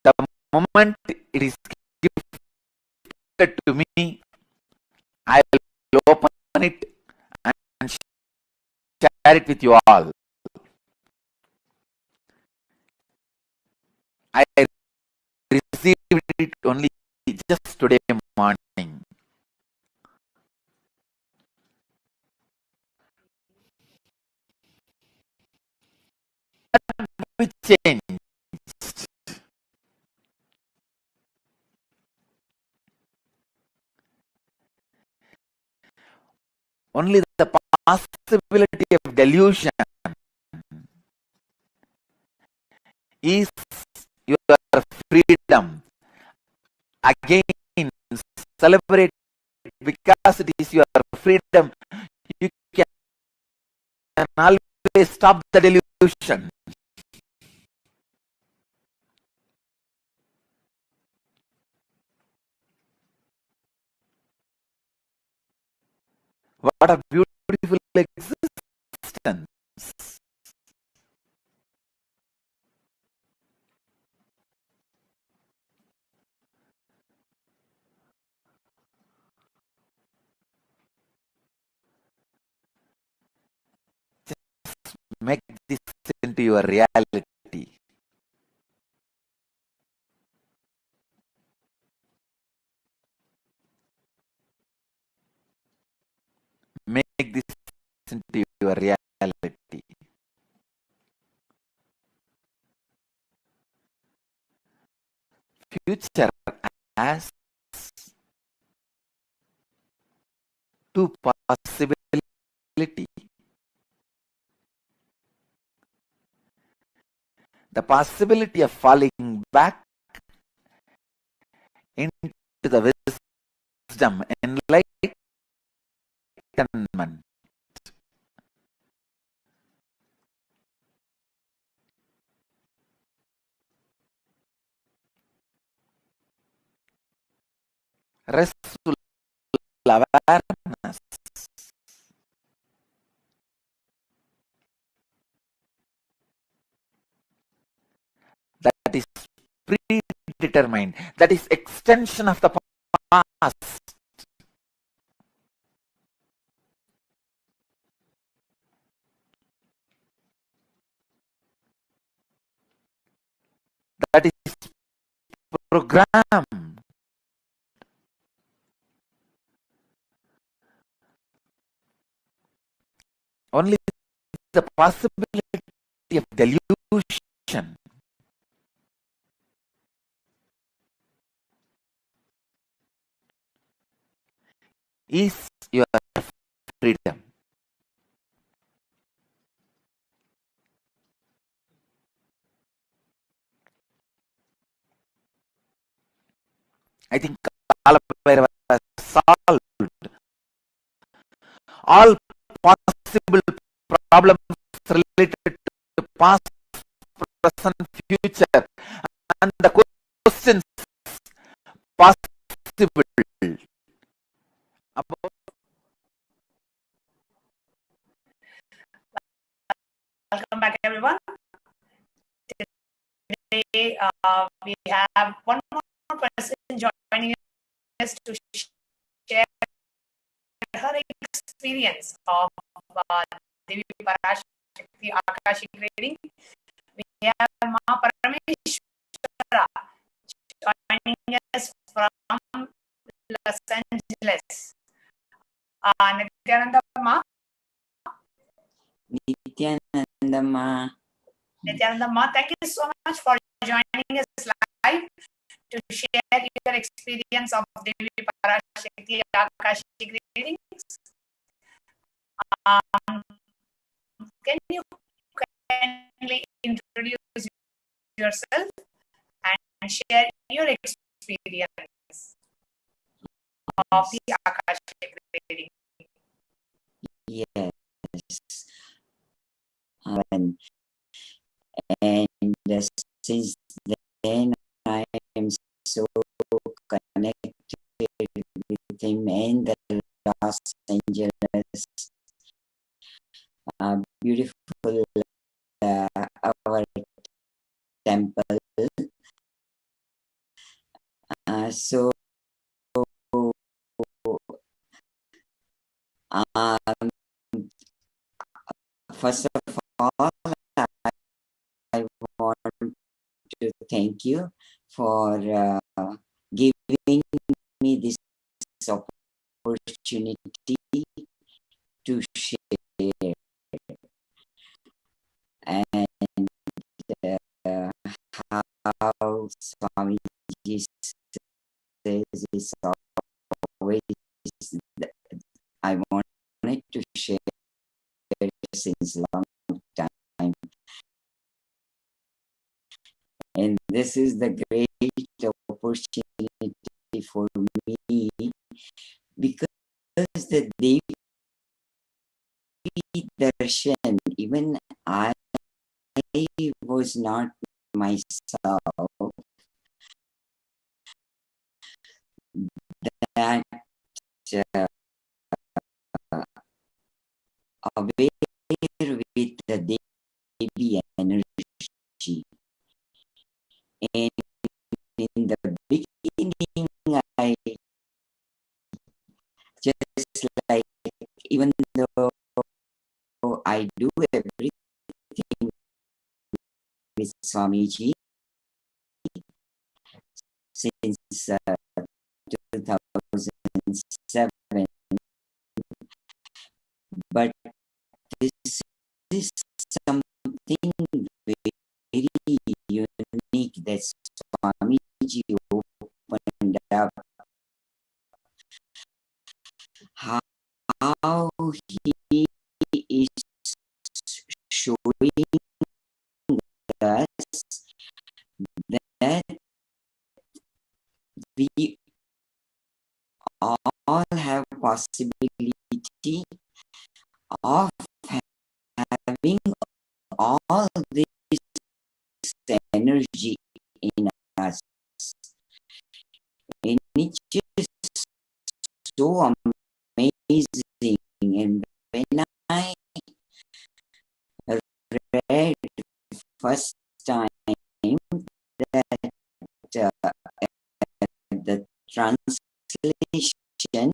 [SPEAKER 1] the moment it is gifted to me. I will open it and share it with you all. I received it only just today morning. We changed. Only the possibility of delusion is your freedom. Again, celebrate because it is your freedom. You can always stop the delusion. What a beautiful existence. Make this into your reality. Make this into your reality. Future as two possibilities. The possibility of falling back into the wisdom, enlightenment. Restful awareness. That is predetermined. That is extension of the past. That is program. Only the possibility of delusion is your freedom. I think Kalabhairava has solved all possible problems related to past, present, future, and the questions possible about.
[SPEAKER 2] Welcome back, everyone. Today, we have one more person joining us to share her experience of Devi Parashakti Akashic reading. We have Ma Parameshwara joining us from Los Angeles. Nithyananda Ma.
[SPEAKER 10] Nithyananda Ma.
[SPEAKER 2] Nithyananda Ma, thank you so much for joining us live to share your experience of Devi Parashakti Akashic readings. Can you kindly introduce yourself and share your experience of the Akashic reading?
[SPEAKER 10] Yes. And since then I am so him in the Los Angeles. Beautiful our temple. So first of all, I want to thank you for giving me this opportunity to share. And how Swamiji says is always, I wanted to share since long time. And this is the great opportunity for me, because the Devi Darshan, even I was not myself, that aware with the Devi energy. And in the beginning, I just like, even though I do everything with Swamiji since 2007, but this is something very unique that Swamiji opened up. How he is showing us that we all have possibility of having all this energy in us. And it's just so amazing. And when I read first time that the translation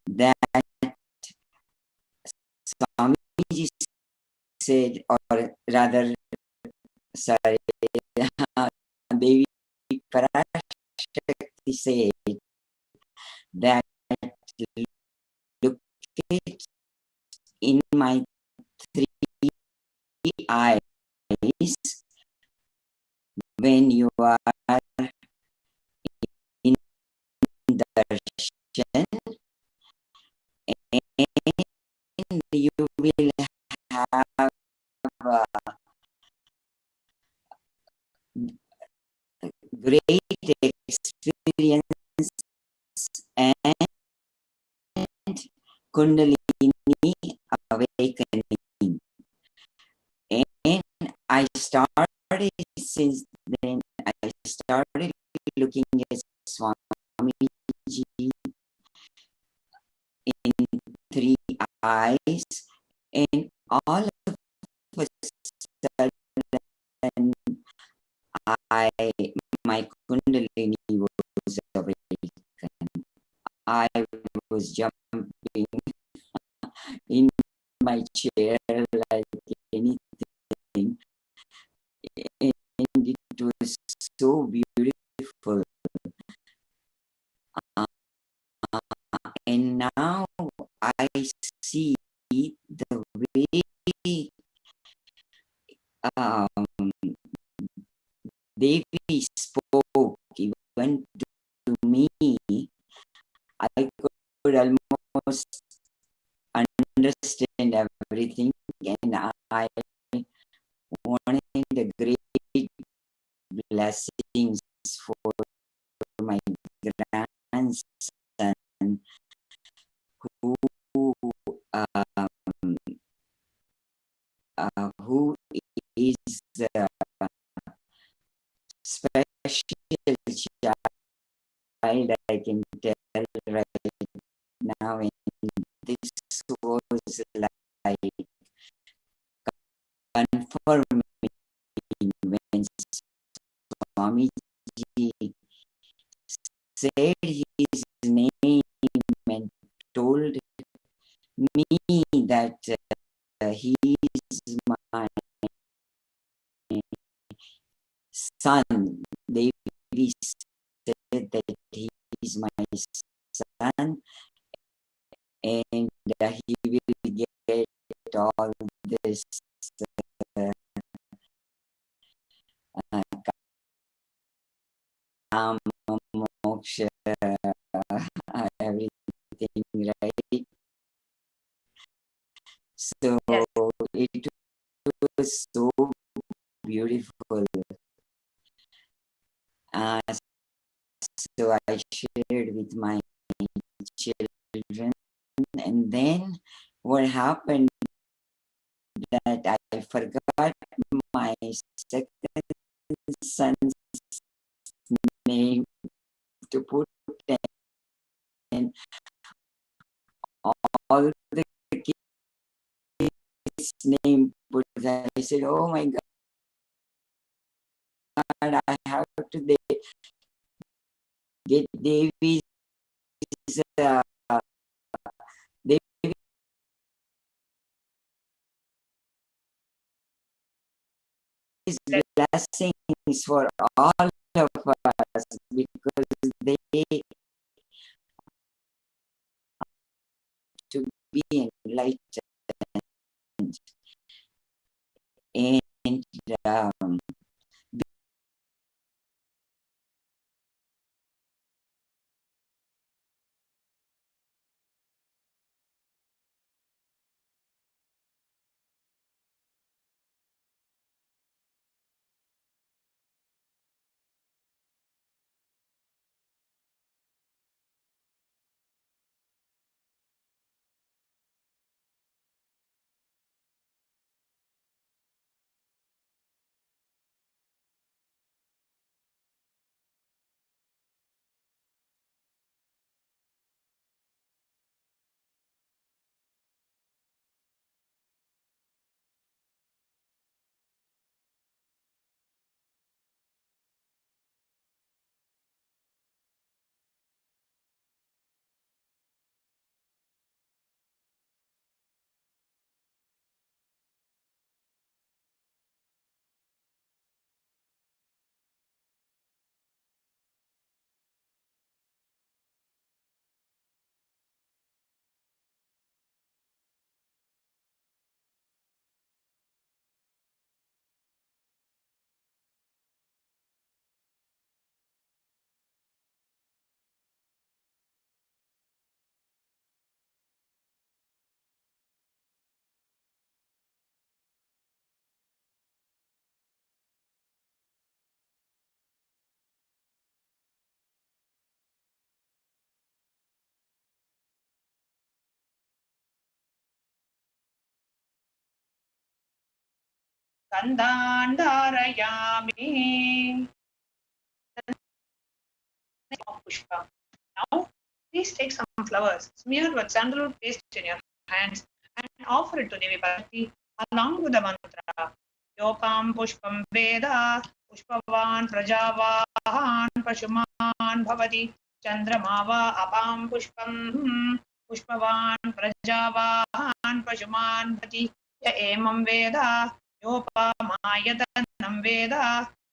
[SPEAKER 10] that Swamiji said, or rather, sorry, Devi Parashakti said that look it in my three eyes when you are in darshan, and you will have great experience and Kundalini awakening. And I started, since then, I started looking at Swamiji in three eyes, and all of a sudden, my Kundalini was awakened. I was jumping in my chair like anything, and it was so beautiful. And now I see the way Devi spoke even to me. I could almost understand everything, and I wanted the great blessings for my grandson, who is special child, I can tell right now, and this was like confirming when Swamiji said his name and told me that he is my son. Devi said that he is my son, and he will get all this kama, moksha, everything, right? So
[SPEAKER 2] Yes.
[SPEAKER 10] it was so beautiful. So I shared with my children, and then what happened that I forgot my second son's name to put, and all the kids' name put. I said, "Oh my God, I have to get Davy's blessings for all of us, because they to be enlightened." And
[SPEAKER 2] Gandhandarayami. Pushpa. Now, please take some flowers smeared with sandalwood paste in your hands and offer it to Devi Parashakti along with the mantra. Yokam pushpam veda pushpavan prajavahan pashuman bhavati chandramava apam pushpam pushpavan prajavahan pashuman bhavati ya emam veda yopamayatan veda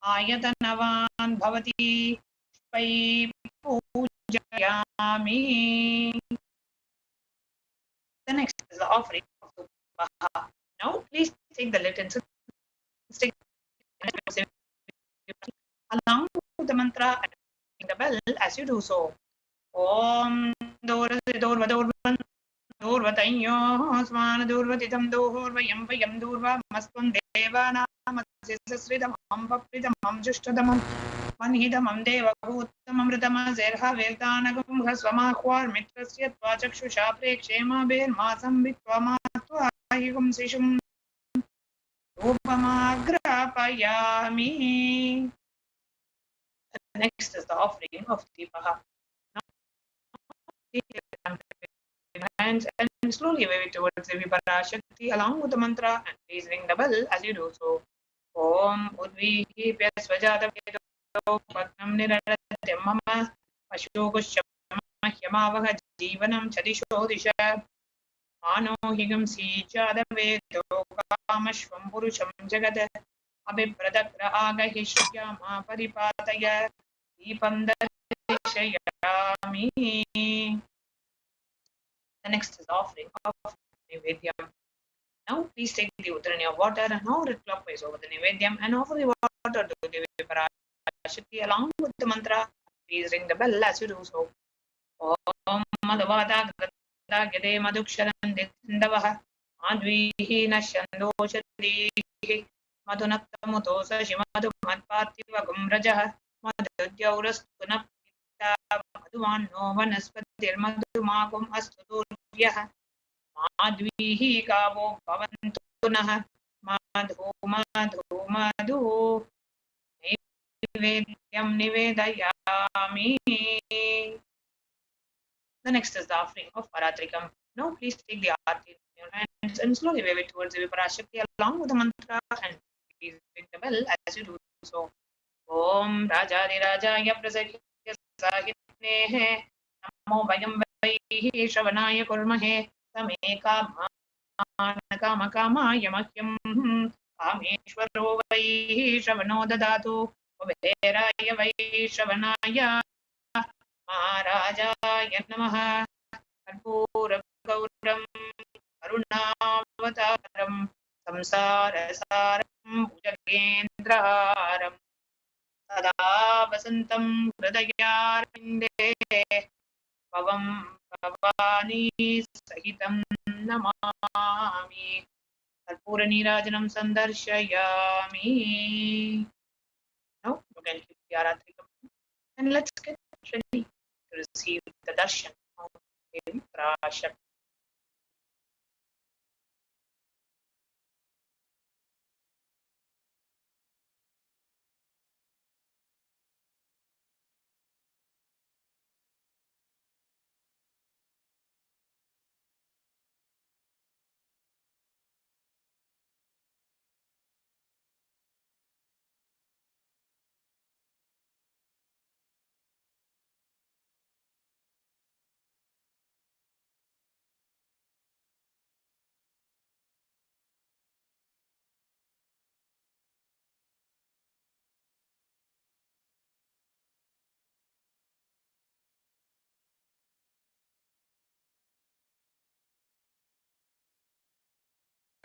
[SPEAKER 2] ayatanavan bhavati Pai pujayami. The next is the offering of Tupaha. Now, please take the utensils, stick along with the mantra and ring the bell as you do so. Om Dorvadorvan Dorvatayyo Sman Dorvatitam Dorvayam Payam Dorva Mastum Devanam Papritamam Jushtadamam Manhidamam Devabhutamamritam Zerha Vedanagam Haswamakwar Mitrasya Twachakshusha Prekshema Ber Masam Vitwamatwa Higum Sishum Rupamagrapayami. Next is the offering of Deepaha. hands and slowly wave it towards Devi Parashakti along with the mantra, and please ring the bell as you do so. Om Udvihi Pyasvajata Vedo Patnam Niradatyam Mama Pashukushamahyamavaha Jivanam Chadisho Disha Mano Higam Sijada Vedo Kamashvam Purusham Jagada Abhipradagra Agahishyama Paripataya Deepandashayami. The next is offering of Nivedyam. Now please take the Uttara of water and pour it clockwise over the Nivedyam and offer the water to Devi Parashakti along with the mantra. Please ring the bell as you do so. Om Madhavada Grada Gade Madhuksharan Dindavaha Madvihi Nashandoshadihi Madhunaktamutosa Shimadu Madpativa Gumrajaha Madhudyaurastuna Pitta Madhuvan no Vanaspatir Madhumagum Astuduryah Madvihi Kavo Pavantunah Madhu Madhu Madhu Nivedyam Nivedayami. The next is the offering of Paratrikam. Now please take the aarti in your hands and slowly wave it towards the Parashakti along with the mantra, and please ring the bell as you do so. Om Rajadi Rajaya Prasakya Sahitnehe Namo Vayam Vaihi Shravanaya Kurmahe Same Kama Kama Yamakyam Kameshwaro Vaihi Shravano Dadatu Uberaya Vaihi Shravanaya Maharajaya Namaha Karpuragauram Karunavataram Samsarasaram Bhujagendraharam Sada Vasantam Hridayarvinde Pavam Pavani Sahitam Namami Karpura Nirajanam Sandarshayami. Now you can keep the Aratrikam and let's get ready to receive the darshan of Devi Parashakti.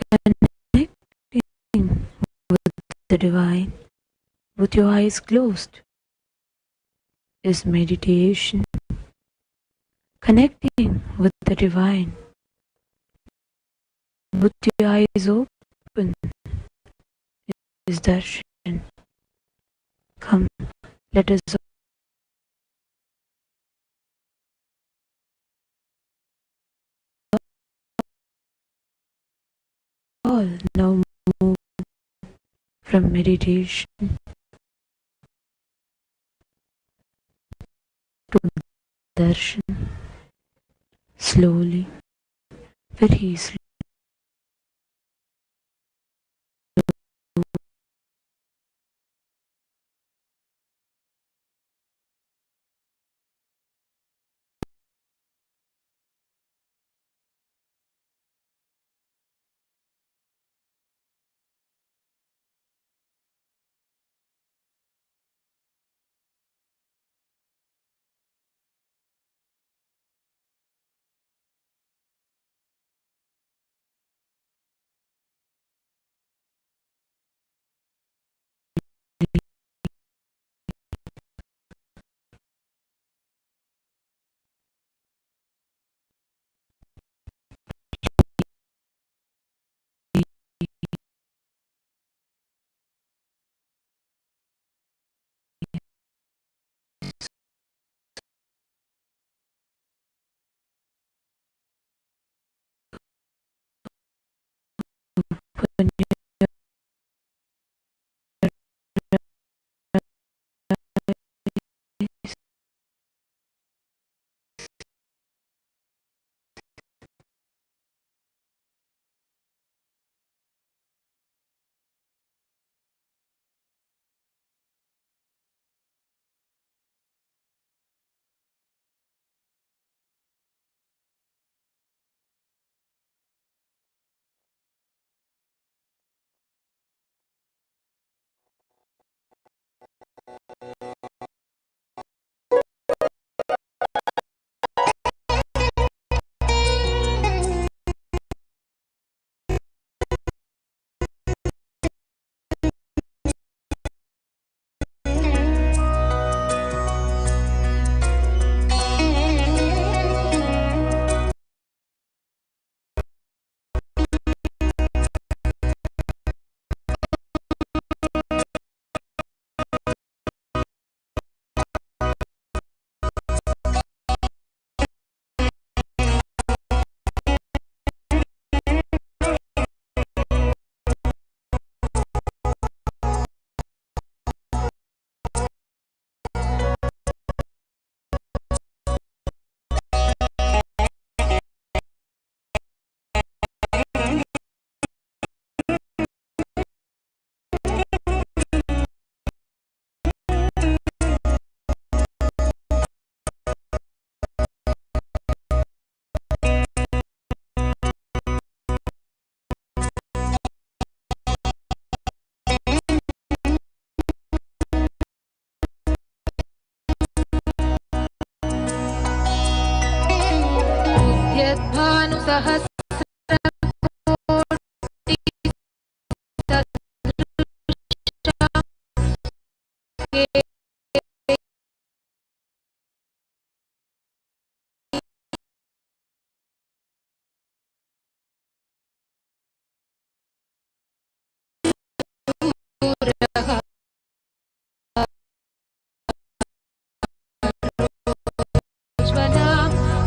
[SPEAKER 11] Connecting with the divine with your eyes closed is meditation. Connecting with the divine with your eyes open is darshan. Come, let us all now move from meditation to darshan, slowly, very slowly.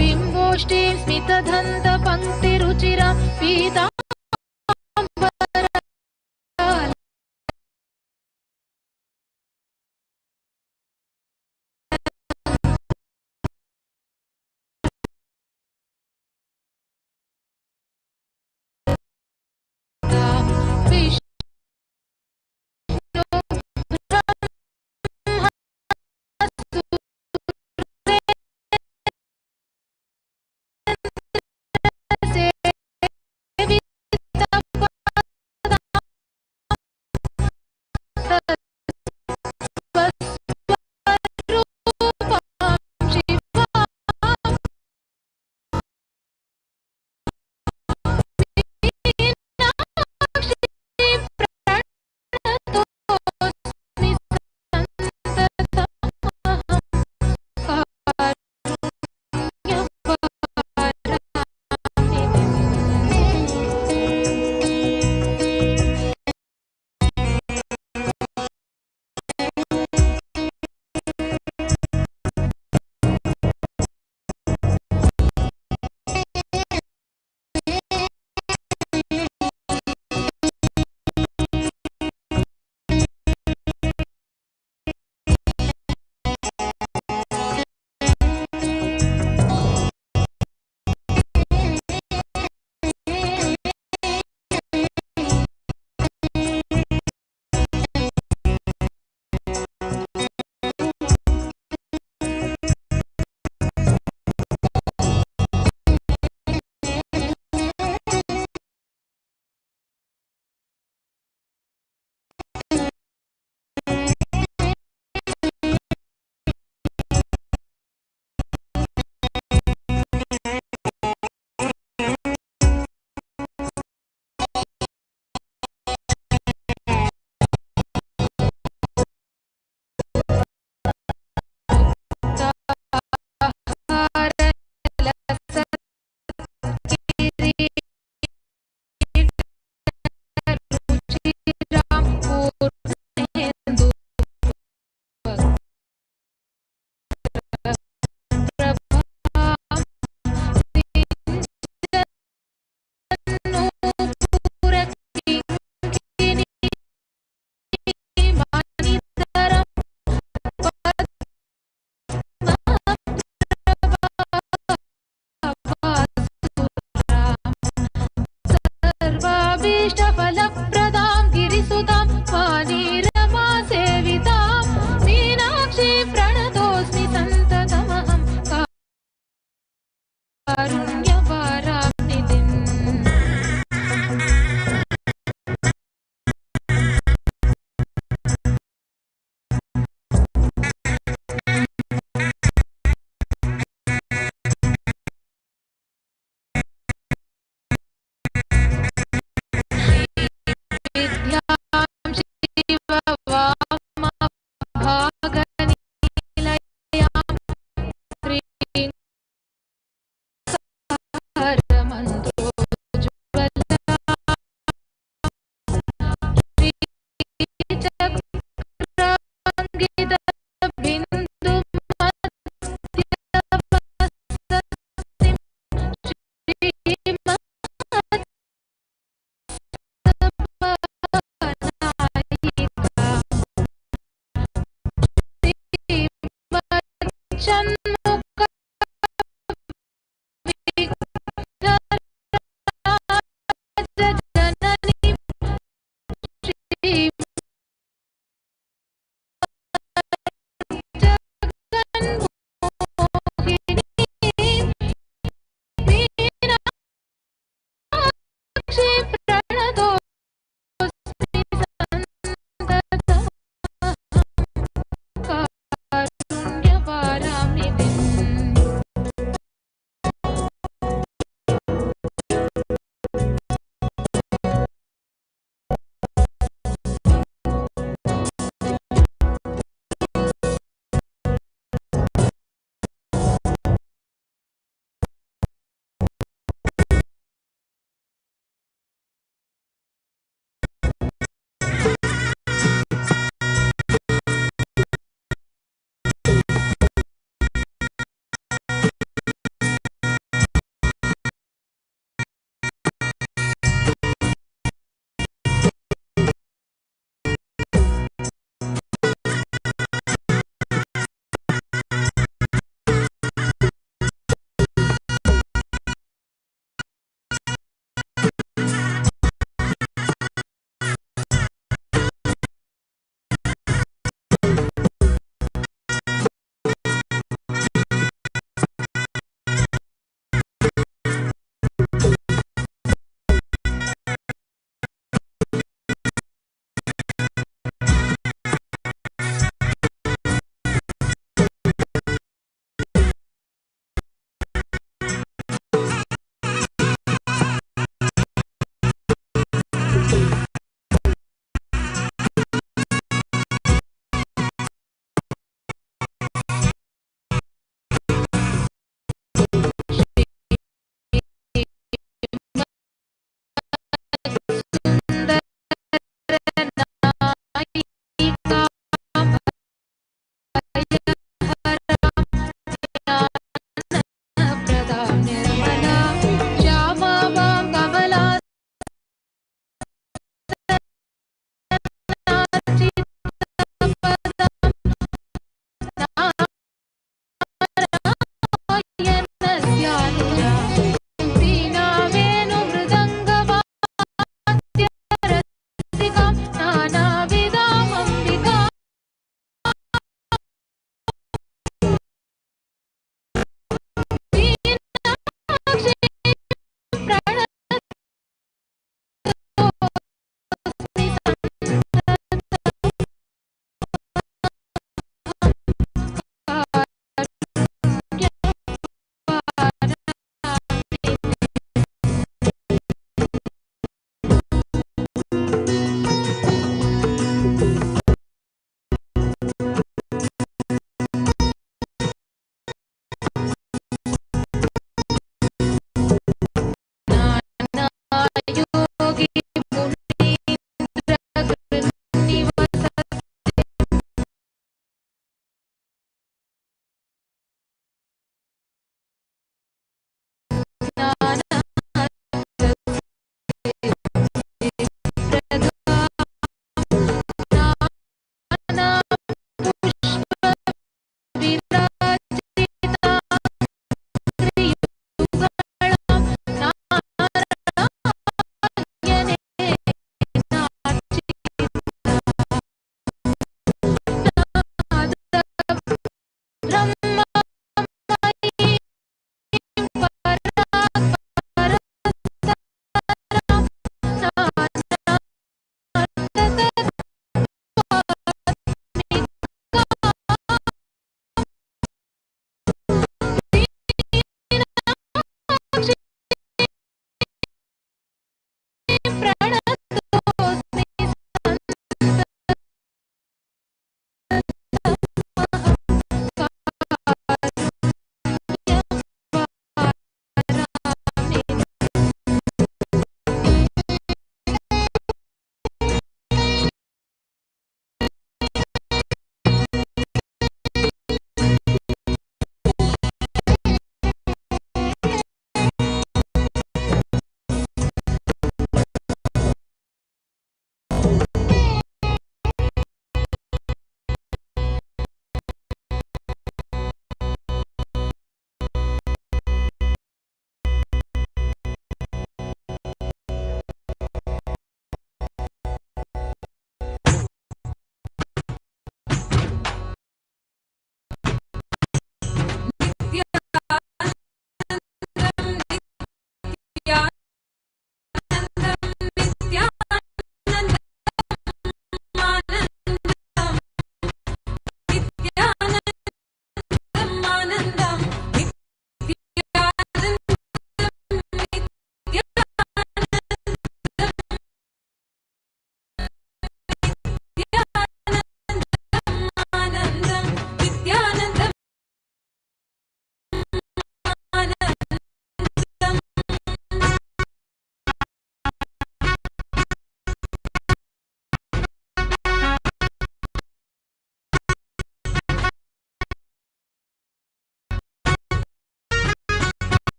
[SPEAKER 12] बिम्बोष्टीं स्मितदन्तपङ्क्तिरुचिरां Pitambara सर्वाभीष्टफलप्रदां गिरिसुतां वाणीरमा सेवितां Meenakshi प्रणतोऽस्मि सन्ततमहं कारुण्यवारानिधिम्।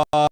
[SPEAKER 9] Bye.